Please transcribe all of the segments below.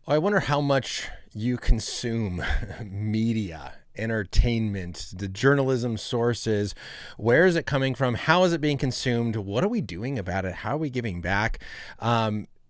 I wonder how much you consume media, entertainment, the journalism sources. Where is it coming from? How is it being consumed? What are we doing about it? How are we giving back?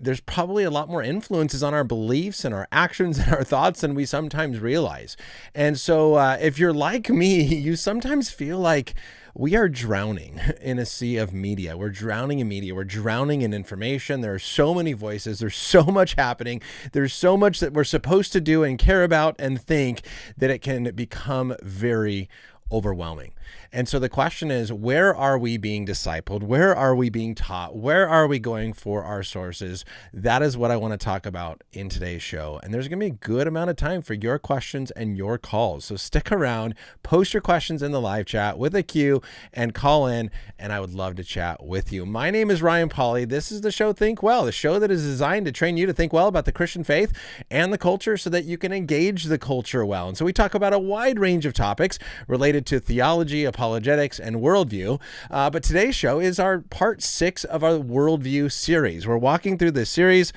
There's probably a lot more influences on our beliefs and our actions and our thoughts than we sometimes realize. And so if you're like me, you sometimes feel like we are drowning in a sea of media. We're drowning in media. We're drowning in information. There are so many voices. There's so much happening. There's so much that we're supposed to do and care about and think that it can become very overwhelming. And so the question is, where are we being discipled? Where are we being taught? Where are we going for our sources? That is what I want to talk about in today's show. And there's going to be a good amount of time for your questions and your calls. So stick around, post your questions in the live chat with a Q and call in, and I would love to chat with you. My name is Ryan Pauly. This is the show Think Well, the show that is designed to train you to think well about the Christian faith and the culture so that you can engage the culture well. And so we talk about a wide range of topics related to theology, apologetics, and worldview. But today's show is our part 6 of our Worldview series. We're walking through this series,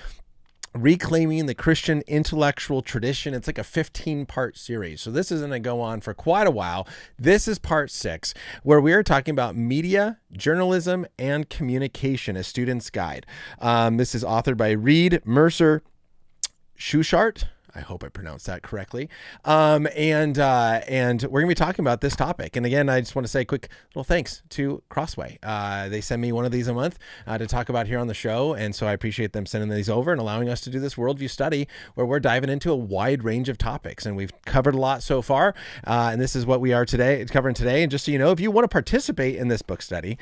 Reclaiming the Christian Intellectual Tradition. It's like a 15-part series. So this is going to go on for quite a while. This is part 6, where we are talking about media, journalism, and communication, a student's guide. This is authored by Reed Mercer Schuchardt. I hope I pronounced that correctly. And we're going to be talking about this topic. And again, I just want to say a quick little thanks to Crossway. They send me one of these a month to talk about here on the show. And so I appreciate them sending these over and allowing us to do this worldview study where we're diving into a wide range of topics. And we've covered a lot so far. And this is what we are covering today. And just so you know, if you want to participate in this book study,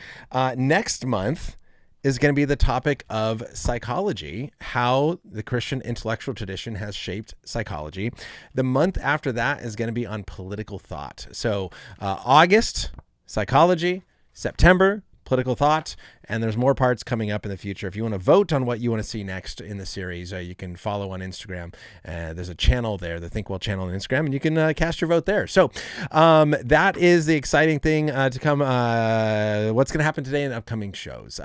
next month is going to be the topic of psychology, how the Christian intellectual tradition has shaped psychology. The month after that is going to be on political thought. So August, psychology, September, political thought, and there's more parts coming up in the future. If you want to vote on what you want to see next in the series, you can follow on Instagram. There's a channel there, the Think Well channel on Instagram, and you can cast your vote there. So that is the exciting thing to come. What's going to happen today in upcoming shows.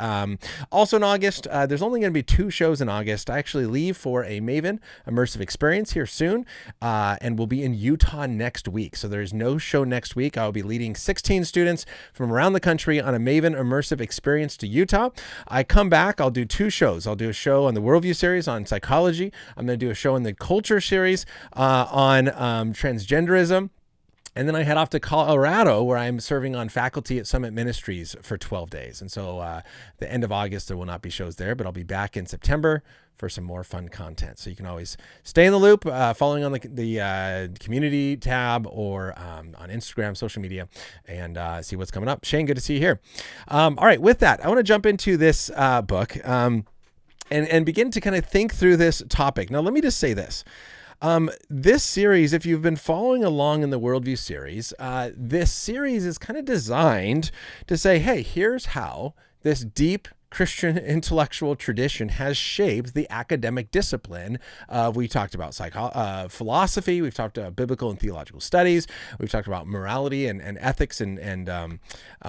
Also in August, there's only going to be 2 shows in August. I actually leave for a Maven immersive experience here soon, and we'll be in Utah next week. So there's no show next week. I'll be leading 16 students from around the country on a Maven immersive experience to Utah. I come back, I'll do 2 shows. I'll do a show on the Worldview series on psychology. I'm going to do a show in the culture series on transgenderism. And then I head off to Colorado, where I'm serving on faculty at Summit Ministries for 12 days. And so the end of August, there will not be shows there, but I'll be back in September for some more fun content. So you can always stay in the loop, following on the community tab or on Instagram, social media, and see what's coming up. Shane, good to see you here. All right, with that, I want to jump into this book and begin to kind of think through this topic. Now, let me just say this. This series, if you've been following along in the Worldview series, this series is kind of designed to say, hey, here's how this deep Christian intellectual tradition has shaped the academic discipline. We talked about philosophy. We've talked about biblical and theological studies. We've talked about morality and ethics and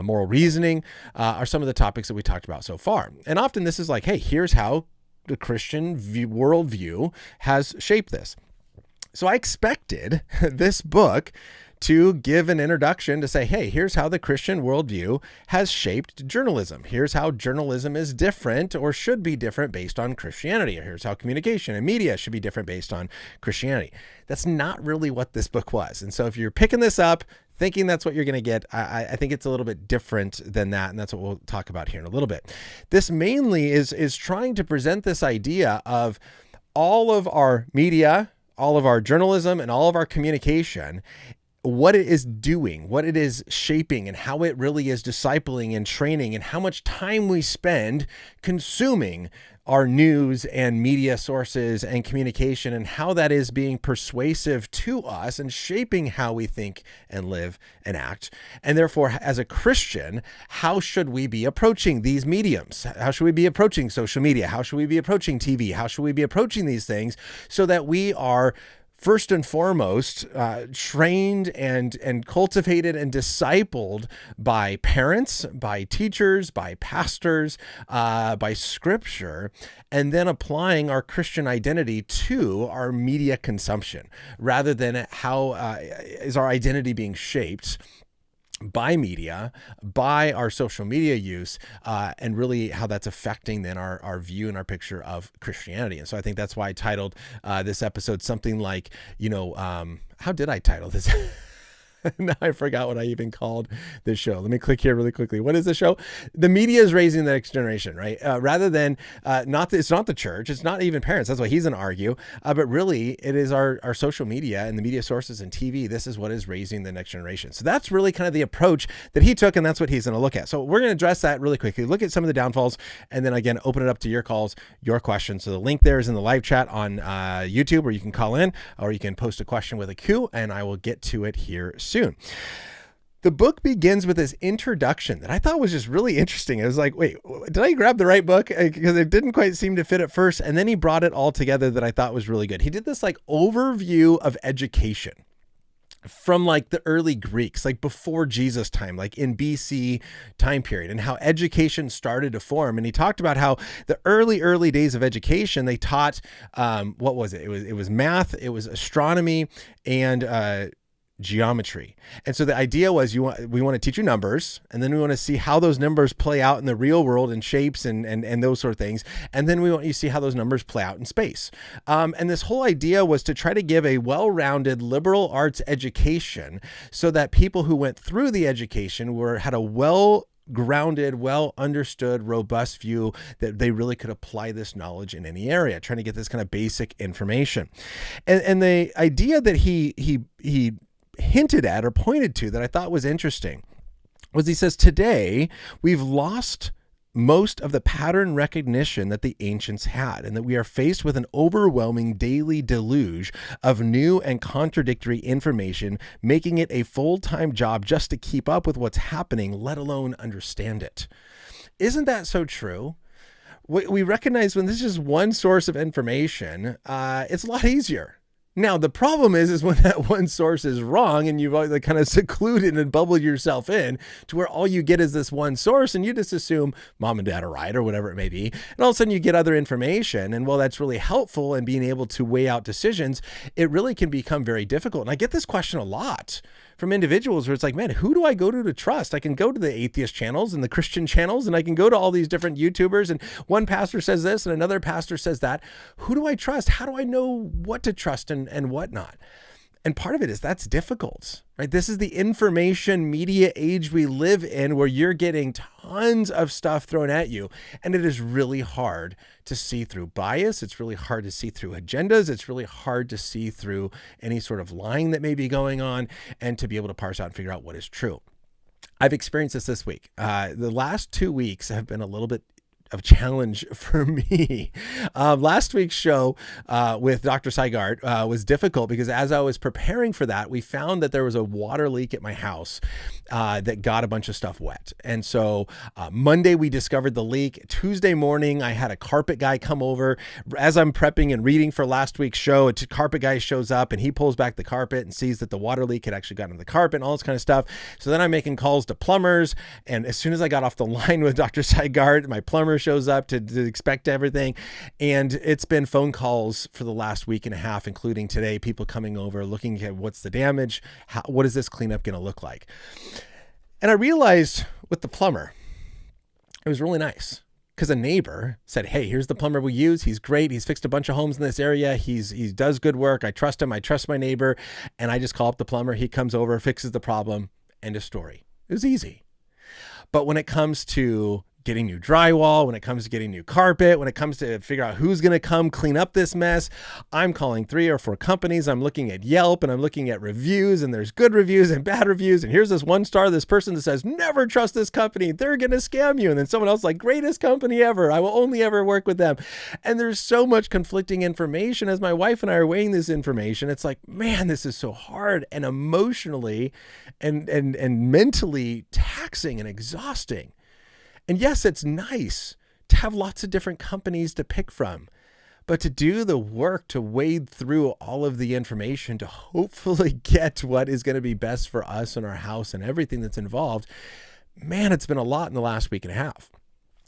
moral reasoning are some of the topics that we talked about so far. And often this is like, hey, here's how the Christian worldview has shaped this. So I expected this book to give an introduction to say, hey, here's how the Christian worldview has shaped journalism. Here's how journalism is different or should be different based on Christianity. Or here's how communication and media should be different based on Christianity. That's not really what this book was. And so if you're picking this up thinking that's what you're going to get, I think it's a little bit different than that. And that's what we'll talk about here in a little bit. This mainly is trying to present this idea of all of our media, all of our journalism, and all of our communication, what it is doing, what it is shaping, and how it really is discipling and training, and how much time we spend consuming our news and media sources and communication, and how that is being persuasive to us and shaping how we think and live and act. And therefore, as a Christian, how should we be approaching these mediums? How should we be approaching social media? How should we be approaching TV? How should we be approaching these things so that we are first and foremost, trained and cultivated and discipled by parents, by teachers, by pastors, by scripture, and then applying our Christian identity to our media consumption, rather than how is our identity being shaped by media, by our social media use, and really how that's affecting then our view and our picture of Christianity. And so I think that's why I titled this episode something like, how did I title this? Now I forgot what I even called this show. Let me click here really quickly. What is the show? The media is raising the next generation, right? Rather than it's not the church. It's not even parents. That's why he's going to argue. But really, it is our social media and the media sources and TV. This is what is raising the next generation. So that's really kind of the approach that he took, and that's what he's going to look at. So we're going to address that really quickly. Look at some of the downfalls, and then again, open it up to your calls, your questions. So the link there is in the live chat on YouTube, where you can call in, or you can post a question with a Q, and I will get to it here soon. The book begins with this introduction that I thought was just really interesting. I was like, wait, did I grab the right book? Because it didn't quite seem to fit at first. And then he brought it all together that I thought was really good. He did this like overview of education from like the early Greeks, like before Jesus time, like in BC time period, and how education started to form. And he talked about how the early days of education, they taught, what was it? It was math, it was astronomy, and geometry. And so the idea was we want to teach you numbers, and then we want to see how those numbers play out in the real world in shapes and those sort of things. And then we want you to see how those numbers play out in space. And this whole idea was to try to give a well-rounded liberal arts education so that people who went through the education had a well-grounded, well-understood, robust view that they really could apply this knowledge in any area, trying to get this kind of basic information. And the idea that he hinted at or pointed to that I thought was interesting was he says, today we've lost most of the pattern recognition that the ancients had, and that we are faced with an overwhelming daily deluge of new and contradictory information, making it a full-time job just to keep up with what's happening, let alone understand it. Isn't that so true? We recognize when this is one source of information, it's a lot easier. Now, the problem is when that one source is wrong and you've like kind of secluded and bubbled yourself in to where all you get is this one source, and you just assume mom and dad are right or whatever it may be. And all of a sudden you get other information. And while that's really helpful in being able to weigh out decisions, it really can become very difficult. And I get this question a lot from individuals where it's like, man, who do I go to trust? I can go to the atheist channels and the Christian channels, and I can go to all these different YouTubers, and one pastor says this and another pastor says that. Who do I trust? How do I know what to trust and what not? And part of it is that's difficult, right? This is the information media age we live in, where you're getting tons of stuff thrown at you. And it is really hard to see through bias. It's really hard to see through agendas. It's really hard to see through any sort of lying that may be going on, and to be able to parse out and figure out what is true. I've experienced this week. The last 2 weeks have been a little bit of challenge for me. Last week's show with Dr. Schuchardt was difficult because as I was preparing for that, we found that there was a water leak at my house that got a bunch of stuff wet. And so Monday we discovered the leak. Tuesday morning, I had a carpet guy come over. As I'm prepping and reading for last week's show, a carpet guy shows up and he pulls back the carpet and sees that the water leak had actually gotten in the carpet and all this kind of stuff. So then I'm making calls to plumbers. And as soon as I got off the line with Dr. Schuchardt, my plumber shows up to inspect everything. And it's been phone calls for the last week and a half, including today, people coming over, looking at what's the damage, what is this cleanup going to look like? And I realized with the plumber, it was really nice because a neighbor said, hey, here's the plumber we use. He's great. He's fixed a bunch of homes in this area. He does good work. I trust him. I trust my neighbor. And I just call up the plumber. He comes over, fixes the problem. End of story. It was easy. But when it comes to getting new drywall, when it comes to getting new carpet, when it comes to figure out who's going to come clean up this mess, I'm calling 3 or 4 companies. I'm looking at Yelp and I'm looking at reviews, and there's good reviews and bad reviews. And here's this 1 star, this person that says, never trust this company. They're going to scam you. And then someone else like, greatest company ever. I will only ever work with them. And there's so much conflicting information. As my wife and I are weighing this information, it's like, man, this is so hard and emotionally and mentally taxing and exhausting. And yes, it's nice to have lots of different companies to pick from, but to do the work to wade through all of the information to hopefully get what is going to be best for us and our house and everything that's involved, man, it's been a lot in the last week and a half.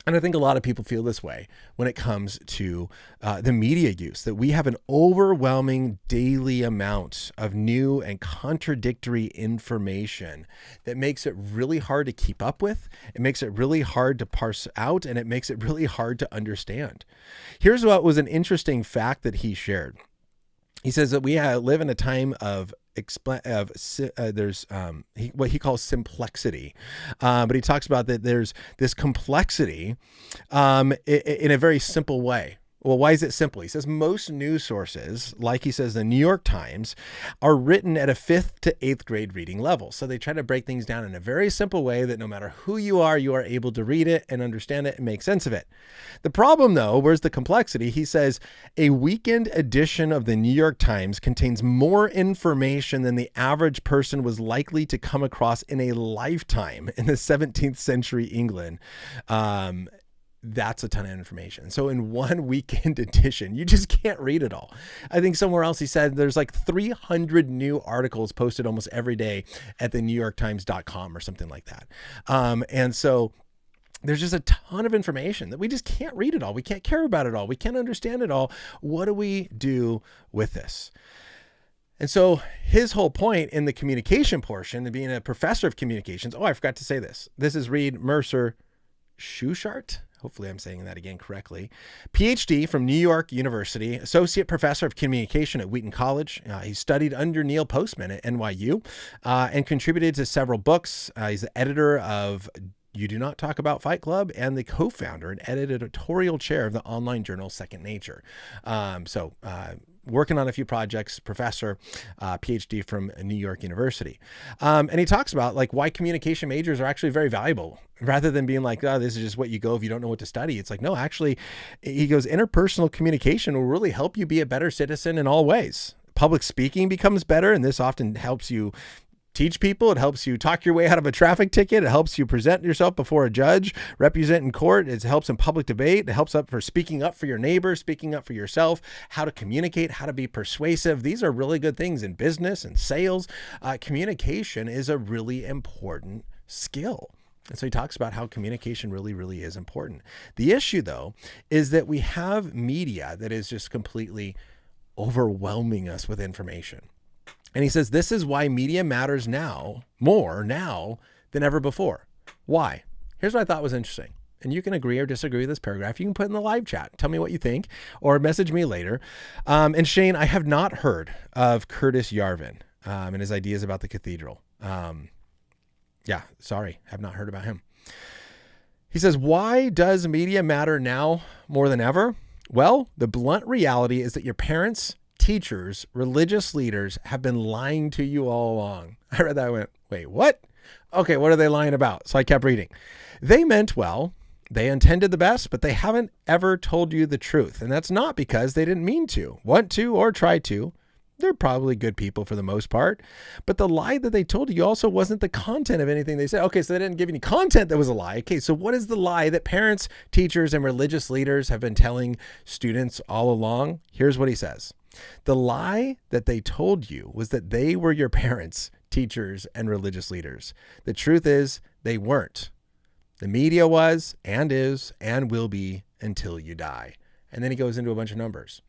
And I think a lot of people feel this way when it comes to the media use, that we have an overwhelming daily amount of new and contradictory information that makes it really hard to keep up with. It makes it really hard to parse out, and it makes it really hard to understand. Here's what was an interesting fact that he shared. He says that we live in a time of there's what he calls simplexity, but he talks about that there's this complexity in a very simple way. Well, why is it simple? He says most news sources, like he says the New York Times, are written at a 5th to 8th grade reading level. So they try to break things down in a very simple way that no matter who you are able to read it and understand it and make sense of it. The problem, though, where's the complexity? He says a weekend edition of the New York Times contains more information than the average person was likely to come across in a lifetime in the 17th century England. That's a ton of information. So in one weekend edition, you just can't read it all. I think somewhere else he said there's like 300 new articles posted almost every day at the NewYorkTimes.com or something like that. And so there's just a ton of information that we just can't read it all. We can't care about it all. We can't understand it all. What do we do with this? And so his whole point in the communication portion and being a professor of communications, I forgot to say this. This is Reed Mercer Schuchardt. Hopefully I'm saying that again correctly. PhD from New York University, associate professor of communication at Wheaton College. He studied under Neil Postman at NYU and contributed to several books. He's the editor of You Do Not Talk About Fight Club and the co-founder and editorial chair of the online journal Second Nature. Working on a few projects, professor, PhD from New York University. And he talks about like why communication majors are actually very valuable rather than being like, oh, this is just what you go if you don't know what to study. It's like, no, actually, he goes, interpersonal communication will really help you be a better citizen in all ways. Public speaking becomes better, and this often helps you teach people. It helps you talk your way out of a traffic ticket. It helps you present yourself before a judge, represent in court. It helps in public debate. It helps up for speaking up for your neighbor, speaking up for yourself, how to communicate, how to be persuasive. These are really good things in business and sales. Communication is a really important skill. And so he talks about how communication really, really is important. The issue, though, is that we have media that is just completely overwhelming us with information. And he says, this is why media matters more now than ever before. Why? Here's what I thought was interesting. And you can agree or disagree with this paragraph. You can put it in the live chat. Tell me what you think or message me later. And Shane, I have not heard of Curtis Yarvin and his ideas about the cathedral. Have not heard about him. He says, why does media matter now more than ever? Well, the blunt reality is that your parents, teachers, religious leaders have been lying to you all along. I read that and went, wait, what? Okay, what are they lying about? So I kept reading. They meant well. They intended the best, but they haven't ever told you the truth. And that's not because they didn't mean to, want to, or try to. They're probably good people for the most part. But the lie that they told you also wasn't the content of anything they said. Okay, so they didn't give any content that was a lie. Okay, so what is the lie that parents, teachers, and religious leaders have been telling students all along? Here's what he says. The lie that they told you was that they were your parents, teachers, and religious leaders. The truth is they weren't. The media was and is and will be until you die. And then he goes into a bunch of numbers.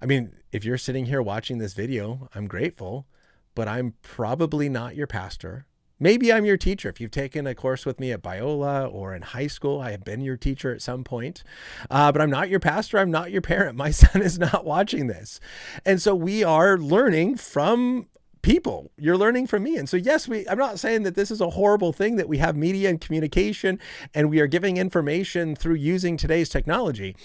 I mean, if you're sitting here watching this video, I'm grateful, but I'm probably not your pastor. Maybe I'm your teacher. If you've taken a course with me at Biola or in high school, I have been your teacher at some point, but I'm not your pastor. I'm not your parent. My son is not watching this. And so we are learning from people. You're learning from me. And so, yes, I'm not saying that this is a horrible thing that we have media and communication and we are giving information through using today's technology.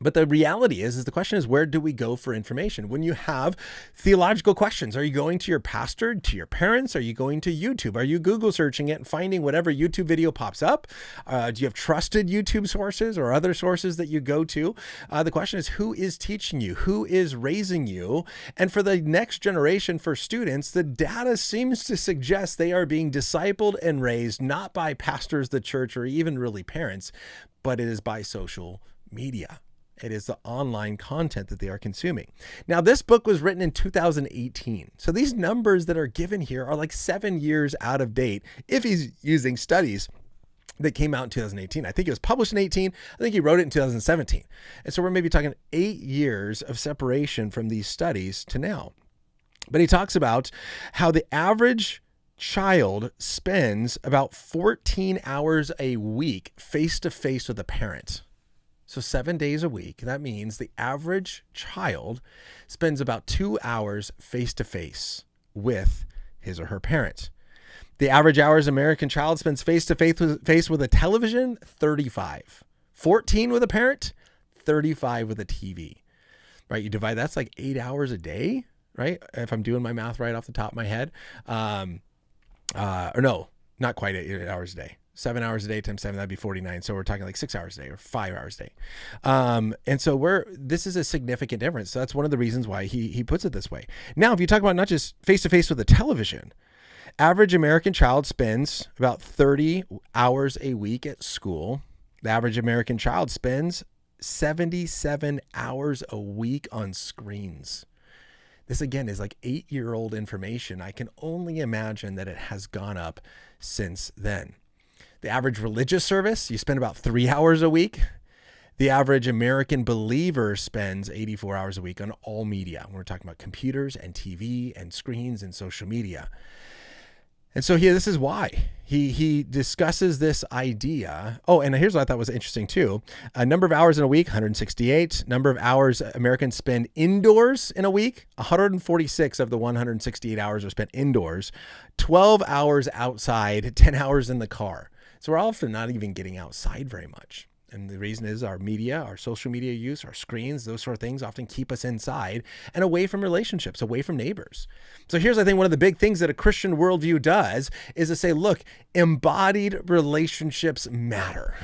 But the reality is the question is, where do we go for information? When you have theological questions, are you going to your pastor, to your parents? Are you going to YouTube? Are you Google searching it and finding whatever YouTube video pops up? Do you have trusted YouTube sources or other sources that you go to? The question is, who is teaching you? Who is raising you? And for the next generation, for students, the data seems to suggest they are being discipled and raised not by pastors, the church, or even really parents, but it is by social media. It is the online content that they are consuming. Now, this book was written in 2018. So these numbers that are given here are like 7 years out of date if he's using studies that came out in 2018. I think it was published in 18. I think he wrote it in 2017. And so we're maybe talking 8 years of separation from these studies to now. But he talks about how the average child spends about 14 hours a week face-to-face with a parent. So 7 days a week. That means the average child spends about 2 hours face-to-face with his or her parent. The average hours American child spends face-to-face with a television, 35. 14 with a parent, 35 with a TV. Right? You divide, that's like 8 hours a day, right? If I'm doing my math right off the top of my head. Or no, not quite 8 hours a day. 7 hours a day times 7, that'd be 49. So we're talking like 6 hours a day or 5 hours a day. And so this is a significant difference. So that's one of the reasons why he puts it this way. Now, if you talk about not just face-to-face with the television, average American child spends about 30 hours a week at school. The average American child spends 77 hours a week on screens. This, again, is like 8-year-old information. I can only imagine that it has gone up since then. The average religious service, you spend about 3 hours a week. The average American believer spends 84 hours a week on all media. We're talking about computers and TV and screens and social media. And so here, this is why he discusses this idea. Oh, and here's what I thought was interesting too. A number of hours in a week, 168. Number of hours Americans spend indoors in a week, 146 of the 168 hours are spent indoors. 12 hours outside, 10 hours in the car. So we're often not even getting outside very much. And the reason is our media, our social media use, our screens, those sort of things often keep us inside and away from relationships, away from neighbors. So here's, I think, one of the big things that a Christian worldview does is to say, look, embodied relationships matter.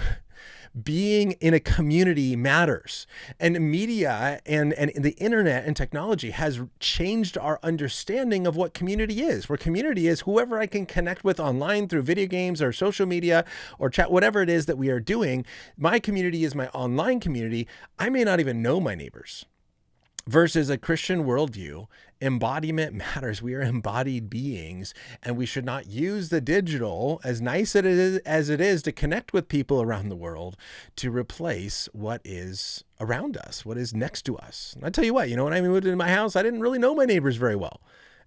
Being in a community matters. And media and the internet and technology has changed our understanding of what community is. Where community is whoever I can connect with online through video games or social media or chat, whatever it is that we are doing. My community is my online community. I may not even know my neighbors. Versus a Christian worldview, embodiment matters. We are embodied beings, and we should not use the digital, as nice as it is to connect with people around the world, to replace what is around us, what is next to us. And I tell you what, when I moved into my house, I didn't really know my neighbors very well.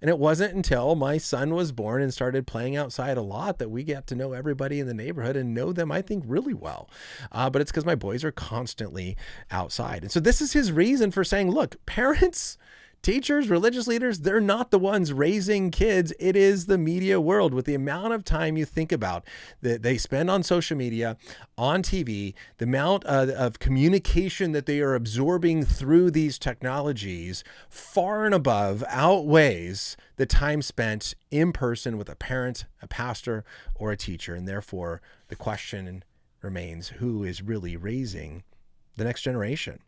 And it wasn't until my son was born and started playing outside a lot that we got to know everybody in the neighborhood and know them, I think, really well. But it's because my boys are constantly outside. And so this is his reason for saying, look, parents, teachers, religious leaders, they're not the ones raising kids. It is the media world. With the amount of time you think about that they spend on social media, on TV, the amount of communication that they are absorbing through these technologies far and above outweighs the time spent in person with a parent, a pastor, or a teacher. And therefore, the question remains, who is really raising the next generation?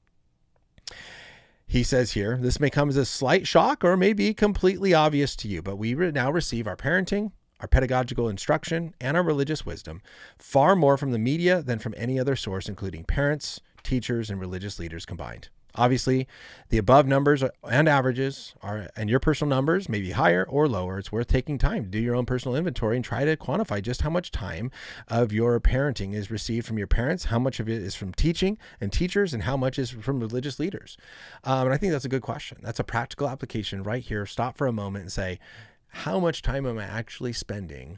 He says here, this may come as a slight shock or may be completely obvious to you, but we now receive our parenting, our pedagogical instruction, and our religious wisdom far more from the media than from any other source, including parents, teachers, and religious leaders combined. Obviously, the above numbers and averages and your personal numbers may be higher or lower. It's worth taking time to do your own personal inventory and try to quantify just how much time of your parenting is received from your parents, how much of it is from teaching and teachers, and how much is from religious leaders. And I think that's a good question. That's a practical application right here. Stop for a moment and say, how much time am I actually spending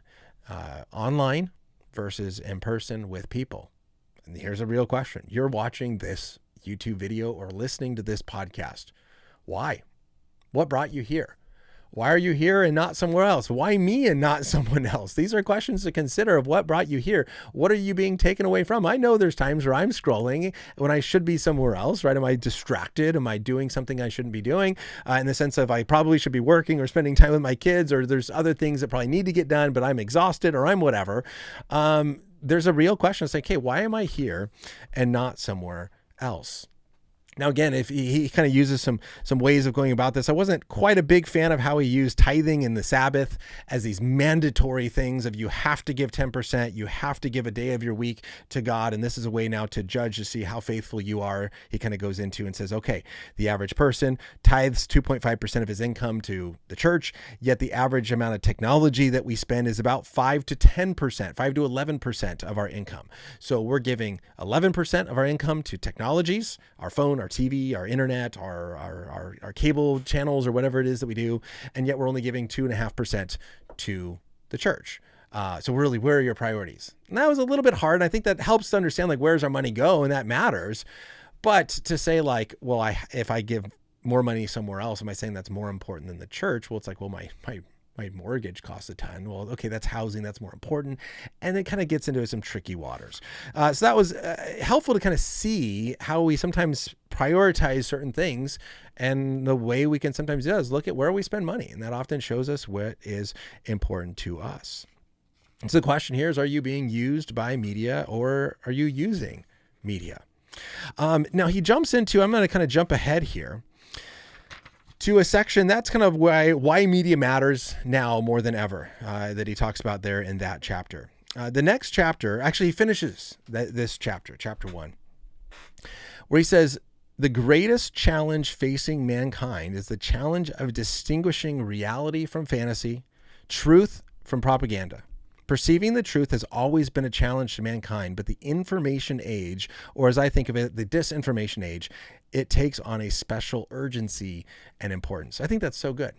online versus in person with people? And here's a real question. You're watching this YouTube video or listening to this podcast. Why? What brought you here? Why are you here and not somewhere else? Why me and not someone else? These are questions to consider of what brought you here. What are you being taken away from? I know there's times where I'm scrolling when I should be somewhere else, right? Am I distracted? Am I doing something I shouldn't be doing? In the sense of I probably should be working or spending time with my kids, or there's other things that probably need to get done, but I'm exhausted or I'm whatever. There's a real question. It's like, hey, why am I here and not somewhere else? Now, again, if he kind of uses some ways of going about this, I wasn't quite a big fan of how he used tithing and the Sabbath as these mandatory things of you have to give 10%, you have to give a day of your week to God, and this is a way now to judge to see how faithful you are. He kind of goes into and says, okay, the average person tithes 2.5% of his income to the church, yet the average amount of technology that we spend is about 5 to 10%, 5 to 11% of our income. So we're giving 11% of our income to technologies, our phone, our TV, our internet, our cable channels, or whatever it is that we do. And yet we're only giving 2.5% to the church. So really, where are your priorities? And that was a little bit hard. And I think that helps to understand, like, where's our money go? And that matters. But to say like, well, if I give more money somewhere else, am I saying that's more important than the church? Well, it's like, well, my mortgage costs a ton. Well, okay, that's housing. That's more important. And it kind of gets into some tricky waters. So that was helpful to kind of see how we sometimes prioritize certain things, and the way we can sometimes do is look at where we spend money. And that often shows us what is important to us. And so the question here is, are you being used by media, or are you using media? Now he jumps into, I'm going to kind of jump ahead here to a section that's kind of why media matters now more than ever, that he talks about there in that chapter. The next chapter, actually he finishes this chapter 1, where he says, the greatest challenge facing mankind is the challenge of distinguishing reality from fantasy, truth from propaganda. Perceiving the truth has always been a challenge to mankind, but the information age, or as I think of it, the disinformation age, it takes on a special urgency and importance. I think that's so good.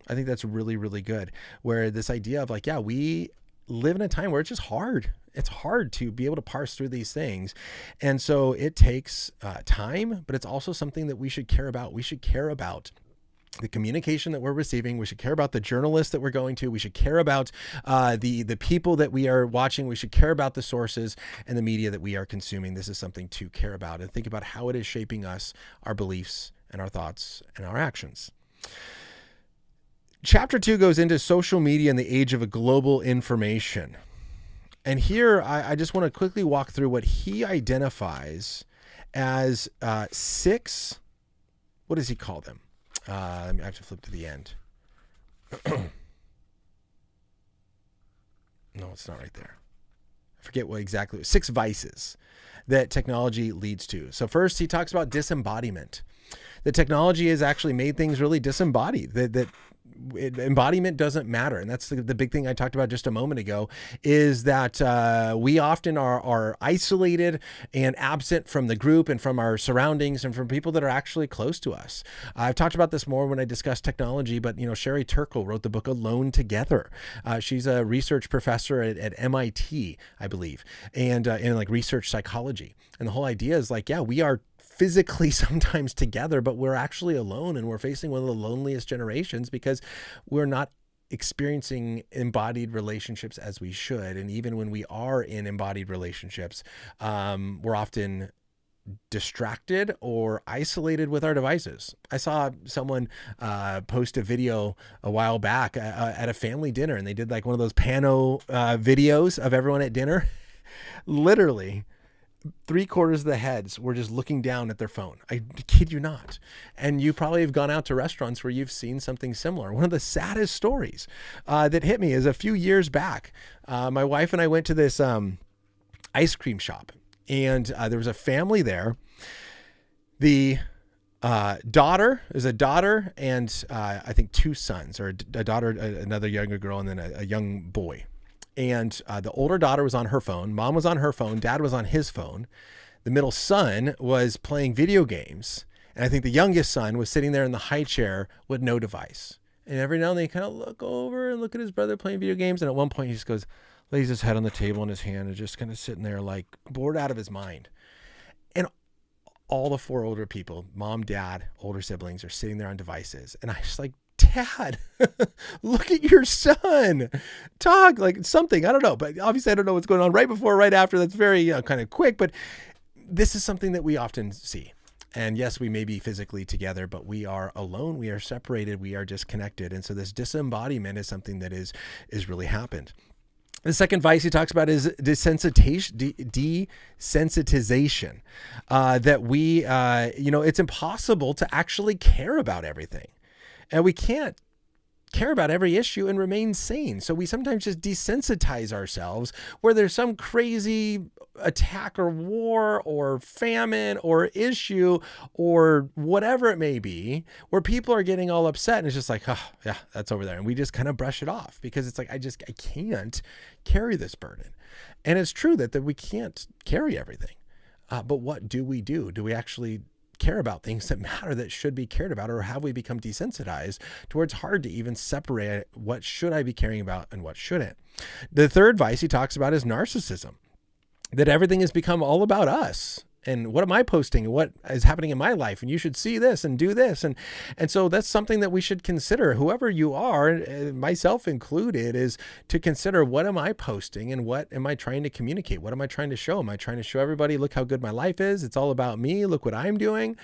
I think that's really, really good. Where this idea of like, yeah, we live in a time where it's just hard. It's hard to be able to parse through these things. And so it takes time, but it's also something that we should care about. We should care about the communication that we're receiving. We should care about the journalists that we're going to. We should care about the people that we are watching. We should care about the sources and the media that we are consuming. This is something to care about and think about how it is shaping us, our beliefs and our thoughts and our actions. Chapter 2 goes into social media in the age of a global information. And here I just want to quickly walk through what he identifies as 6, what does he call them? I have to flip to the end. No, it's not right there. I forget what exactly. 6 vices that technology leads to. So first, he talks about disembodiment. The technology has actually made things really disembodied. That embodiment doesn't matter. And that's the big thing I talked about just a moment ago, is that we often are isolated and absent from the group and from our surroundings and from people that are actually close to us. I've talked about this more when I discussed technology, but Sherry Turkle wrote the book Alone Together. She's a research professor at MIT, I believe, and in like research psychology. And the whole idea is like, yeah, we are physically sometimes together, but we're actually alone, and we're facing one of the loneliest generations because we're not experiencing embodied relationships as we should. And even when we are in embodied relationships, we're often distracted or isolated with our devices. I saw someone post a video a while back at a family dinner, and they did like one of those pano videos of everyone at dinner. Literally 3/4 of the heads were just looking down at their phone. I kid you not. And you probably have gone out to restaurants where you've seen something similar. One of the saddest stories that hit me is a few years back. My wife and I went to this ice cream shop, and there was a family there. The daughter is a daughter and I think 2 sons, or a daughter, another younger girl, and then a young boy. And the older daughter was on her phone. Mom was on her phone. Dad was on his phone. The middle son was playing video games. And I think the youngest son was sitting there in the high chair with no device. And every now and then he kind of look over and look at his brother playing video games. And at one point he just goes, lays his head on the table in his hand and just kind of sitting there like bored out of his mind. And all the 4 older people, mom, dad, older siblings, are sitting there on devices. And I just like, Dad, look at your son. Talk like something. I don't know, but obviously I don't know what's going on right before, right after. That's very kind of quick, but this is something that we often see. And yes, we may be physically together, but we are alone. We are separated. We are disconnected. And so this disembodiment is something that is really happened. The second vice he talks about is desensitization, that we, it's impossible to actually care about everything. And we can't care about every issue and remain sane. So we sometimes just desensitize ourselves where there's some crazy attack or war or famine or issue or whatever it may be, where people are getting all upset and it's just like, oh yeah, that's over there. And we just kind of brush it off because it's like, I can't carry this burden. And it's true that we can't carry everything. But what do we do? Do we actually care about things that matter, that should be cared about, or have we become desensitized to where it's hard to even separate what should I be caring about and what shouldn't? The third vice he talks about is narcissism, that everything has become all about us. And what am I posting? What is happening in my life? And you should see this and do this. And so that's something that we should consider. Whoever you are, myself included, is to consider, what am I posting and what am I trying to communicate? What am I trying to show? Am I trying to show everybody, look how good my life is? It's all about me. Look what I'm doing.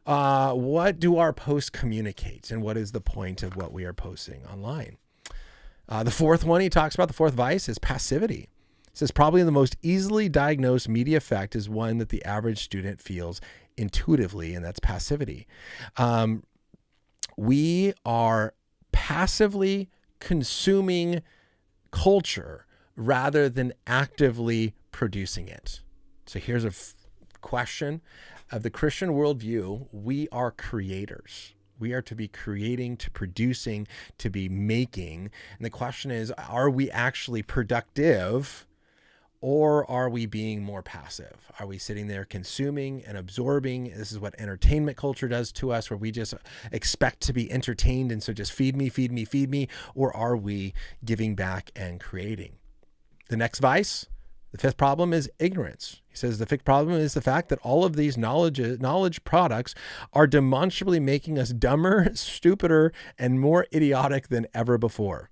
What do our posts communicate? And what is the point of what we are posting online? The fourth one he talks about, the fourth vice, is passivity. It says probably the most easily diagnosed media effect is one that the average student feels intuitively, and that's passivity. We are passively consuming culture rather than actively producing it. So here's a question of the Christian worldview. We are creators. We are to be creating, to producing, to be making. And the question is, are we actually productive? Or are we being more passive? Are we sitting there consuming and absorbing? This is what entertainment culture does to us, where we just expect to be entertained. And so just feed me, feed me, feed me. Or are we giving back and creating? The next vice, the fifth problem, is ignorance. He says the fifth problem is the fact that all of these knowledge products are demonstrably making us dumber, stupider, and more idiotic than ever before.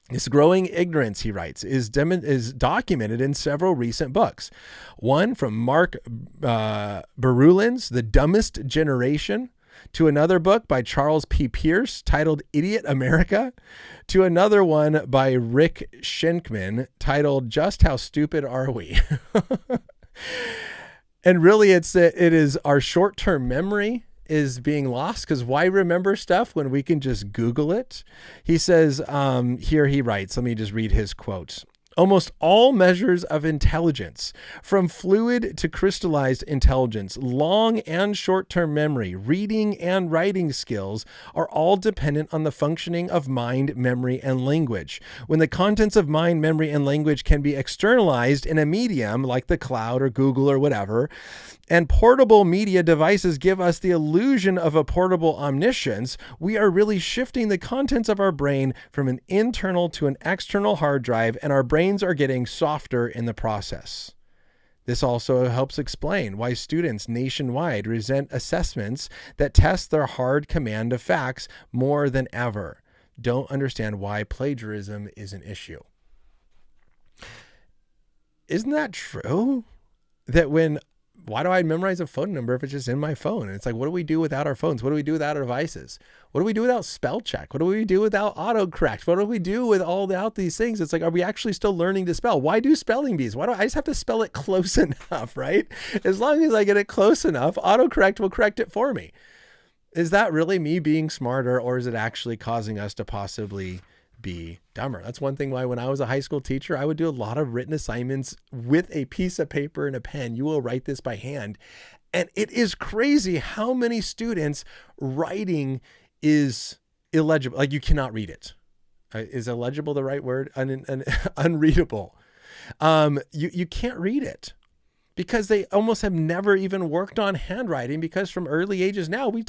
This growing ignorance, he writes, is documented in several recent books. One from Mark Berulin's The Dumbest Generation, to another book by Charles P. Pierce titled Idiot America, to another one by Rick Schenkman titled Just How Stupid Are We? And really it is our short-term memory is being lost, because why remember stuff when we can just Google it? He says, here he writes, let me just read his quotes. Almost all measures of intelligence, from fluid to crystallized intelligence, long and short-term memory, reading and writing skills, are all dependent on the functioning of mind, memory, and language. When the contents of mind, memory, and language can be externalized in a medium like the cloud or Google or whatever, and portable media devices give us the illusion of a portable omniscience, we are really shifting the contents of our brain from an internal to an external hard drive, and our brains are getting softer in the process. This also helps explain why students nationwide resent assessments that test their hard command of facts more than ever. Don't understand why plagiarism is an issue. Isn't that true? Why do I memorize a phone number if it's just in my phone? And it's like, what do we do without our phones? What do we do without our devices? What do we do without spell check? What do we do without autocorrect? What do we do without these things? It's like, are we actually still learning to spell? Why do spelling bees? Why do I just have to spell it close enough, right? As long as I get it close enough, autocorrect will correct it for me. Is that really me being smarter, or is it actually causing us to possibly be dumber? That's one thing why when I was a high school teacher, I would do a lot of written assignments with a piece of paper and a pen. You will write this by hand. And it is crazy how many students writing is illegible. Like, you cannot read it. Is illegible the right word? Unreadable. You can't read it, because they almost have never even worked on handwriting, because from early ages now we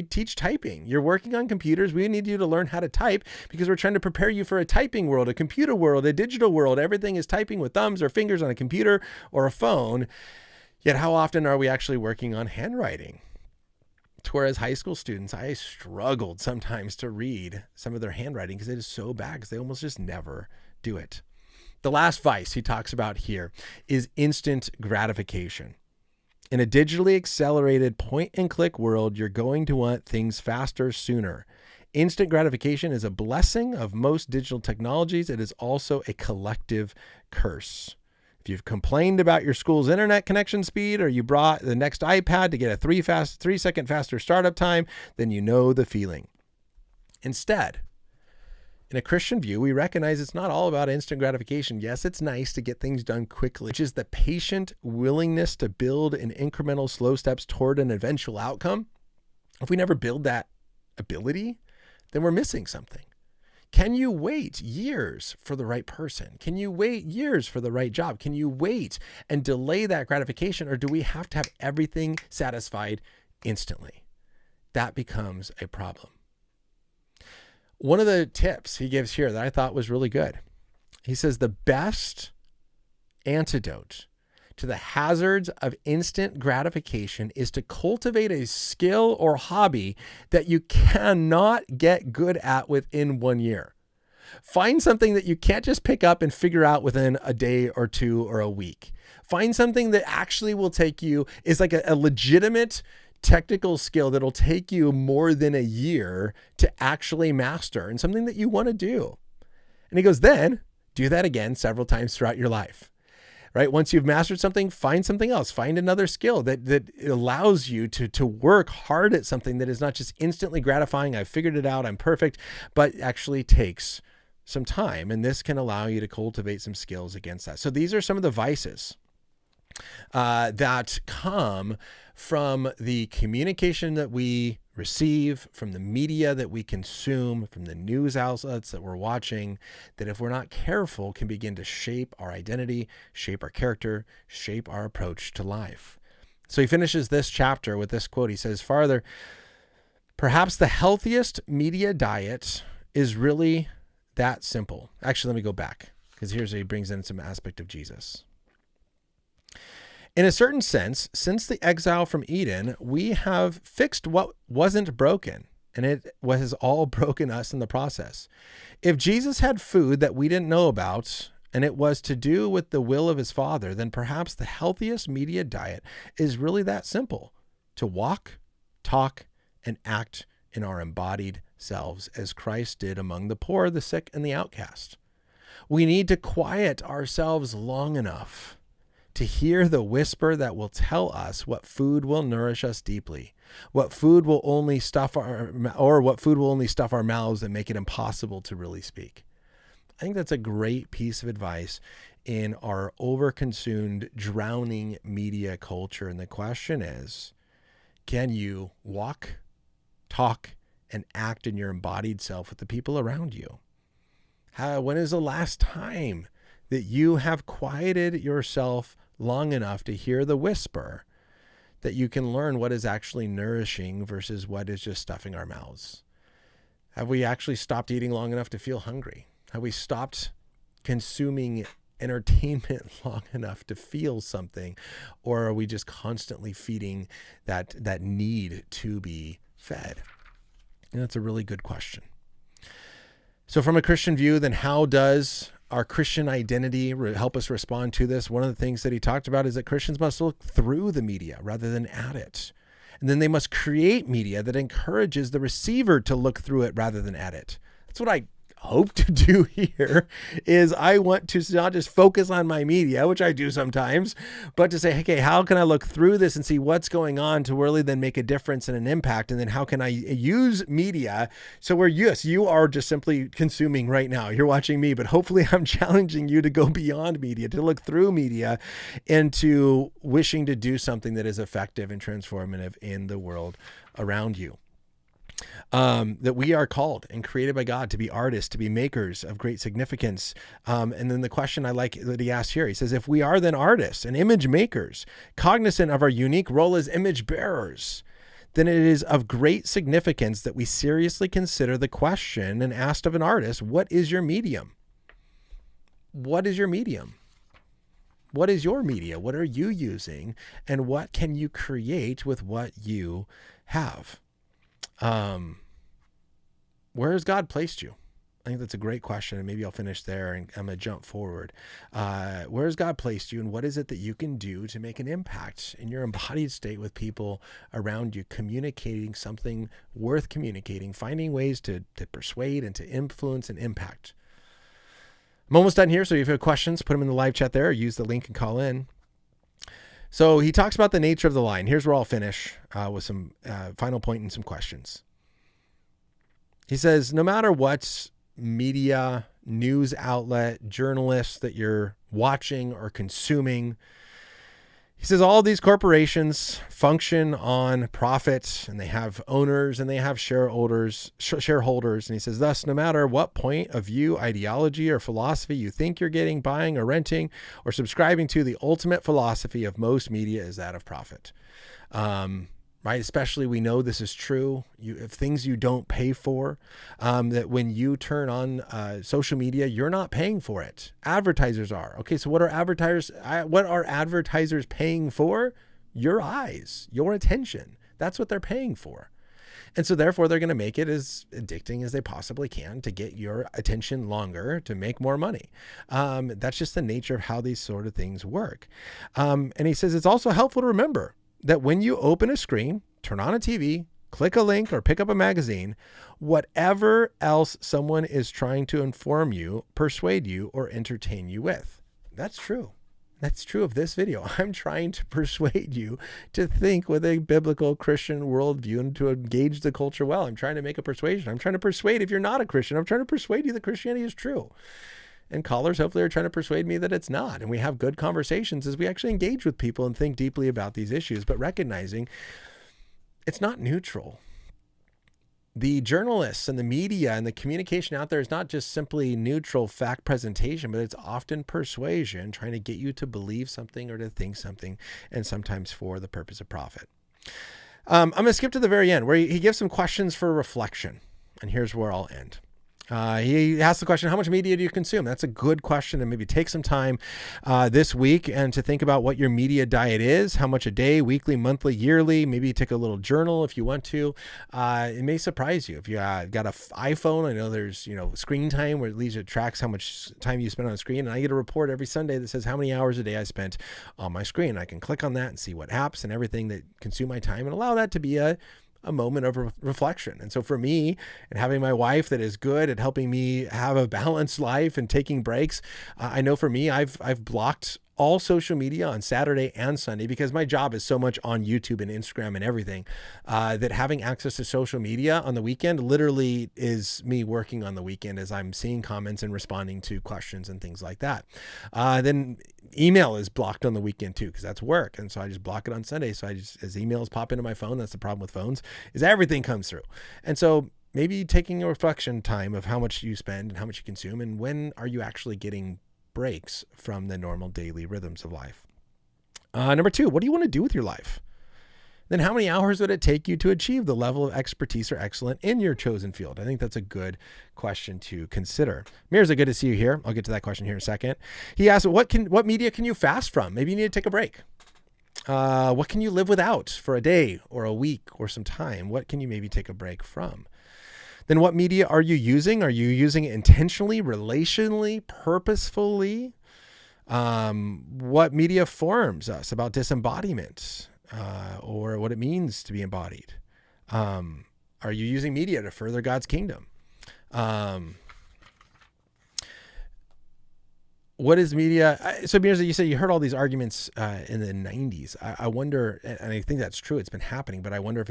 teach typing. You're working on computers. We need you to learn how to type, because we're trying to prepare you for a typing world, a computer world, a digital world. Everything is typing with thumbs or fingers on a computer or a phone. Yet how often are we actually working on handwriting? Whereas high school students, I struggled sometimes to read some of their handwriting because it is so bad, because they almost just never do it. The last vice he talks about here is instant gratification. In a digitally accelerated point-and-click world, you're going to want things faster, sooner. Instant gratification is a blessing of most digital technologies. It is also a collective curse. If you've complained about your school's internet connection speed, or you brought the next iPad to get a 3-second faster startup time, then you know the feeling. Instead, in a Christian view, we recognize it's not all about instant gratification. Yes, it's nice to get things done quickly, which is the patient willingness to build in incremental slow steps toward an eventual outcome. If we never build that ability, then we're missing something. Can you wait years for the right person? Can you wait years for the right job? Can you wait and delay that gratification, or do we have to have everything satisfied instantly? That becomes a problem. One of the tips he gives here that I thought was really good. He says the best antidote to the hazards of instant gratification is to cultivate a skill or hobby that you cannot get good at within 1 year. Find something that you can't just pick up and figure out within a day or two or a week. Find something that actually will take you, is like a legitimate technical skill that'll take you more than a year to actually master, and something that you want to do. And he goes, then do that again several times throughout your life, right? Once you've mastered something, find something else, find another skill that allows you to work hard at something that is not just instantly gratifying. I've figured it out, I'm perfect, but actually takes some time. And this can allow you to cultivate some skills against that. So these are some of the vices that come from the communication that we receive, from the media that we consume, from the news outlets that we're watching, that if we're not careful can begin to shape our identity, shape our character, shape our approach to life. So he finishes this chapter with this quote. He says, farther, perhaps the healthiest media diet is really that simple. Actually, let me go back, because here's where he brings in some aspect of Jesus. In a certain sense, since the exile from Eden, we have fixed what wasn't broken, and it has all broken us in the process. If Jesus had food that we didn't know about, and it was to do with the will of his Father, then perhaps the healthiest media diet is really that simple: to walk, talk, and act in our embodied selves as Christ did among the poor, the sick, and the outcast. We need to quiet ourselves long enough to hear the whisper that will tell us what food will nourish us deeply, what food will only stuff our mouths and make it impossible to really speak. I think that's a great piece of advice in our overconsumed, drowning media culture. And the question is, can you walk, talk, and act in your embodied self with the people around you? When is the last time that you have quieted yourself long enough to hear the whisper that you can learn what is actually nourishing versus what is just stuffing our mouths? Have we actually stopped eating long enough to feel hungry? Have we stopped consuming entertainment long enough to feel something? Or are we just constantly feeding that need to be fed? And that's a really good question. So from a Christian view, then how does our Christian identity help us respond to this? One of the things that he talked about is that Christians must look through the media rather than at it. And then they must create media that encourages the receiver to look through it rather than at it. That's what I hope to do here. Is I want to not just focus on my media, which I do sometimes, but to say, okay, how can I look through this and see what's going on to really then make a difference and an impact? And then how can I use media? So you are just simply consuming right now. You're watching me, but hopefully I'm challenging you to go beyond media, to look through media into wishing to do something that is effective and transformative in the world around you. That we are called and created by God to be artists, to be makers of great significance. And then the question I like that he asks here, he says, if we are then artists and image makers, cognizant of our unique role as image bearers, then it is of great significance that we seriously consider the question and asked of an artist, what is your medium? What is your medium? What is your media? What are you using? And what can you create with what you have? Where has God placed you? I think that's a great question, and maybe I'll finish there and I'm going to jump forward. Where has God placed you, and what is it that you can do to make an impact in your embodied state with people around you, communicating something worth communicating, finding ways to persuade and to influence and impact? I'm almost done here, so if you have questions, put them in the live chat there, or use the link and call in. So he talks about the nature of the lie. Here's where I'll finish with some final point and some questions. He says, no matter what media, news outlet, journalists that you're watching or consuming, he says all these corporations function on profit, and they have owners and they have shareholders. And he says, thus, no matter what point of view, ideology, or philosophy you think you're getting, buying or renting or subscribing to, the ultimate philosophy of most media is that of profit. Right? Especially we know this is true. If things you don't pay for, that when you turn on social media, you're not paying for it. Advertisers are. Okay, so what are advertisers paying for? Your eyes, your attention. That's what they're paying for. And so therefore they're going to make it as addicting as they possibly can to get your attention longer, to make more money. That's just the nature of how these sort of things work. And he says it's also helpful to remember that when you open a screen, turn on a TV, click a link, or pick up a magazine, whatever else someone is trying to inform you, persuade you, or entertain you with. That's true. That's true of this video. I'm trying to persuade you to think with a biblical Christian worldview and to engage the culture well. I'm trying to make a persuasion. I'm trying to persuade if you're not a Christian. I'm trying to persuade you that Christianity is true. And callers hopefully are trying to persuade me that it's not. And we have good conversations as we actually engage with people and think deeply about these issues, but recognizing it's not neutral. The journalists and the media and the communication out there is not just simply neutral fact presentation, but it's often persuasion, trying to get you to believe something or to think something, and sometimes for the purpose of profit. I'm going to skip to the very end where he gives some questions for reflection. And here's where I'll end. He asked the question, how much media do you consume? That's a good question, and maybe take some time this week and to think about what your media diet is, how much a day, weekly, monthly, yearly. Maybe take a little journal if you want to. It may surprise you. If you got an iPhone, I know there's screen time where at least it tracks how much time you spend on the screen, and I get a report every Sunday that says how many hours a day I spent on my screen. I can click on that and see what apps and everything that consume my time and allow that to be a moment of reflection. And so for me, and having my wife that is good at helping me have a balanced life and taking breaks, I know for me, I've blocked all social media on Saturday and Sunday because my job is so much on YouTube and Instagram and everything, that having access to social media on the weekend literally is me working on the weekend as I'm seeing comments and responding to questions and things like that. Then email is blocked on the weekend too, because that's work. And so I just block it on Sunday. So as emails pop into my phone, that's the problem with phones, is everything comes through. And so maybe taking a reflection time of how much you spend and how much you consume, and when are you actually getting breaks from the normal daily rhythms of life. Number 2, what do you want to do with your life? Then how many hours would it take you to achieve the level of expertise or excellence in your chosen field? I think that's a good question to consider. Mirza, good to see you here. I'll get to that question here in a second. He asked, what media can you fast from? Maybe you need to take a break. What can you live without for a day or a week or some time? What can you maybe take a break from? Then what media are you using? Are you using it intentionally, relationally, purposefully? What media forms us about disembodiment or what it means to be embodied? Are you using media to further God's kingdom? What is media? So Mirza, you said you heard all these arguments in the 90s. I wonder, and I think that's true, it's been happening, but I wonder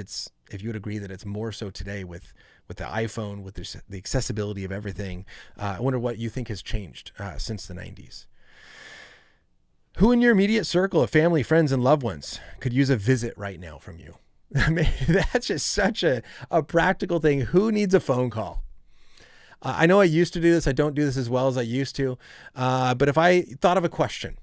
if you would agree that it's more so today with the iPhone, with the accessibility of everything. I wonder what you think has changed since the 90s. Who in your immediate circle of family, friends, and loved ones could use a visit right now from you? I mean, that's just such a practical thing. Who needs a phone call? I know I used to do this. I don't do this as well as I used to. But if I thought of a question,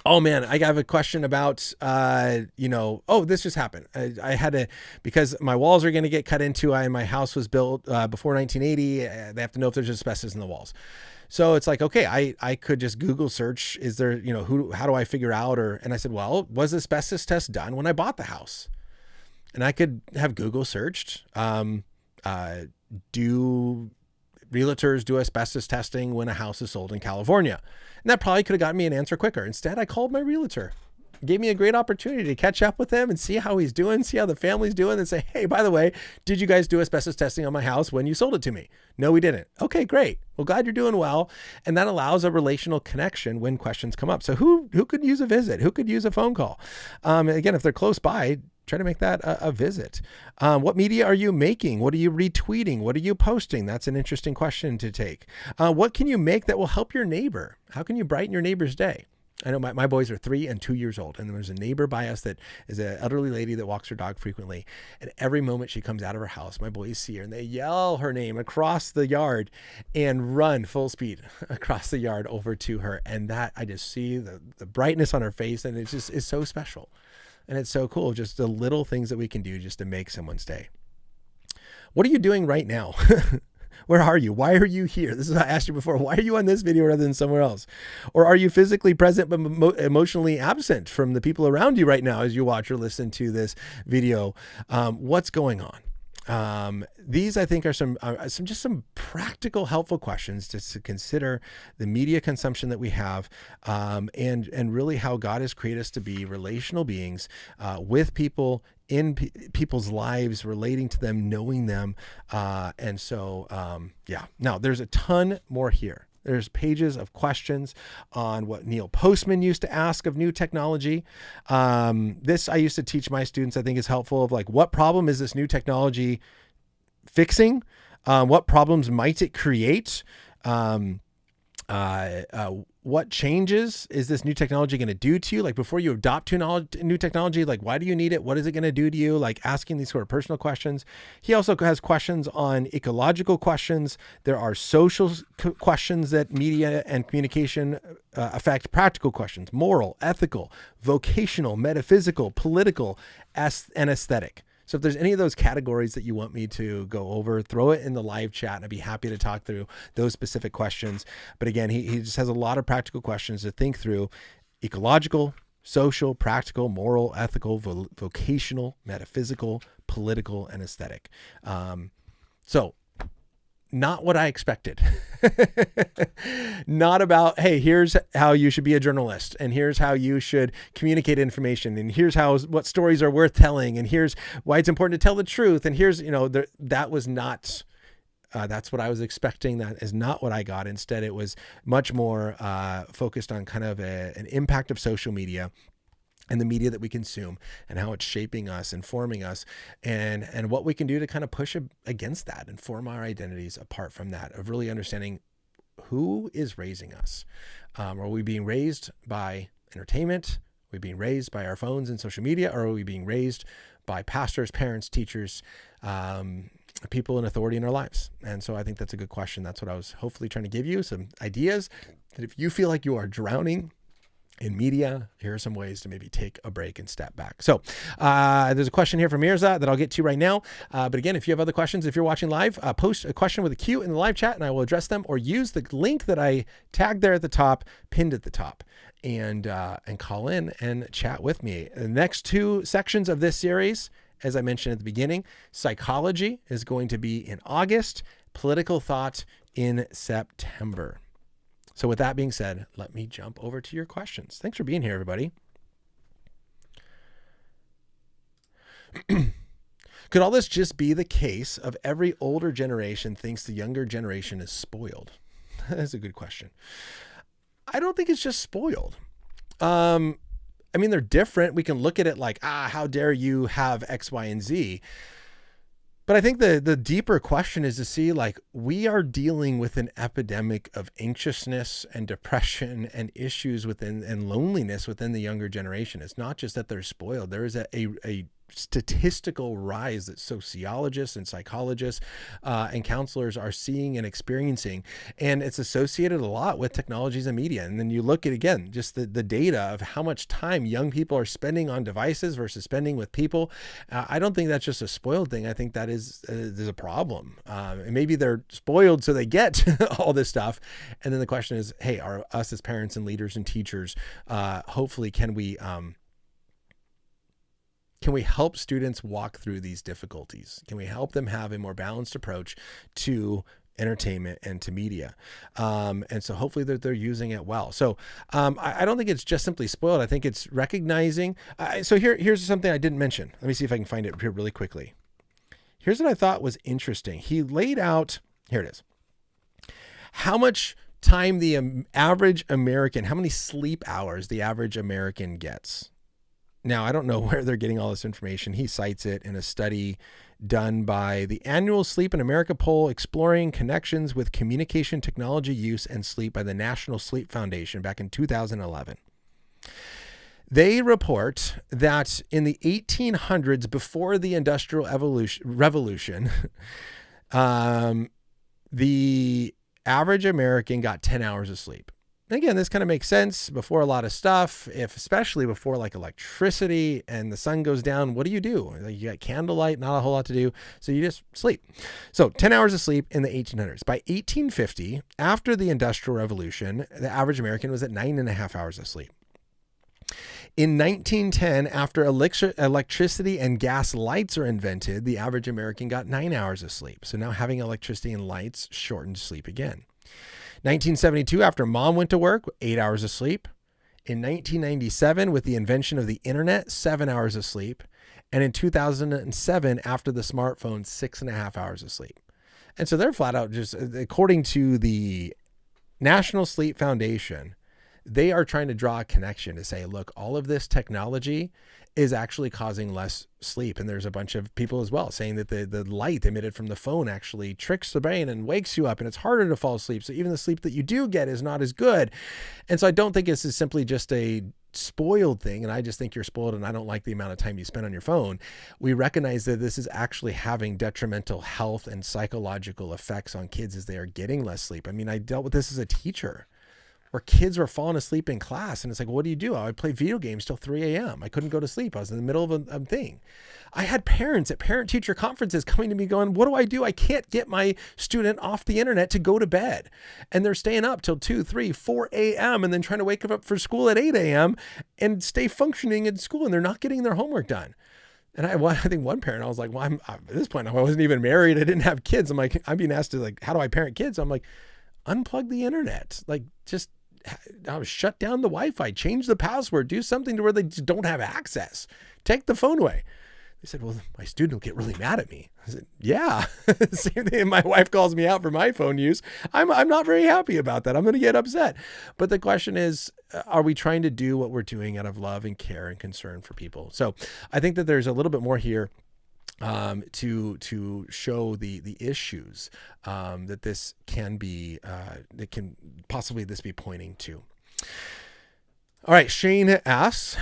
oh man, I have a question about, this just happened. I had to, because my walls are going to get cut into. My house was built before 1980. They have to know if there's asbestos in the walls. So it's like, okay, I could just Google search, is there, how do I figure out, and I said, well, was the asbestos test done when I bought the house? And I could have Google searched, realtors do asbestos testing when a house is sold in California. And that probably could have gotten me an answer quicker. Instead, I called my realtor. Gave me a great opportunity to catch up with him and see how he's doing, see how the family's doing, and say, hey, by the way, did you guys do asbestos testing on my house when you sold it to me? No, we didn't. Okay, great. Well, glad you're doing well. And that allows a relational connection when questions come up. So who could use a visit? Who could use a phone call? Again, if they're close by, try to make that a visit. What media are you making? What are you retweeting? What are you posting? That's an interesting question to take. What can you make that will help your neighbor? How can you brighten your neighbor's day? I know my boys are 3 and 2 years old, and there's a neighbor by us that is an elderly lady that walks her dog frequently. And every moment she comes out of her house, my boys see her and they yell her name across the yard and run full speed across the yard over to her. And that I just see the brightness on her face, and it's so special. And it's so cool. Just the little things that we can do just to make someone's day. What are you doing right now? Where are you? Why are you here? This is what I asked you before. Why are you on this video rather than somewhere else? Or are you physically present but emotionally absent from the people around you right now as you watch or listen to this video? What's going on? These, I think, are some practical, helpful questions to consider the media consumption that we have, and really how God has created us to be relational beings with people, in people's lives, relating to them, knowing them. And so, now there's a ton more here. There's pages of questions on what Neil Postman used to ask of new technology. This I used to teach my students, I think is helpful, of like, what problem is this new technology fixing? What problems might it create? What changes is this new technology going to do to you? Like, before you adopt new technology, like, why do you need it? What is it going to do to you? Like, asking these sort of personal questions. He also has questions on ecological questions. There are social questions that media and communication affect, practical questions, moral, ethical, vocational, metaphysical, political, and aesthetic. So if there's any of those categories that you want me to go over, throw it in the live chat and I'd be happy to talk through those specific questions. But again, he just has a lot of practical questions to think through: ecological, social, practical, moral, ethical, vocational, metaphysical, political, and aesthetic. So not what I expected. Not about, hey, here's how you should be a journalist, and here's how you should communicate information, and here's what stories are worth telling, and here's why it's important to tell the truth, and here's, that was not, that's what I was expecting. That is not what I got. Instead, it was much more focused on kind of an impact of social media and the media that we consume, and how it's shaping us, informing us, and what we can do to kind of push against that and form our identities apart from that, of really understanding who is raising us. Are we being raised by entertainment? Are we being raised by our phones and social media? Or are we being raised by pastors, parents, teachers, people in authority in our lives? And so I think that's a good question. That's what I was hopefully trying to give you, some ideas that if you feel like you are drowning in media, here are some ways to maybe take a break and step back. So there's a question here from Mirza that I'll get to right now. But again, if you have other questions, if you're watching live, post a question with a Q in the live chat and I will address them, or use the link that I tagged there at the top, pinned at the top, and call in and chat with me. The next 2 sections of this series, as I mentioned at the beginning, psychology is going to be in August, political thought in September. So with that being said, let me jump over to your questions. Thanks for being here, everybody. Could all this just be the case of every older generation thinks the younger generation is spoiled? That's a good question. I don't think it's just spoiled. I mean, they're different. We can look at it like, how dare you have X, Y, and Z. But I think the deeper question is to see, like, we are dealing with an epidemic of anxiousness and depression and issues and loneliness within the younger generation. It's not just that they're spoiled. There is a statistical rise that sociologists and psychologists and counselors are seeing and experiencing. And it's associated a lot with technologies and media. And then you look at, again, just the data of how much time young people are spending on devices versus spending with people. I don't think that's just a spoiled thing. I think that there's a problem. And maybe they're spoiled so they get all this stuff. And then the question is, hey, are us as parents and leaders and teachers, hopefully can we help students walk through these difficulties? Can we help them have a more balanced approach to entertainment and to media. And so hopefully they're using it well. So I don't think it's just simply spoiled. I think it's recognizing. So here's something I didn't mention. Let me see if I can find it here really quickly. Here's what I thought was interesting. He laid out, here it is, how much time the average American, how many sleep hours the average American gets. Now, I don't know where they're getting all this information. He cites it in a study done by the annual Sleep in America poll exploring connections with communication technology use and sleep by the National Sleep Foundation back in 2011. They report that in the 1800s, before the Industrial Revolution, the average American got 10 hours of sleep. Again, this kind of makes sense before a lot of stuff, especially before like electricity and the sun goes down. What do? Like you got candlelight, not a whole lot to do. So you just sleep. So 10 hours of sleep in the 1800s. By 1850, after the Industrial Revolution, the average American was at 9.5 hours of sleep. In 1910, after electricity and gas lights are invented, the average American got 9 hours of sleep. So now having electricity and lights shortened sleep again. 1972, after mom went to work, 8 hours of sleep. In 1997, with the invention of the internet, 7 hours of sleep. And in 2007, after the smartphone, 6.5 hours of sleep. And so they're flat out just, according to the National Sleep Foundation, they are trying to draw a connection to say, look, all of this technology is actually causing less sleep. And there's a bunch of people as well saying that the light emitted from the phone actually tricks the brain and wakes you up and it's harder to fall asleep. So even the sleep that you do get is not as good. And so I don't think this is simply just a spoiled thing. And I just think you're spoiled and I don't like the amount of time you spend on your phone. We recognize that this is actually having detrimental health and psychological effects on kids as they are getting less sleep. I mean, I dealt with this as a teacher, where kids were falling asleep in class. And it's like, what do you do? I would play video games till 3 a.m. I couldn't go to sleep. I was in the middle of a thing. I had parents at parent-teacher conferences coming to me going, what do? I can't get my student off the internet to go to bed. And they're staying up till 2, 3, 4 a.m. and then trying to wake up for school at 8 a.m. and stay functioning in school. And they're not getting their homework done. And I think one parent, I was like, well, at this point, I wasn't even married. I didn't have kids. I'm like, I'm being asked to how do I parent kids? I'm like, unplug the internet. Just shut down the Wi-Fi, change the password, do something to where they just don't have access. Take the phone away. They said, well, my student will get really mad at me. I said, yeah, same thing. My wife calls me out for my phone use. I'm not very happy about that. I'm going to get upset. But the question is, are we trying to do what we're doing out of love and care and concern for people? So I think that there's a little bit more here to show the issues that this can be, that can possibly this be pointing to. All right, Shane asks,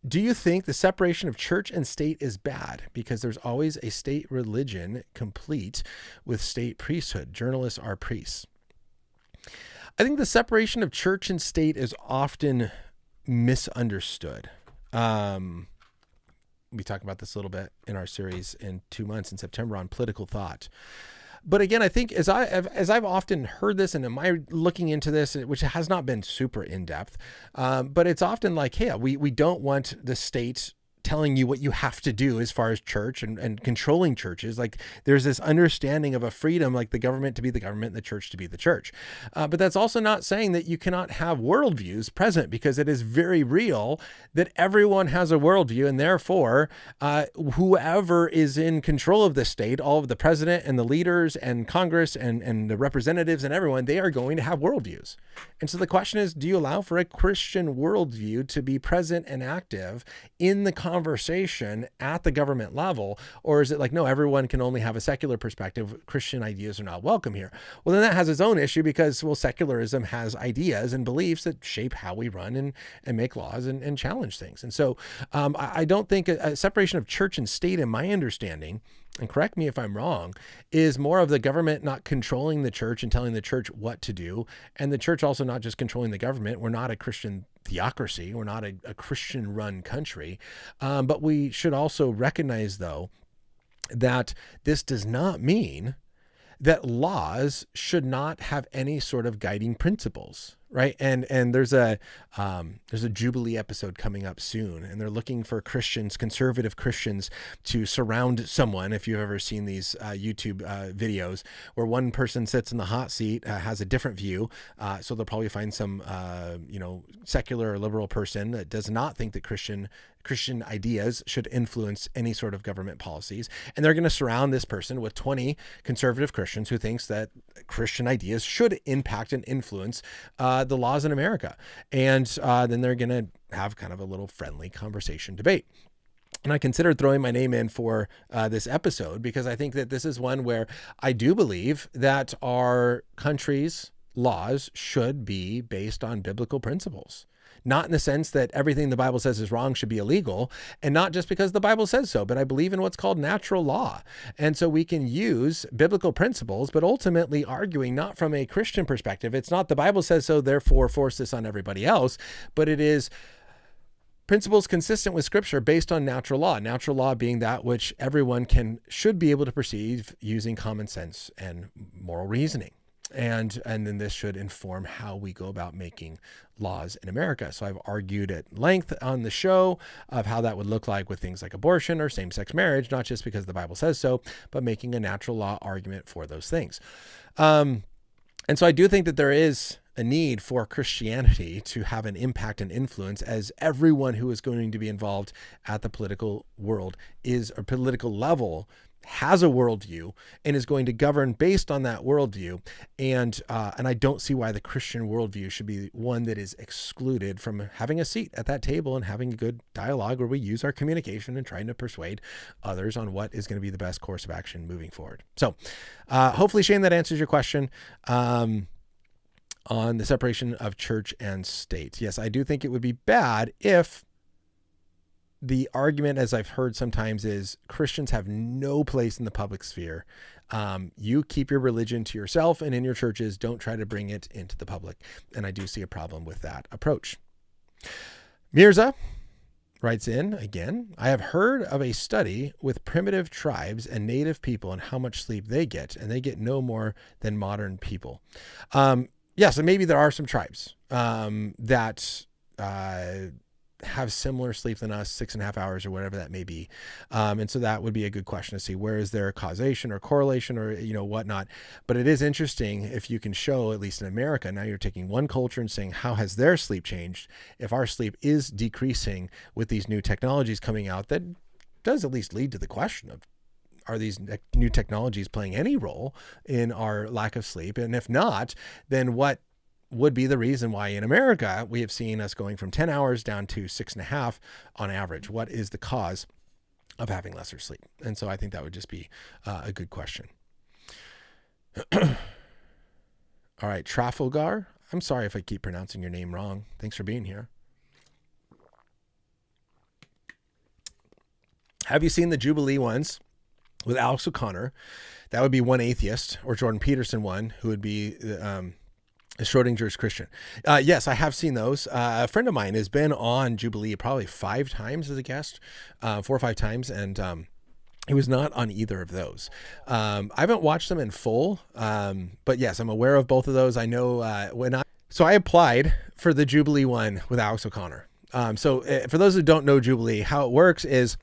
do you think the separation of church and state is bad because there's always a state religion complete with state priesthood? Journalists are priests. I think the separation of church and state is often misunderstood. We talk about this a little bit in our series in 2 months in September on political thought. But again, I think as I've often heard this, and am I looking into this, which has not been super in depth, but it's often like, hey, we don't want the state telling you what you have to do as far as church and controlling churches. Like there's this understanding of a freedom, like the government to be the government and the church to be the church. But that's also not saying that you cannot have worldviews present, because it is very real that everyone has a worldview, and therefore whoever is in control of the state, all of the president and the leaders and Congress and the representatives and everyone, they are going to have worldviews. And so the question is, do you allow for a Christian worldview to be present and active in the conversation at the government level? Or is it like, no, everyone can only have a secular perspective. Christian ideas are not welcome here. Well, then that has its own issue, because, well, secularism has ideas and beliefs that shape how we run and make laws and challenge things. And so I don't think a separation of church and state, in my understanding, and correct me if I'm wrong, is more of the government not controlling the church and telling the church what to do. And the church also not just controlling the government. We're not a Christian theocracy. We're not a Christian run country. But we should also recognize, though, that this does not mean that laws should not have any sort of guiding principles. right? And there's a Jubilee episode coming up soon, and they're looking for Christians, conservative Christians, to surround someone. If you've ever seen these YouTube videos where one person sits in the hot seat, has a different view, so they'll probably find some secular or liberal person that does not think that Christian ideas should influence any sort of government policies. And they're going to surround this person with 20 conservative Christians who thinks that Christian ideas should impact and influence the laws in America. And then they're going to have kind of a little friendly conversation debate. And I considered throwing my name in for this episode because I think that this is one where I do believe that our country's laws should be based on biblical principles. Not in the sense that everything the Bible says is wrong should be illegal, and not just because the Bible says so, but I believe in what's called natural law. And so we can use biblical principles, but ultimately arguing not from a Christian perspective. It's not the Bible says so, therefore force this on everybody else, but it is principles consistent with Scripture based on natural law being that which everyone should be able to perceive using common sense and moral reasoning. And then this should inform how we go about making laws in America. So I've argued at length on the show of how that would look like with things like abortion or same-sex marriage, not just because the Bible says so, but making a natural law argument for those things. And so I do think that there is a need for Christianity to have an impact and influence, as everyone who is going to be involved at the political world is, or political level, has a worldview and is going to govern based on that worldview. And I don't see why the Christian worldview should be one that is excluded from having a seat at that table and having a good dialogue where we use our communication and trying to persuade others on what is going to be the best course of action moving forward. So hopefully, Shane, that answers your question on the separation of church and state. Yes, I do think it would be bad if the argument, as I've heard sometimes, is Christians have no place in the public sphere. You keep your religion to yourself, and in your churches, don't try to bring it into the public. And I do see a problem with that approach. Mirza writes in again, I have heard of a study with primitive tribes and native people and how much sleep they get, and they get no more than modern people. Yes, and maybe there are some tribes that have similar sleep than us, 6.5 hours or whatever that may be. And so that would be a good question to see, where is there causation or correlation or, whatnot. But it is interesting if you can show, at least in America, now you're taking one culture and saying, how has their sleep changed? If our sleep is decreasing with these new technologies coming out, that does at least lead to the question of, are these new technologies playing any role in our lack of sleep? And if not, then what would be the reason why in America we have seen us going from 10 hours down to 6.5 on average? What is the cause of having lesser sleep? And so I think that would just be a good question. All right, Trafalgar. I'm sorry if I keep pronouncing your name wrong. Thanks for being here. Have you seen the Jubilee ones with Alex O'Connor? That would be one atheist, or Jordan Peterson one, who would be Schrodinger's Christian. Yes, I have seen those. A friend of mine has been on Jubilee probably 5 times as a guest, 4 or 5 times, and he was not on either of those. I haven't watched them in full, but yes, I'm aware of both of those. I know so I applied for the Jubilee one with Alex O'Connor. So for those who don't know Jubilee, how it works is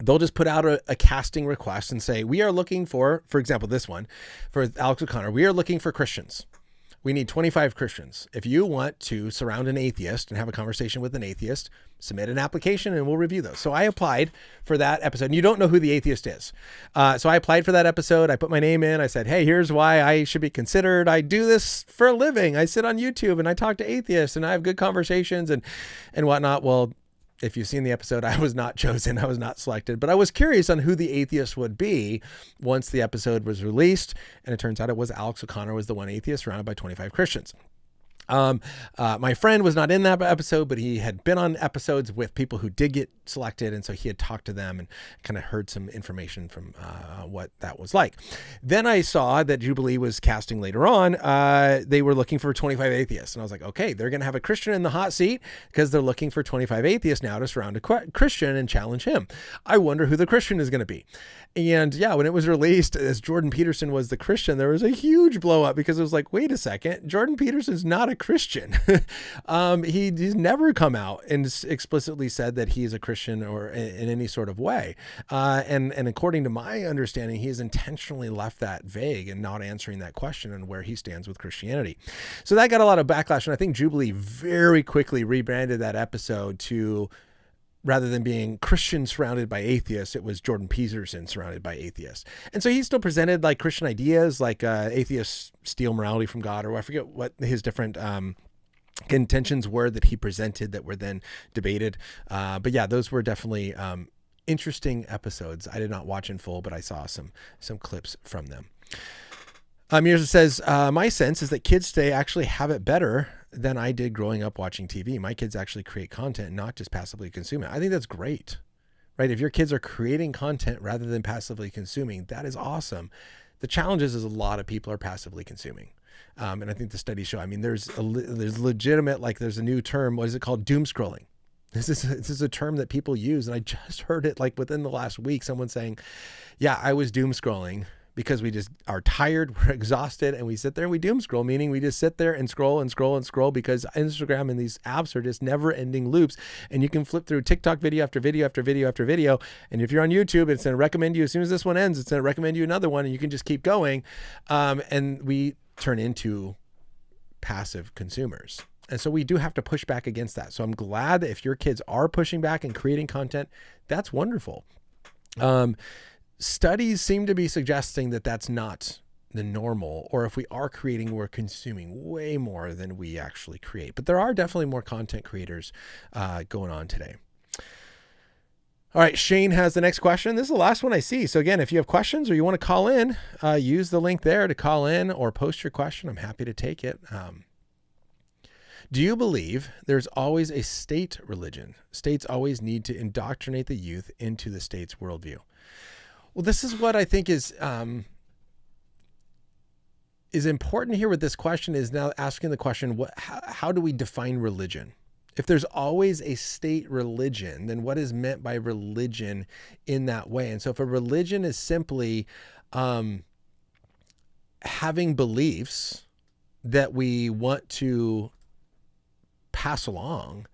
they'll just put out a casting request and say, we are looking for example, this one for Alex O'Connor, we are looking for Christians. We need 25 Christians. If you want to surround an atheist and have a conversation with an atheist, submit an application and we'll review those. So I applied for that episode. And you don't know who the atheist is. So I applied for that episode. I put my name in. I said, hey, here's why I should be considered. I do this for a living. I sit on YouTube and I talk to atheists and I have good conversations and whatnot. Well, if you've seen the episode, I was not chosen. I was not selected, but I was curious on who the atheist would be once the episode was released. And it turns out it was Alex O'Connor was the one atheist surrounded by 25 Christians. My friend was not in that episode, but he had been on episodes with people who did get selected. And so he had talked to them and kind of heard some information from what that was like. Then I saw that Jubilee was casting later on. They were looking for 25 atheists. And I was like, okay, they're going to have a Christian in the hot seat because they're looking for 25 atheists now to surround a Christian and challenge him. I wonder who the Christian is going to be. And yeah, when it was released as Jordan Peterson was the Christian, there was a huge blow up because it was like, wait a second, Jordan Peterson's not a Christian. He's never come out and explicitly said that he's a Christian or in any sort of way. And according to my understanding, he has intentionally left that vague and not answering that question and where he stands with Christianity. So that got a lot of backlash. And I think Jubilee very quickly rebranded that episode to, rather than being Christian surrounded by atheists, it was Jordan Peterson surrounded by atheists. And so he still presented like Christian ideas, like atheists steal morality from God, or I forget what his different contentions were that he presented that were then debated. But yeah, those were definitely interesting episodes. I did not watch in full, but I saw some clips from them. Mirza says, my sense is that kids today actually have it better than I did growing up watching TV. My kids actually create content, not just passively consume it. I think that's great, right? If your kids are creating content rather than passively consuming, that is awesome. The challenge is a lot of people are passively consuming. And I think the studies show, I mean, there's legitimate, like there's a new term, what is it called? Doom scrolling. This is a term that people use. And I just heard it like within the last week, someone saying, yeah, I was doom scrolling because we just are tired, we're exhausted, and we sit there and we doom scroll, meaning we just sit there and scroll and scroll and scroll because Instagram and these apps are just never ending loops. And you can flip through TikTok video after video after video after video. And if you're on YouTube, it's going to recommend you, as soon as this one ends, it's going to recommend you another one, and you can just keep going. And we turn into passive consumers. And so we do have to push back against that. So I'm glad that if your kids are pushing back and creating content, that's wonderful. Studies seem to be suggesting that that's not the normal, or if we are creating, we're consuming way more than we actually create. But there are definitely more content creators going on today. All right, Shane has the next question. This is the last one I see. So again, if you have questions or you want to call in, use the link there to call in or post your question. I'm happy to take it. Do you believe there's always a state religion? States always need to indoctrinate the youth into the state's worldview. Well, this is what I think is important here with this question, is now asking the question, how do we define religion? If there's always a state religion, then what is meant by religion in that way? And so if a religion is simply having beliefs that we want to pass along,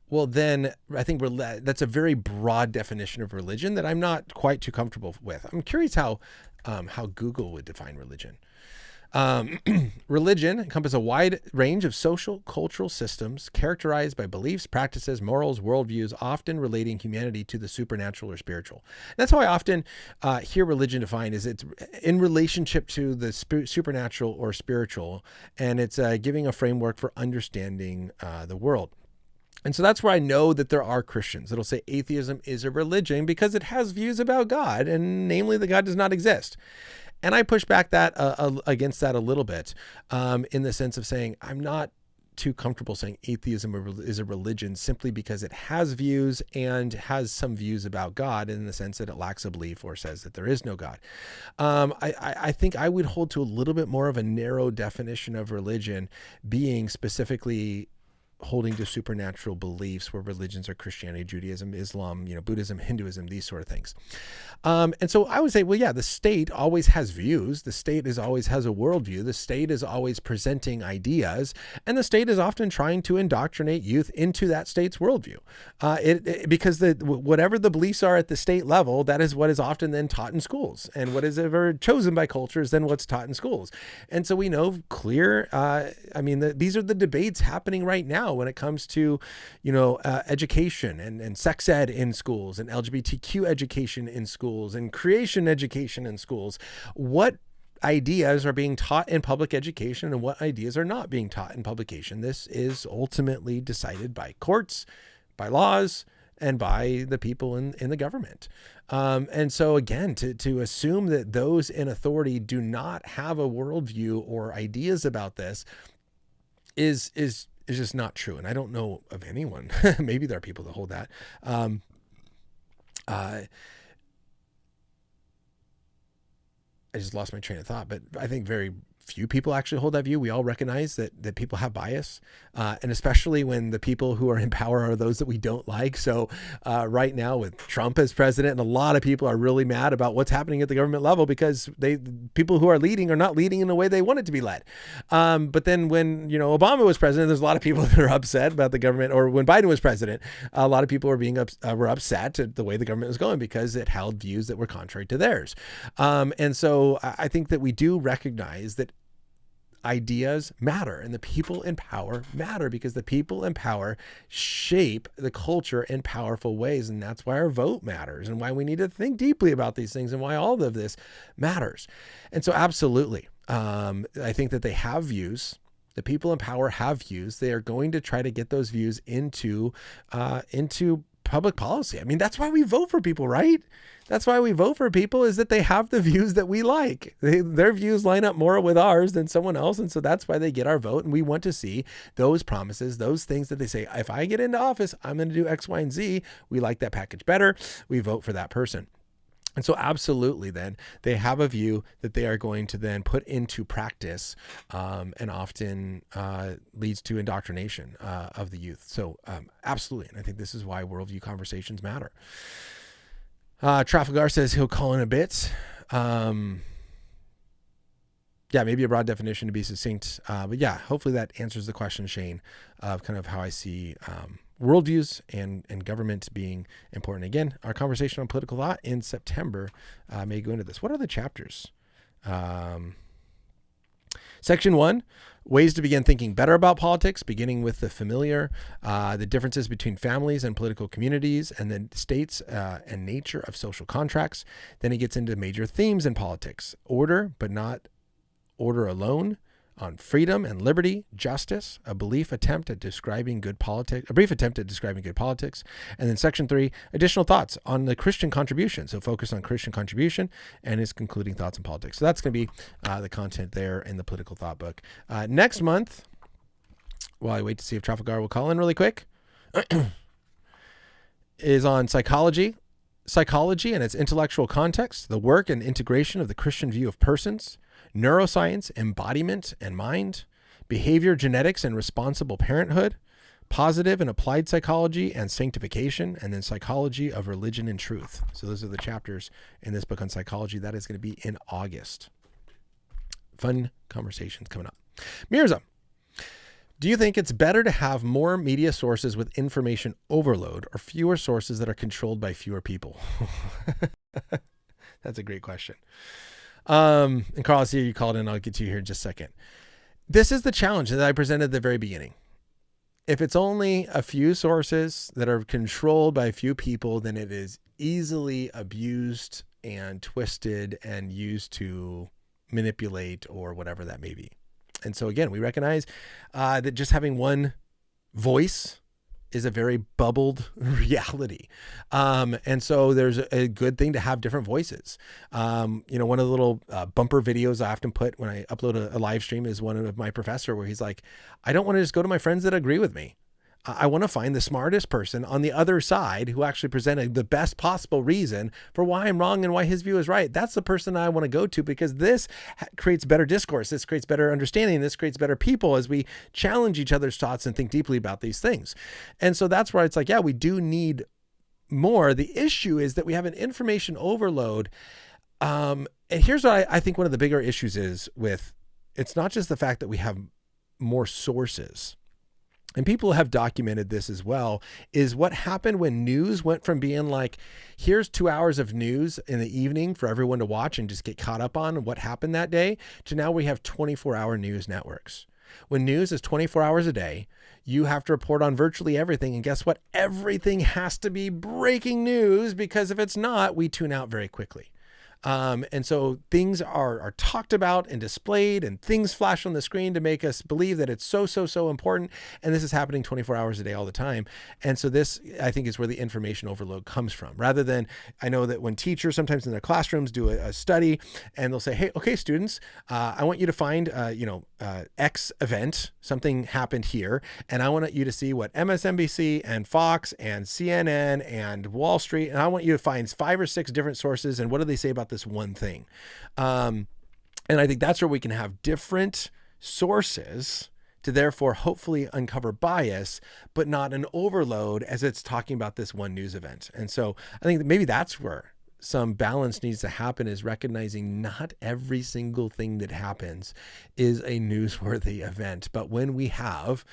well, then I think that's a very broad definition of religion that I'm not quite too comfortable with. I'm curious how Google would define religion. Religion encompasses a wide range of social, cultural systems characterized by beliefs, practices, morals, worldviews, often relating humanity to the supernatural or spiritual. And that's how I often hear religion defined, is it's in relationship to the supernatural or spiritual, and it's giving a framework for understanding the world. And so that's where I know that there are Christians that'll say atheism is a religion because it has views about God, and namely that God does not exist. And I push back against that a little bit in the sense of saying I'm not too comfortable saying atheism is a religion simply because it has views and has some views about God in the sense that it lacks a belief or says that there is no God. I think I would hold to a little bit more of a narrow definition of religion being specifically holding to supernatural beliefs, where religions are Christianity, Judaism, Islam, Buddhism, Hinduism, these sort of things. And so I would say, well, yeah, the state always has views. The state always has a worldview. The state is always presenting ideas, and the state is often trying to indoctrinate youth into that state's worldview. Because whatever the beliefs are at the state level, that is what is often then taught in schools, and what is ever chosen by culture is then what's taught in schools. And so we know clear, these are the debates happening right now when it comes to, education and sex ed in schools, and LGBTQ education in schools, and creation education in schools. What ideas are being taught in public education and what ideas are not being taught in publication? This is ultimately decided by courts, by laws, and by the people in the government. And so again, to assume that those in authority do not have a worldview or ideas about this is just not true. And I don't know of anyone, maybe there are people that hold that. I just lost my train of thought, but I think very few people actually hold that view. We all recognize that people have bias, and especially when the people who are in power are those that we don't like. So right now with Trump as president, and a lot of people are really mad about what's happening at the government level because people who are leading are not leading in the way they want it to be led. But then when Obama was president, there's a lot of people that are upset about the government, or when Biden was president, a lot of people were upset at the way the government was going because it held views that were contrary to theirs. And so I think that we do recognize that ideas matter and the people in power matter, because the people in power shape the culture in powerful ways. And that's why our vote matters and why we need to think deeply about these things and why all of this matters. And so absolutely, I think that they have views. The people in power have views. They are going to try to get those views into public policy. I mean, that's why we vote for people, right? That's why we vote for people, is that they have the views that we like. Their views line up more with ours than someone else. And so that's why they get our vote. And we want to see those promises, those things that they say, if I get into office, I'm going to do X, Y, and Z. We like that package better. We vote for that person. And so absolutely then they have a view that they are going to then put into practice, and often leads to indoctrination of the youth. So absolutely. And I think this is why worldview conversations matter. Trafalgar says he'll call in a bit. Maybe a broad definition to be succinct. But yeah, hopefully that answers the question, Shane, of kind of how I see worldviews and government being important. Again, our conversation on political thought in September may go into this. What are the chapters? Section 1, ways to begin thinking better about politics, beginning with the familiar, the differences between families and political communities, and then states and nature of social contracts. Then he gets into major themes in politics: order, but not order alone, on freedom and liberty, justice, a brief attempt at describing good politics. And then section 3, additional thoughts on the Christian contribution. So focus on Christian contribution and his concluding thoughts on politics. So that's going to be the content there in the political thought book. Next month, while I wait to see if Trafalgar will call in really quick, is on psychology and its intellectual context, the work and integration of the Christian view of persons, neuroscience, embodiment and mind, behavior genetics and responsible parenthood, positive and applied psychology and sanctification, and then psychology of religion and truth. So those are the chapters in this book on psychology. That is going to be in August. Fun conversations coming up. Mirza, do you think it's better to have more media sources with information overload or fewer sources that are controlled by fewer people? That's a great question. And Carl, I see you called in. I'll get to you here in just a second. This is the challenge that I presented at the very beginning. If it's only a few sources that are controlled by a few people, then it is easily abused and twisted and used to manipulate or whatever that may be. And so again, we recognize that just having one voice is a very bubbled reality. And so there's a good thing to have different voices. One of the little bumper videos I often put when I upload a live stream is one of my professor where he's like, I don't want to just go to my friends that agree with me. I want to find the smartest person on the other side who actually presented the best possible reason for why I'm wrong and why his view is right. That's the person I want to go to, because this creates better discourse. This creates better understanding. This creates better people as we challenge each other's thoughts and think deeply about these things. And so that's where it's like, yeah, we do need more. The issue is that we have an information overload. And here's what I think one of the bigger issues is with, it's not just the fact that we have more sources. And people have documented this as well, is what happened when news went from being like, here's 2 hours of news in the evening for everyone to watch and just get caught up on what happened that day, to now we have 24-hour news networks. When news is 24 hours a day, you have to report on virtually everything. And guess what? Everything has to be breaking news, because if it's not, we tune out very quickly. And so things are talked about and displayed, and things flash on the screen to make us believe that it's so important. And this is happening 24 hours a day all the time. And so this, I think, is where the information overload comes from. Rather than, I know that when teachers sometimes in their classrooms do a study and they'll say, hey, okay, students, I want you to find, X event, something happened here. And I want you to see what MSNBC and Fox and CNN and Wall Street, and I want you to find 5 or 6 different sources. And what do they say about this one thing? And I think that's where we can have different sources to therefore hopefully uncover bias, but not an overload as it's talking about this one news event. And so I think that maybe that's where some balance needs to happen, is recognizing not every single thing that happens is a newsworthy event. But when we have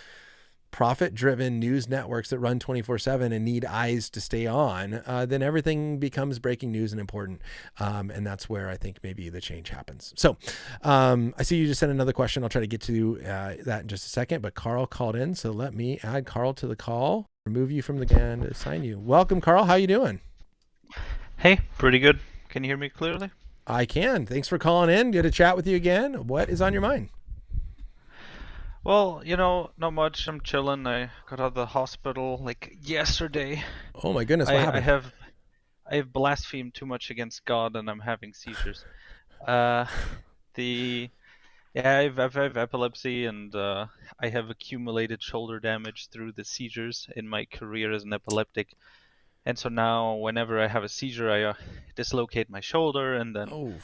profit-driven news networks that run 24/7 and need eyes to stay on, then everything becomes breaking news and important. And that's where I think maybe the change happens. So I see you just sent another question. I'll try to get to that in just a second, but Carl called in. So let me add Carl to the call, remove you from the GAN, assign you. Welcome, Carl. How you doing? Hey, pretty good. Can you hear me clearly? I can. Thanks for calling in. Good to chat with you again. What is on your mind? Well, not much. I'm chilling. I got out of the hospital like yesterday. Oh my goodness, what I, I happened? have I have blasphemed too much against God and I'm having seizures. Uh, the yeah, I've epilepsy and I have accumulated shoulder damage through the seizures in my career as an epileptic. And so now, whenever I have a seizure, I dislocate my shoulder, and then Oh,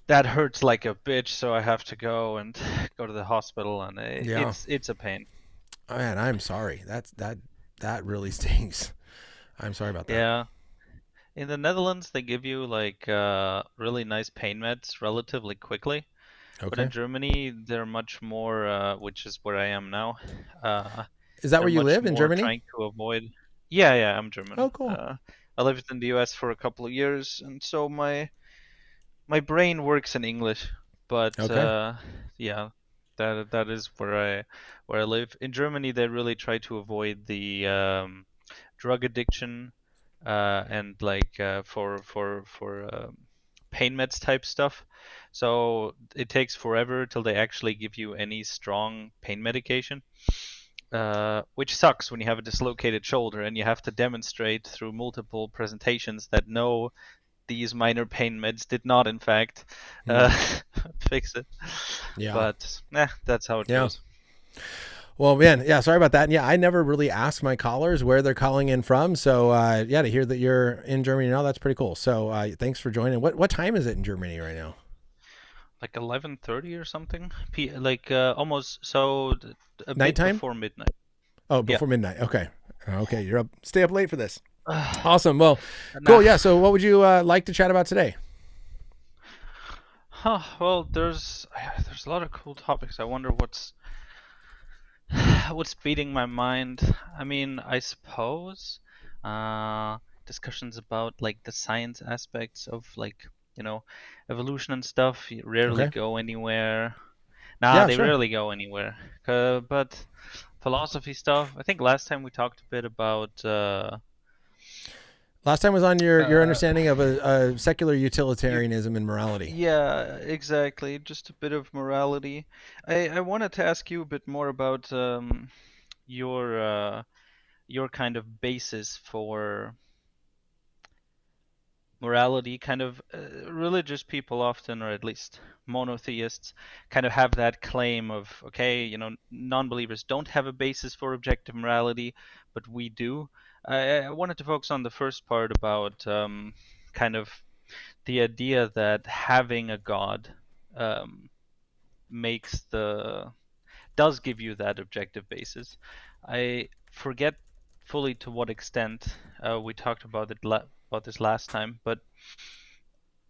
that hurts like a bitch, so I have to go and go to the hospital, and yeah. it's a pain. Oh, man, I'm sorry. That really stings. I'm sorry about that. Yeah. In the Netherlands, they give you like really nice pain meds relatively quickly, but Okay. in Germany, they're much more, which is where I am now. Uh, Is that they're where you much live, in more Germany? trying to avoid. Yeah, yeah, I'm German. Oh, cool. I lived in the US for a couple of years, and so my brain works in English, but Okay. yeah, that is where I live. In Germany, they really try to avoid the drug addiction and like for pain meds type stuff. So it takes forever till they actually give you any strong pain medication. Which sucks when you have a dislocated shoulder and you have to demonstrate through multiple presentations that no, these minor pain meds did not, in fact, uh, Hmm. fix it. Yeah. But that's how it Yeah. goes. Well, man, yeah, sorry about that. And yeah, I never really ask my callers where they're calling in from. So, yeah, to hear that you're in Germany now, that's pretty cool. So, thanks for joining. What time is it in Germany right now? Like 11:30 or something. Like almost a bit Nighttime? before midnight. Oh, Yeah. before midnight. Okay. Okay, you're up. Stay up late for this. Awesome. Well, Nah. cool. Yeah. So, what would you like to chat about today? Huh. Well, there's a lot of cool topics. I wonder what's beating my mind. I mean, I suppose uh, discussions about like the science aspects of like evolution and stuff rarely Okay. go anywhere. Nah, Yeah, they sure. rarely go anywhere. But philosophy stuff. I think last time we talked a bit about Last time was on your uh, understanding of a secular utilitarianism and morality. yeah, exactly. Just a bit of morality. I wanted to ask you a bit more about your your kind of basis for morality. Kind of religious people often, or at least monotheists, kind of have that claim of, okay, non-believers don't have a basis for objective morality, but we do. I wanted to focus on the first part about kind of the idea that having a god um, makes the does give you that objective basis. I forget fully to what extent we talked about about this last time, but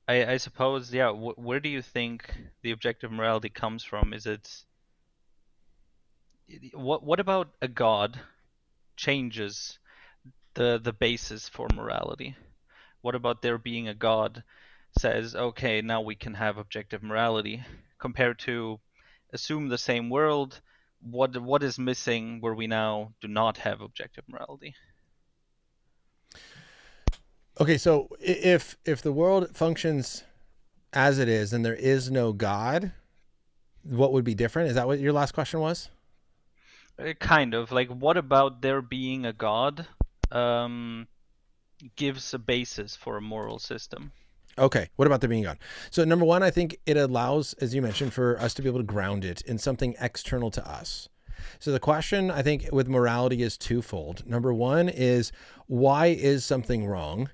I suppose, yeah. Where do you think the objective morality comes from? Is it what about a god changes the basis for morality? What about there being a god says, okay, now we can have objective morality, compared to assume the same world? What is missing where we now do not have objective morality? Okay, so if the world functions as it is and there is no God, what would be different? Is that what your last question was? Kind of like, what about there being a god um, gives a basis for a moral system? Okay, what about there being God? So number one, I think it allows, as you mentioned, for us to be able to ground it in something external to us. So the question I think with morality is twofold. Number one is, why is something wrong?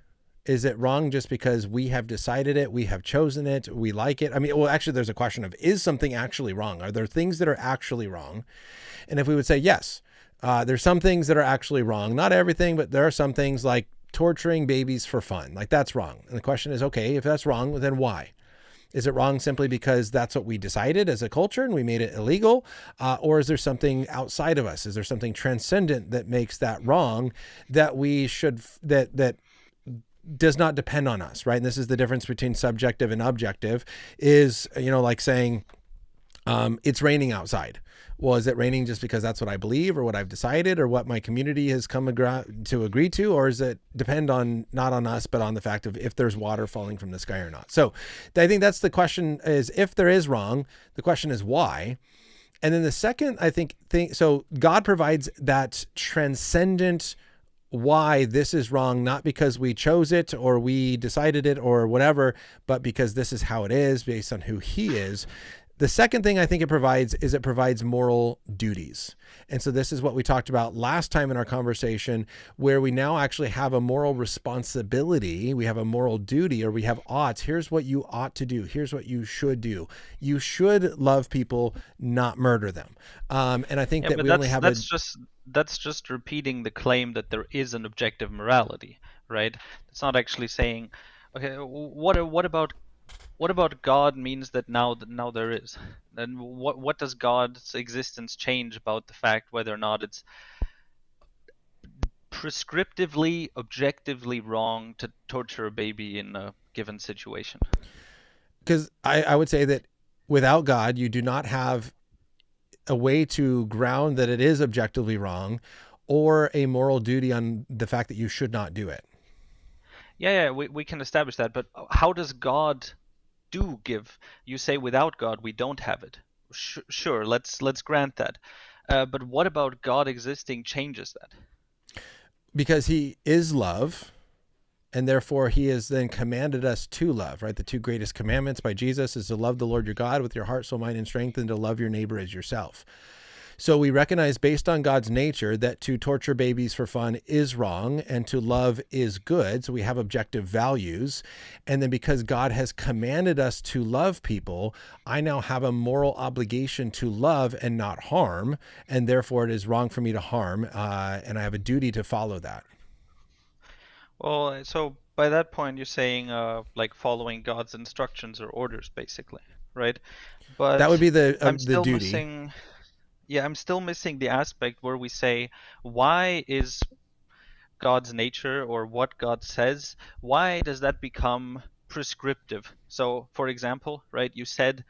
Is it wrong just because we have decided it, we have chosen it, we like it? I mean, well, actually, there's a question of, is something actually wrong? Are there things that are actually wrong? And if we would say yes, there's some things that are actually wrong. Not everything, but there are some things like torturing babies for fun. Like, that's wrong. And the question is, okay, if that's wrong, then why? Is it wrong simply because that's what we decided as a culture and we made it illegal? Or is there something outside of us? Is there something transcendent that makes that wrong that we should, that does not depend on us, right? And this is the difference between subjective and objective is, like saying, it's raining outside. Well, is it raining just because that's what I believe or what I've decided or what my community has come to agree to? Or is it depend on, not on us, but on the fact of if there's water falling from the sky or not? So I think that's the question, is if there is wrong, the question is why? And then the second, I think, so God provides that transcendent why this is wrong, not because we chose it or we decided it or whatever, but because this is how it is based on who he is. The second thing I think it provides is it provides moral duties. And so this is what we talked about last time in our conversation, where we now actually have a moral responsibility. We have a moral duty, or we have oughts. Here's what you ought to do. Here's what you should do. You should love people, not murder them. And I think that we only have that's just repeating the claim that there is an objective morality, right? It's not actually saying, okay, what about God means that now there is. Then what does God's existence change about the fact whether or not it's prescriptively, objectively wrong to torture a baby in a given situation? Because I would say that without God, you do not have a way to ground that it is objectively wrong or a moral duty on the fact that you should not do it. Yeah, we can establish that. But how does God do give? You say without God we don't have it. Sure, let's grant that. But what about God existing changes that? Because he is love, and therefore he has then commanded us to love, right? The two greatest commandments by Jesus is to love the Lord your God with your heart, soul, mind, and strength, and to love your neighbor as yourself. So we recognize based on God's nature that to torture babies for fun is wrong and to love is good. So we have objective values. And then because God has commanded us to love people, I now have a moral obligation to love and not harm. And therefore it is wrong for me to harm. And I have a duty to follow that. Well, so by that point, you're saying like following God's instructions or orders, basically, right? But that would be the duty. I'm still missing the aspect where we say, why is God's nature or what God says, why does that become prescriptive? So, for example, right, you said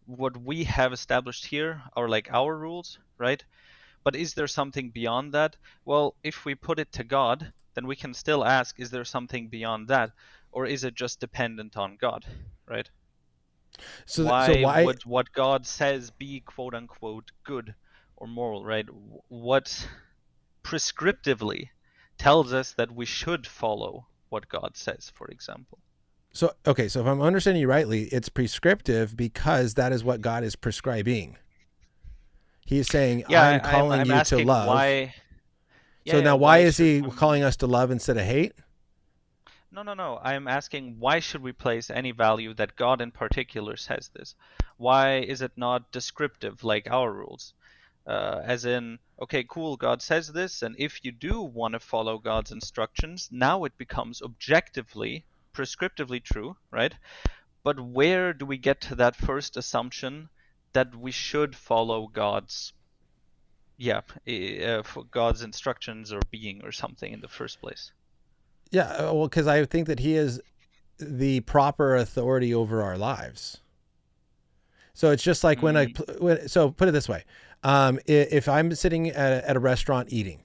what we have established here are like our rules, right? But is there something beyond that? Well, if we put it to God, then we can still ask, is there something beyond that? Or is it just dependent on God, right? So why would what God says be quote unquote good or moral, right? What prescriptively tells us that we should follow what God says, for example? So, okay, so if I'm understanding you rightly, it's prescriptive because that is what God is prescribing. He's saying, I'm calling you to love. Why, so now why is he calling us to love instead of hate? No. I'm asking, why should we place any value that God in particular says this? Why is it not descriptive like our rules? As in, okay, cool, God says this, and if you do want to follow God's instructions, now it becomes objectively, prescriptively true, right? But where do we get to that first assumption that we should follow God's instructions or being or something in the first place? Yeah, well, because I think that he is the proper authority over our lives. So it's just like so put it this way. If I'm sitting at a restaurant eating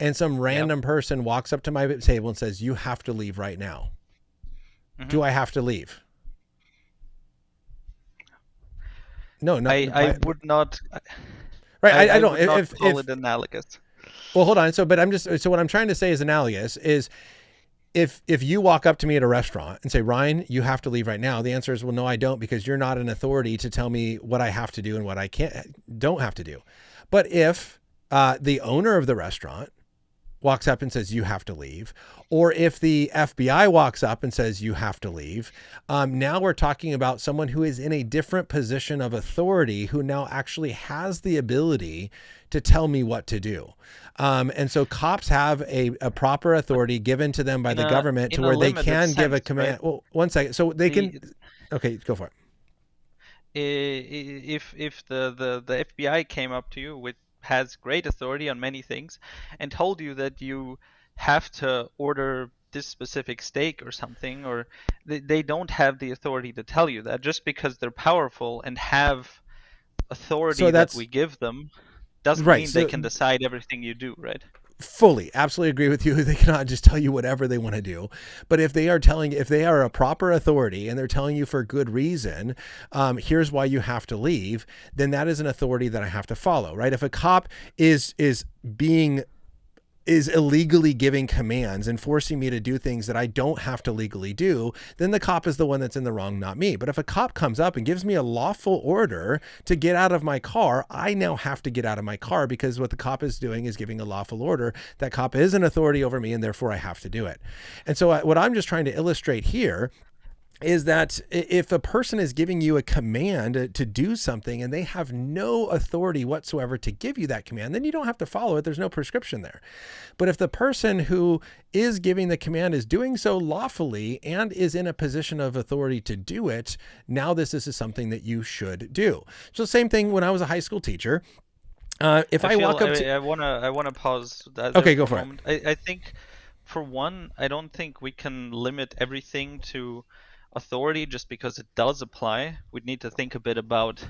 and some random person walks up to my table and says, you have to leave right now. Mm-hmm. Do I have to leave? No, I would not. Right. I don't call it analogous. Well, hold on. So what I'm trying to say is analogous is if you walk up to me at a restaurant and say, Ryan, you have to leave right now. The answer is, well, no, I don't, because you're not an authority to tell me what I have to do and what I don't have to do. But if the owner of the restaurant walks up and says, you have to leave, or if the FBI walks up and says, you have to leave, now we're talking about someone who is in a different position of authority, who now actually has the ability to tell me what to do. And so cops have a proper authority given to them by the government to in a where they limited can give a sense, command. right? Well, one second. So they can, okay, go for it. If the FBI came up to you with has great authority on many things and told you that you have to order this specific steak or something, or they don't have the authority to tell you that. Just because they're powerful and have So authority that we that's give them doesn't right. mean they So can decide everything you do, right? fully, absolutely agree with you. They cannot just tell you whatever they want to do. But if they are a proper authority and they're telling you for good reason, here's why you have to leave, then that is an authority that I have to follow, right? If a cop is illegally giving commands and forcing me to do things that I don't have to legally do, then the cop is the one that's in the wrong, not me. But if a cop comes up and gives me a lawful order to get out of my car, I now have to get out of my car, because what the cop is doing is giving a lawful order. That cop is an authority over me, and therefore I have to do it. And so what I'm just trying to illustrate here is that if a person is giving you a command to do something and they have no authority whatsoever to give you that command, then you don't have to follow it. There's no prescription there. But if the person who is giving the command is doing so lawfully and is in a position of authority to do it, now this is something that you should do. So same thing when I was a high school teacher. If I walk up to, I wanna pause that okay, there go for a for it. moment. I think, for one, I don't think we can limit everything to authority just because it does apply. We'd need to think a bit about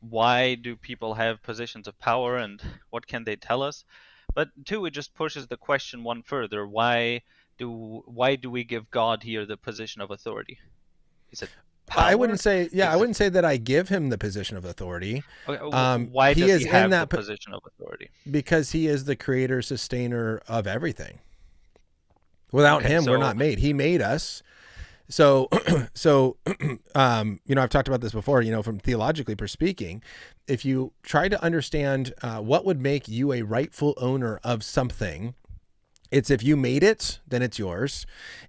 why do people have positions of power and what can they tell us. But two, it just pushes the question one further. Why do we give God here the position of authority? Is it I wouldn't power? say, yeah, I Is it wouldn't say that I give him the position of authority. okay, why He does is he in have the that position of authority? because he is the creator, sustainer of everything. Without Okay, him, we're so not made. He made us. So, I've talked about this before, from theologically per speaking, if you try to understand what would make you a rightful owner of something, it's if you made it, then it's yours.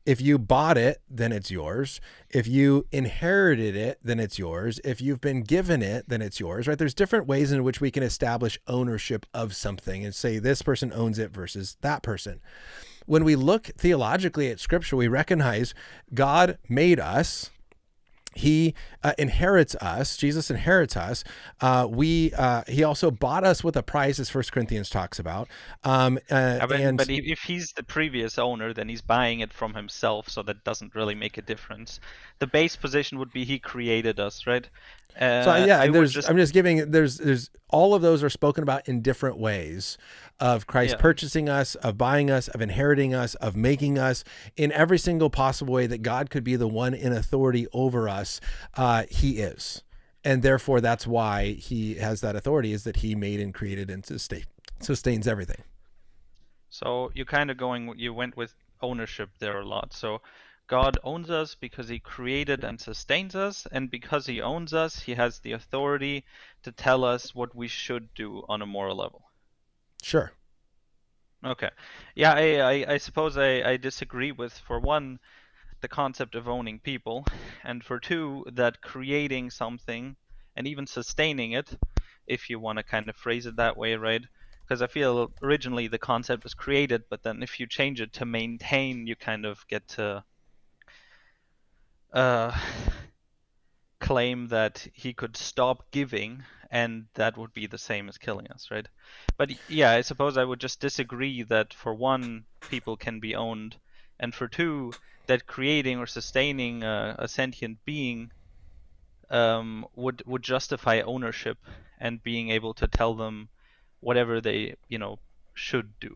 If you bought it, then it's yours. If you inherited it, then it's yours. If you've been given it, then it's yours, right? There's different ways in which we can establish ownership of something and say this person owns it versus that person. When we look theologically at scripture, we recognize God made us. He inherits us. Jesus inherits us. He also bought us with a price, as 1 Corinthians talks about. but if he's the previous owner, then he's buying it from himself, so that doesn't really make a difference. The base position would be he created us, right? Yeah, I and would just I'm just giving there's all of those are spoken about in different ways, of Christ yeah. purchasing us, of buying us, of inheriting us, of making us, in every single possible way that God could be the one in authority over us. He is, and therefore that's why he has that authority, is that he made and created and sustains everything. So you went with ownership there a lot. So God owns us because he created and sustains us, and because he owns us, he has the authority to tell us what we should do on a moral level. Sure. Okay. Yeah, I suppose I disagree with, for one, the concept of owning people, and for two, that creating something and even sustaining it, if you want to kind of phrase it that way, right? Because I feel originally the concept was created, but then if you change it to maintain, you kind of get to uh, claim that he could stop giving, and that would be the same as killing us, right? But yeah, I suppose I would just disagree that, for one, people can be owned, and for two, that creating or sustaining a sentient being would justify ownership and being able to tell them whatever they should do.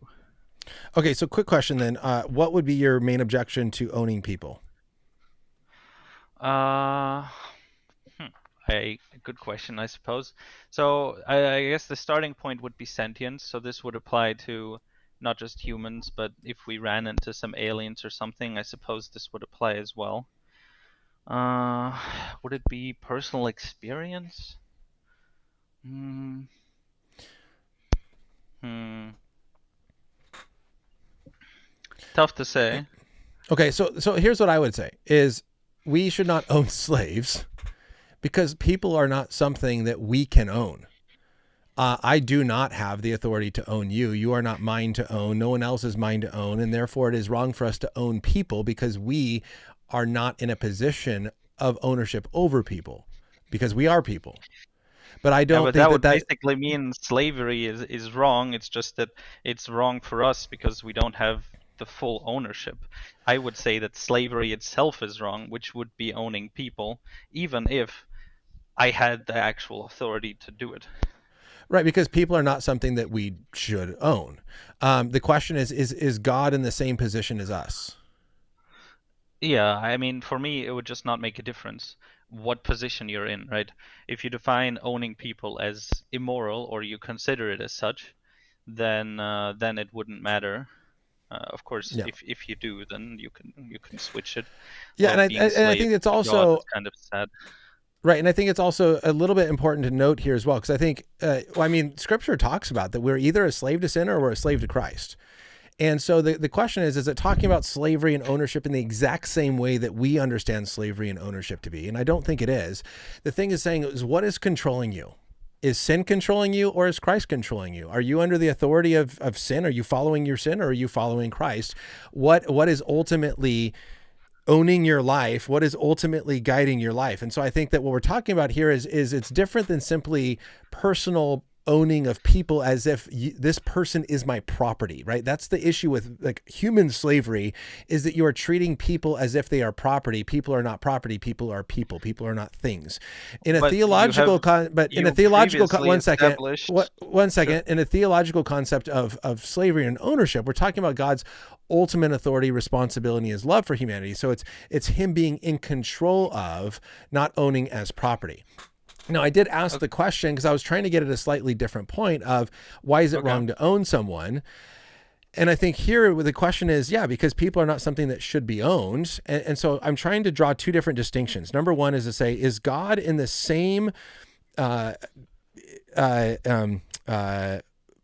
Okay, so quick question then. What would be your main objection to owning people? Uh, a good question, I suppose. So I guess the starting point would be sentience. So this would apply to not just humans, but if we ran into some aliens or something, I suppose this would apply as well. Uh, would it be personal experience? Hmm. Hmm. Tough to say. Okay, so here's what I would say is we should not own slaves because people are not something that we can own. I do not have the authority to own you. You are not mine to own. No one else is mine to own. And therefore, it is wrong for us to own people because we are not in a position of ownership over people because we are people. But I Yeah, don't but think that that would that, basically mean slavery is wrong. It's just that it's wrong for us because we don't have the full ownership. I would say that slavery itself is wrong, which would be owning people, even if I had the actual authority to do it. right, because people are not something that we should own. The question is God in the same position as us? Yeah, I mean, for me, it would just not make a difference what position you're in, right? If you define owning people as immoral or you consider it as such, then it wouldn't matter. Of course, Yeah. if you do, then you can switch it. Yeah, Although being and I slave think it's to God is also kind of sad. right, and I think it's also a little bit important to note here as well, because I think, well, I mean, Scripture talks about that we're either a slave to sin or we're a slave to Christ. And so the question is it talking about slavery and ownership in the exact same way that we understand slavery and ownership to be? And I don't think it is. The thing is saying is what is controlling you? Is sin controlling you or is Christ controlling you? Are you under the authority of sin? Are you following your sin or are you following Christ? What is ultimately owning your life? What is ultimately guiding your life? And so I think that what we're talking about here is it's different than simply personal owning of people as if this person is my property, right? That's the issue with like human slavery, is that you are treating people as if they are property. People are not property. People are people. People are not things. In a But you theological have con, but in a you theological previously one second, established. one Sure. second, in a theological concept of slavery and ownership, we're talking about God's ultimate authority, responsibility, his love for humanity. So it's him being in control of, not owning as property. Now, I did ask the question because I was trying to get at a slightly different point of why is it Okay. wrong to own someone? And I think here the question is, yeah, because people are not something that should be owned. And so I'm trying to draw two different distinctions. Number one is to say, is God in the same, uh, uh, um, uh,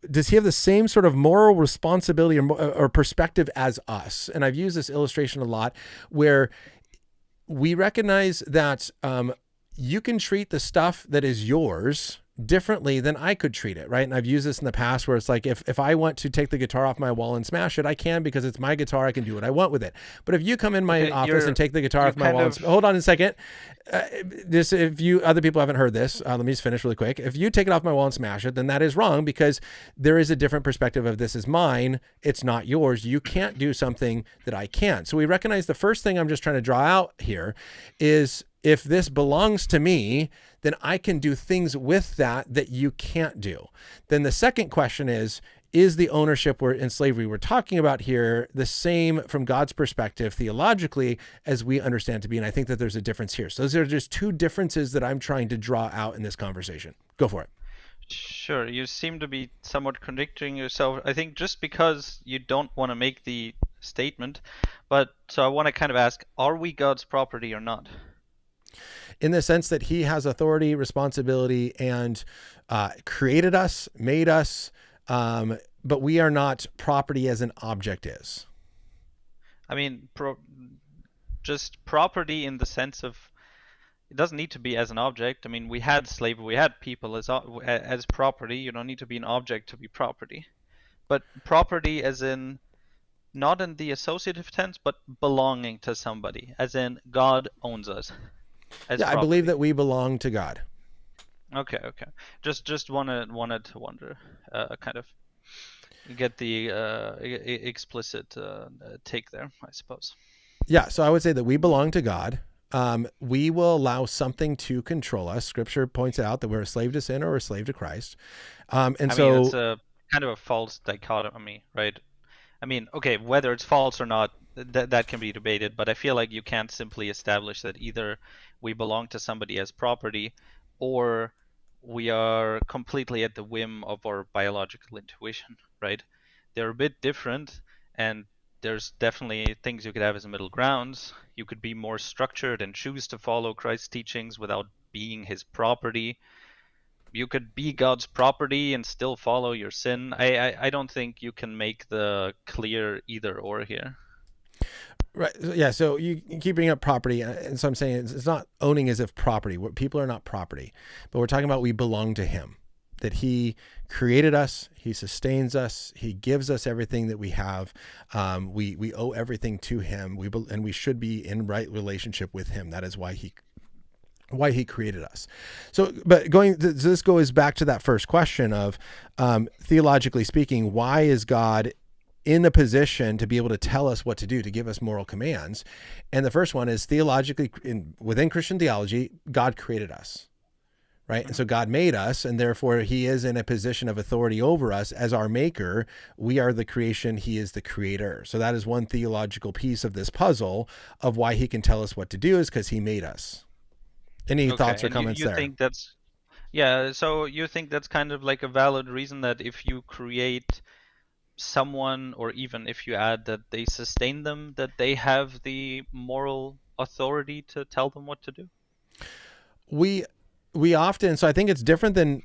does he have the same sort of moral responsibility or perspective as us? And I've used this illustration a lot where we recognize that you can treat the stuff that is yours differently than I could treat it, right? And I've used this in the past where it's like if I want to take the guitar off my wall and smash it, I can because it's my guitar. I can do what I want with it. But if you come in my Okay, office and take the guitar you off my kind wall, of hold on a second. This, if you other people haven't heard this, let me just finish really quick. If you take it off my wall and smash it, then that is wrong because there is a different perspective of this is mine. It's not yours. You can't do something that I can't. So we recognize the first thing I'm just trying to draw out here is if this belongs to me, then I can do things with that you can't do. Then the second question is the ownership in slavery we're talking about here the same from God's perspective theologically as we understand to be? And I think that there's a difference here. So those are just two differences that I'm trying to draw out in this conversation. Go for it. Sure, you seem to be somewhat contradicting yourself. I think just because you don't want to make the statement, but so I want to kind of ask, are we God's property or not? In the sense that he has authority, responsibility, and created us, made us, but we are not property as an object is. I mean, just property in the sense of it doesn't need to be as an object. I mean, we had slavery, we had people as property. You don't need to be an object to be property. But property as in not in the associative tense, but belonging to somebody, as in God owns us as Yeah, I believe property. that we belong to God. Okay, okay. Just wanted to wonder, kind of get the explicit take there, I suppose. Yeah, so I would say that we belong to God. We will allow something to control us. Scripture points out that we're a slave to sin or a slave to Christ. And I mean, it's so, a kind of a false dichotomy, right? I mean, okay, whether it's false or not, that can be debated, but I feel like you can't simply establish that either we belong to somebody as property or we are completely at the whim of our biological intuition, right? They're a bit different, and there's definitely things you could have as middle grounds. You could be more structured and choose to follow Christ's teachings without being his property. you could be God's property and still follow your sin. I don't think you can make the clear either or here. Right. Yeah. So you keep bringing up property, and so I'm saying it's not owning as if property. People are not property, but we're talking about we belong to Him. That He created us, He sustains us, He gives us everything that we have. We owe everything to Him. And we should be in right relationship with Him. That is why He created us. So, but this goes back to that first question of theologically speaking, why is God in a position to be able to tell us what to do, to give us moral commands? And the first one is theologically, within Christian theology, God created us, right? And so God made us, and therefore He is in a position of authority over us as our maker. We are the creation, He is the creator. So that is one theological piece of this puzzle of why He can tell us what to do, is because He made us. Any thoughts or And comments you there? think that's, yeah, so you think that's kind of like a valid reason that if you create someone, or even if you add that they sustain them, that they have the moral authority to tell them what to do? We often, so I think it's different than